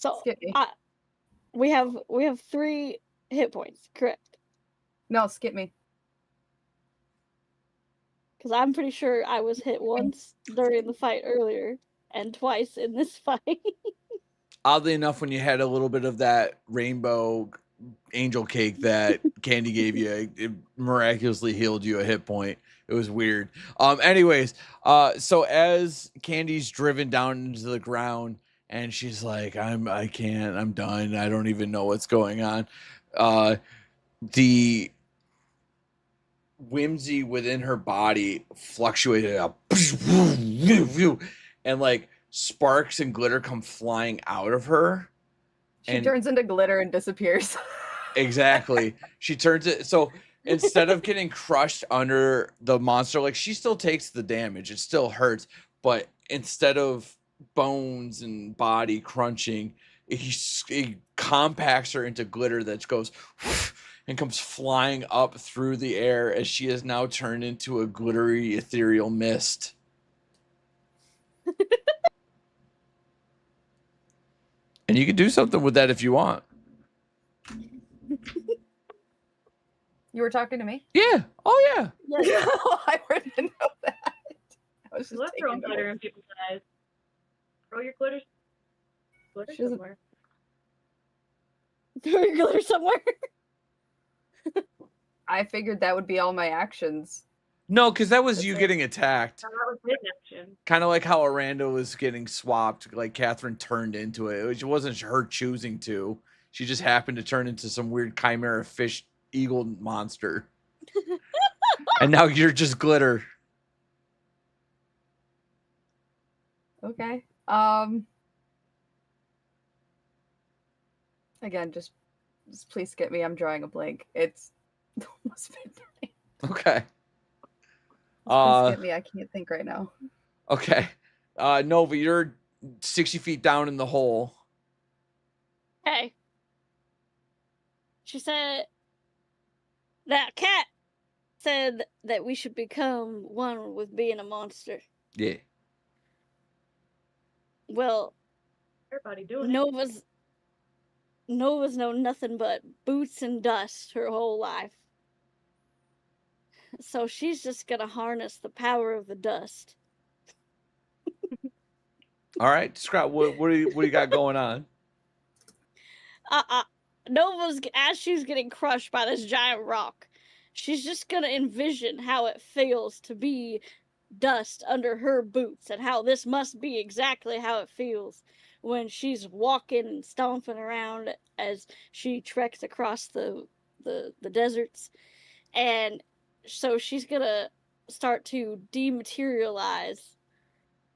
Speaker 6: So
Speaker 3: Skip me.
Speaker 6: we have 3 hit points, correct?
Speaker 3: No, skip me.
Speaker 6: Because I'm pretty sure I was hit once during the fight earlier and twice in this fight.
Speaker 1: Oddly enough, when you had a little bit of that rainbow angel cake that Candy gave you, it miraculously healed you a hit point. It was weird. Anyways, so as Candy's driven down into the ground and she's like, I can't, I'm done. I don't even know what's going on. The whimsy within her body fluctuated up and like sparks and glitter come flying out of her.
Speaker 3: She turns into glitter and disappears.
Speaker 1: Exactly. She turns it. So instead of getting crushed under the monster, like she still takes the damage. It still hurts. But instead of bones and body crunching, he compacts her into glitter that goes and comes flying up through the air as she is now turned into a glittery ethereal mist. And you can do something with that if you want.
Speaker 3: You were talking to me?
Speaker 1: Yeah. Oh, yeah.
Speaker 3: I didn't know that. I was just
Speaker 5: Let's throw glitter in people's eyes. Throw your glitter somewhere.
Speaker 6: Throw your glitter somewhere?
Speaker 3: I figured that would be all my actions.
Speaker 1: No, because that was you getting attacked.
Speaker 5: That was his action.
Speaker 1: Kind of like how Aranda was getting swapped. Like Catherine turned into it. It wasn't her choosing to. She just happened to turn into some weird chimera fish eagle monster. And now you're just glitter.
Speaker 3: Okay. Again, just please skip me. I'm drawing a blank. It's almost midnight.
Speaker 1: Okay.
Speaker 3: Please skip me. I can't think right now.
Speaker 1: Okay. Nova, you're 60 feet down in the hole.
Speaker 6: Hey. She said that cat said that we should become one with being a monster.
Speaker 1: Yeah.
Speaker 6: Well,
Speaker 5: everybody doing
Speaker 6: Nova's known nothing but boots and dust her whole life. So she's just gonna harness the power of the dust.
Speaker 1: All right, describe what do you got going on?
Speaker 6: Nova's, as she's getting crushed by this giant rock, she's just gonna envision how it feels to be dust under her boots and how this must be exactly how it feels when she's walking and stomping around as she treks across the deserts. And so she's gonna start to dematerialize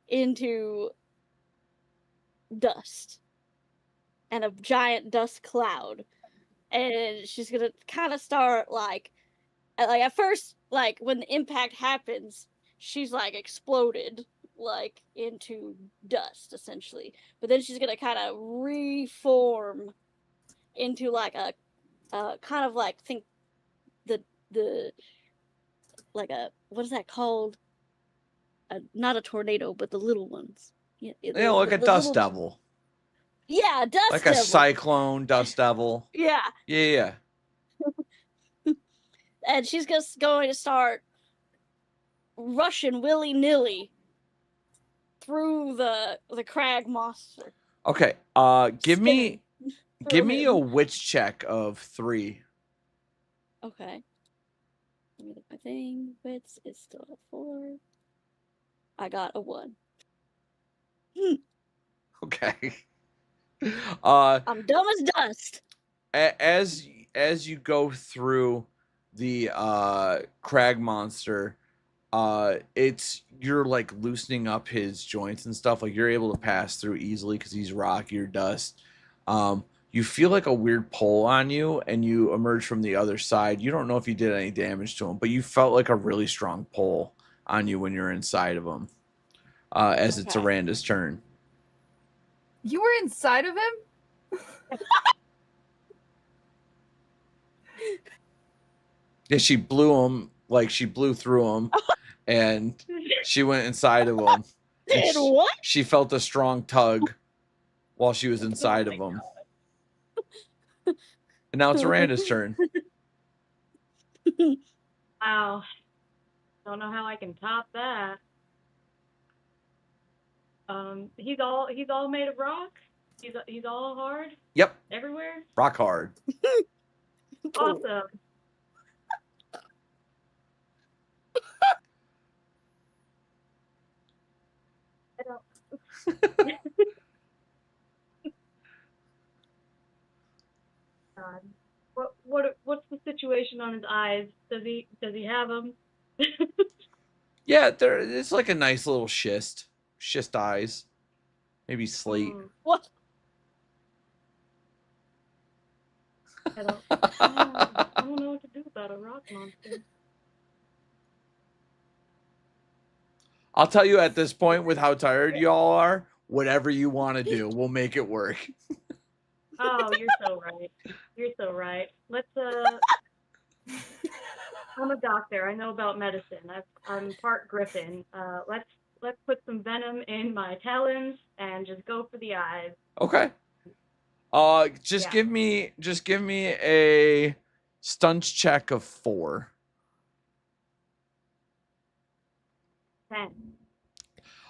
Speaker 6: into dust and a giant dust cloud. And she's gonna kind of start like at first, like when the impact happens, she's like exploded like into dust essentially, but then she's gonna kind of reform into like a kind of like think the like a, what is that called? Not a tornado, but the little ones.
Speaker 1: Yeah, like a dust devil.
Speaker 6: Yeah, dust
Speaker 1: like
Speaker 6: devil.
Speaker 1: a cyclone dust devil.
Speaker 6: Yeah.
Speaker 1: Yeah.
Speaker 6: And she's just going to start rushing willy-nilly through the crag monster.
Speaker 1: Okay. Give me a witch check of 3.
Speaker 6: Okay. Let me look at my thing. Wits is still at 4. I got a 1.
Speaker 1: Okay.
Speaker 6: I'm dumb as dust.
Speaker 1: As you go through the crag monster, you're like loosening up his joints and stuff. Like you're able to pass through easily because he's rocky or dust. You feel like a weird pull on you, and you emerge from the other side. You don't know if you did any damage to him, but you felt like a really strong pull on you when you're inside of him. As it's Aranda's turn.
Speaker 3: You were inside of him?
Speaker 1: Yeah, she blew him, like she blew through him, and she went inside of him.
Speaker 6: Did what?
Speaker 1: She felt a strong tug. while she was inside of them. And now it's Aranda's turn.
Speaker 5: Wow. Don't know how I can top that. He's all made of rock. He's all hard
Speaker 1: Yep,
Speaker 5: everywhere.
Speaker 1: rock hard.
Speaker 5: Awesome. I don't. God. What's the situation on his eyes? Does he have them?
Speaker 1: Yeah, it's like a nice little schist eyes, maybe slate.
Speaker 6: What?
Speaker 5: I don't know what to do about a rock monster.
Speaker 1: I'll tell you at this point, with how tired y'all are, whatever you want to do, we'll make it work.
Speaker 5: Oh, you're so right. You're so right. Let's I'm a doctor. I know about medicine. I'm part griffin. Let's put some venom in my talons and just go for the eyes.
Speaker 1: Okay. Just give me a stunts check of 4.
Speaker 5: 10.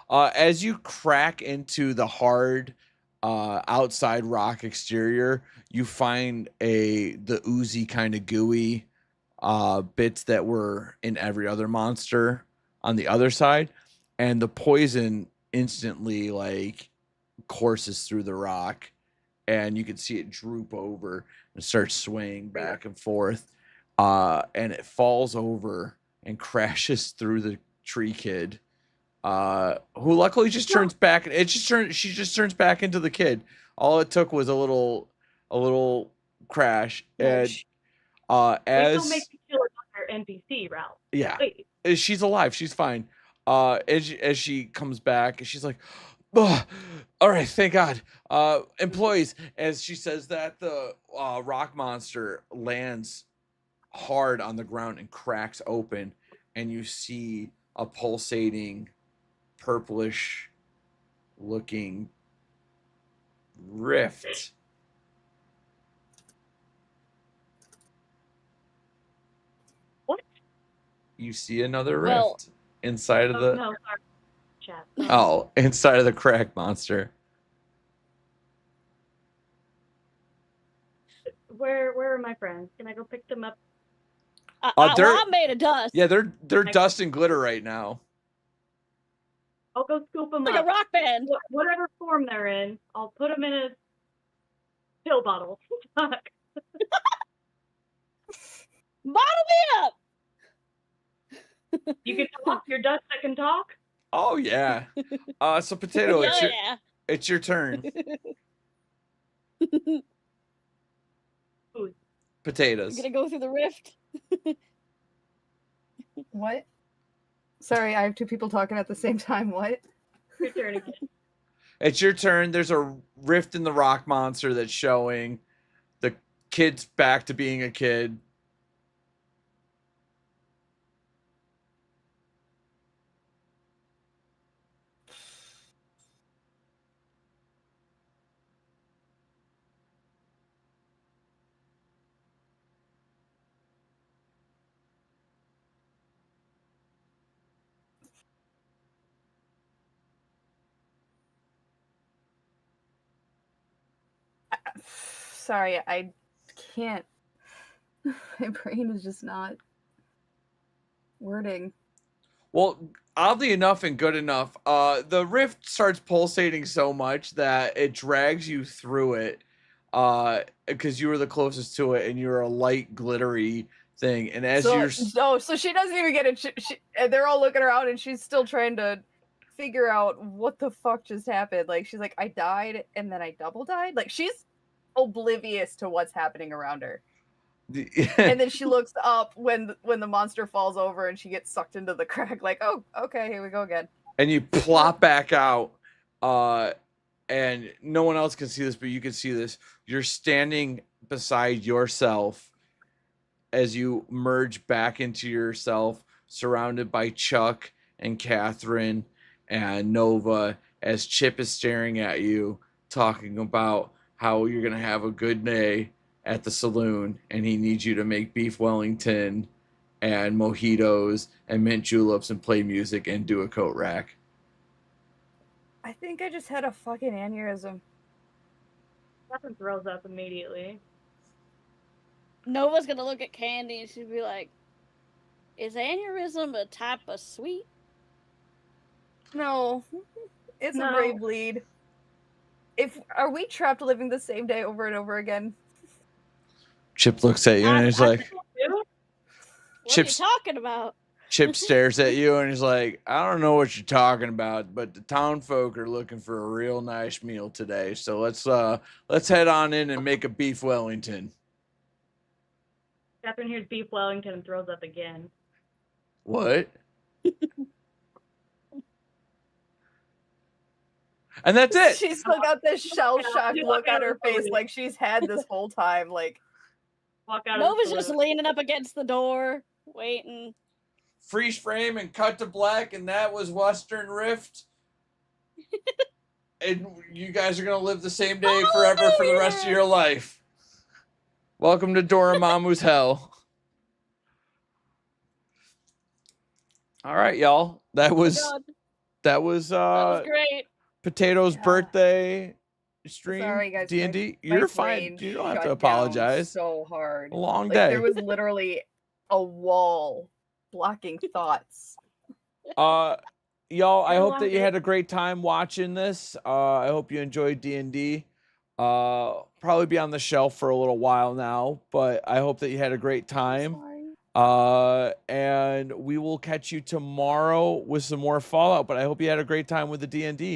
Speaker 1: As you crack into the hard outside rock exterior, you find the oozy kind of gooey bits that were in every other monster on the other side, and the poison instantly like courses through the rock, and you can see it droop over and start swaying back and forth, and it falls over and crashes through the tree kid, who luckily just turns back. She just turns back into the kid. All it took was a little crash. And
Speaker 5: Please don't make me feel like another NPC, Ralph.
Speaker 1: Yeah,
Speaker 5: Please.
Speaker 1: she's alive. She's fine. As she comes back, she's like, oh, all right, thank God. Employees, as she says that, the rock monster lands hard on the ground and cracks open, and you see a pulsating, purplish looking rift.
Speaker 5: What?
Speaker 1: You see another rift inside of the...
Speaker 5: No, sorry. Chat.
Speaker 1: Oh, inside of the crack monster.
Speaker 5: Where are my friends? Can I go pick them up?
Speaker 6: I'm made of dust.
Speaker 1: Yeah, they're dust and glitter right now.
Speaker 5: I'll go scoop them
Speaker 6: like
Speaker 5: up.
Speaker 6: a rock band.
Speaker 5: Whatever form they're in, I'll put them in a pill bottle.
Speaker 6: Bottle me up.
Speaker 5: You can talk. You're dust that can talk.
Speaker 1: Oh yeah. So Potato, it's your turn. Potatoes.
Speaker 6: You're gonna go through the rift.
Speaker 3: What? Sorry, I have two people talking at the same time. What?
Speaker 5: Your turn again.
Speaker 1: It's your turn. There's a rift in the rock monster that's showing. The kid's back to being a kid.
Speaker 3: Sorry, I can't. My brain is just not wording.
Speaker 1: Well, oddly enough and good enough, the rift starts pulsating so much that it drags you through it, because you were the closest to it, and you're a light, glittery thing. And as
Speaker 3: so she doesn't even get it. And they're all looking around, and she's still trying to figure out what the fuck just happened. Like, she's like, I died, and then I double died. Like, she's oblivious to what's happening around her. And then she looks up when the monster falls over and she gets sucked into the crack, like, oh, okay, here we go again.
Speaker 1: And you plop back out, and no one else can see this, but you can see this. You're standing beside yourself as you merge back into yourself, surrounded by Chuck and Catherine and Nova, as Chip is staring at you, talking about how you're gonna have a good day at the saloon, and he needs you to make beef Wellington and mojitos and mint juleps and play music and do a coat rack.
Speaker 3: I think I just had a fucking aneurysm.
Speaker 5: Catherine throws up immediately.
Speaker 6: Nova's gonna look at Candy and she'll be like, "Is aneurysm a type of sweet?"
Speaker 3: No, it's
Speaker 5: No.
Speaker 3: a brave bleed. Are we trapped living the same day over and over again?
Speaker 1: Chip looks at you and he's like,
Speaker 6: What
Speaker 1: Chip's-
Speaker 6: are you talking about?
Speaker 1: Chip stares at you and he's like, I don't know what you're talking about, but the town folk are looking for a real nice meal today. So let's head on in and make a beef Wellington.
Speaker 5: Catherine hears beef Wellington and throws up again.
Speaker 1: What? And that's it.
Speaker 3: She's still got this shell-shocked look on her face like she's had this whole time. Like,
Speaker 5: Walk out
Speaker 6: Nova's
Speaker 5: of the
Speaker 6: just
Speaker 5: saloon.
Speaker 6: leaning up against the door, waiting.
Speaker 1: Freeze frame and cut to black, and that was Western Rift. And you guys are gonna live the same day forever for the rest of your life. Welcome to Dormammu's hell. All right, y'all. That was
Speaker 6: That was great.
Speaker 1: Potato's birthday stream.
Speaker 3: sorry guys,
Speaker 1: D&D.
Speaker 3: my
Speaker 1: You're fine.
Speaker 3: brain
Speaker 1: You don't have
Speaker 3: shut
Speaker 1: to
Speaker 3: down
Speaker 1: apologize.
Speaker 3: So hard.
Speaker 1: A long
Speaker 3: Like,
Speaker 1: day.
Speaker 3: there was literally a wall blocking thoughts.
Speaker 1: Y'all, I hope that you
Speaker 5: it.
Speaker 1: had a great time watching this. I hope you enjoyed D&D. Probably be on the shelf for a little while now, but I hope that you had a great time. And we will catch you tomorrow with some more Fallout, but I hope you had a great time with the D&D.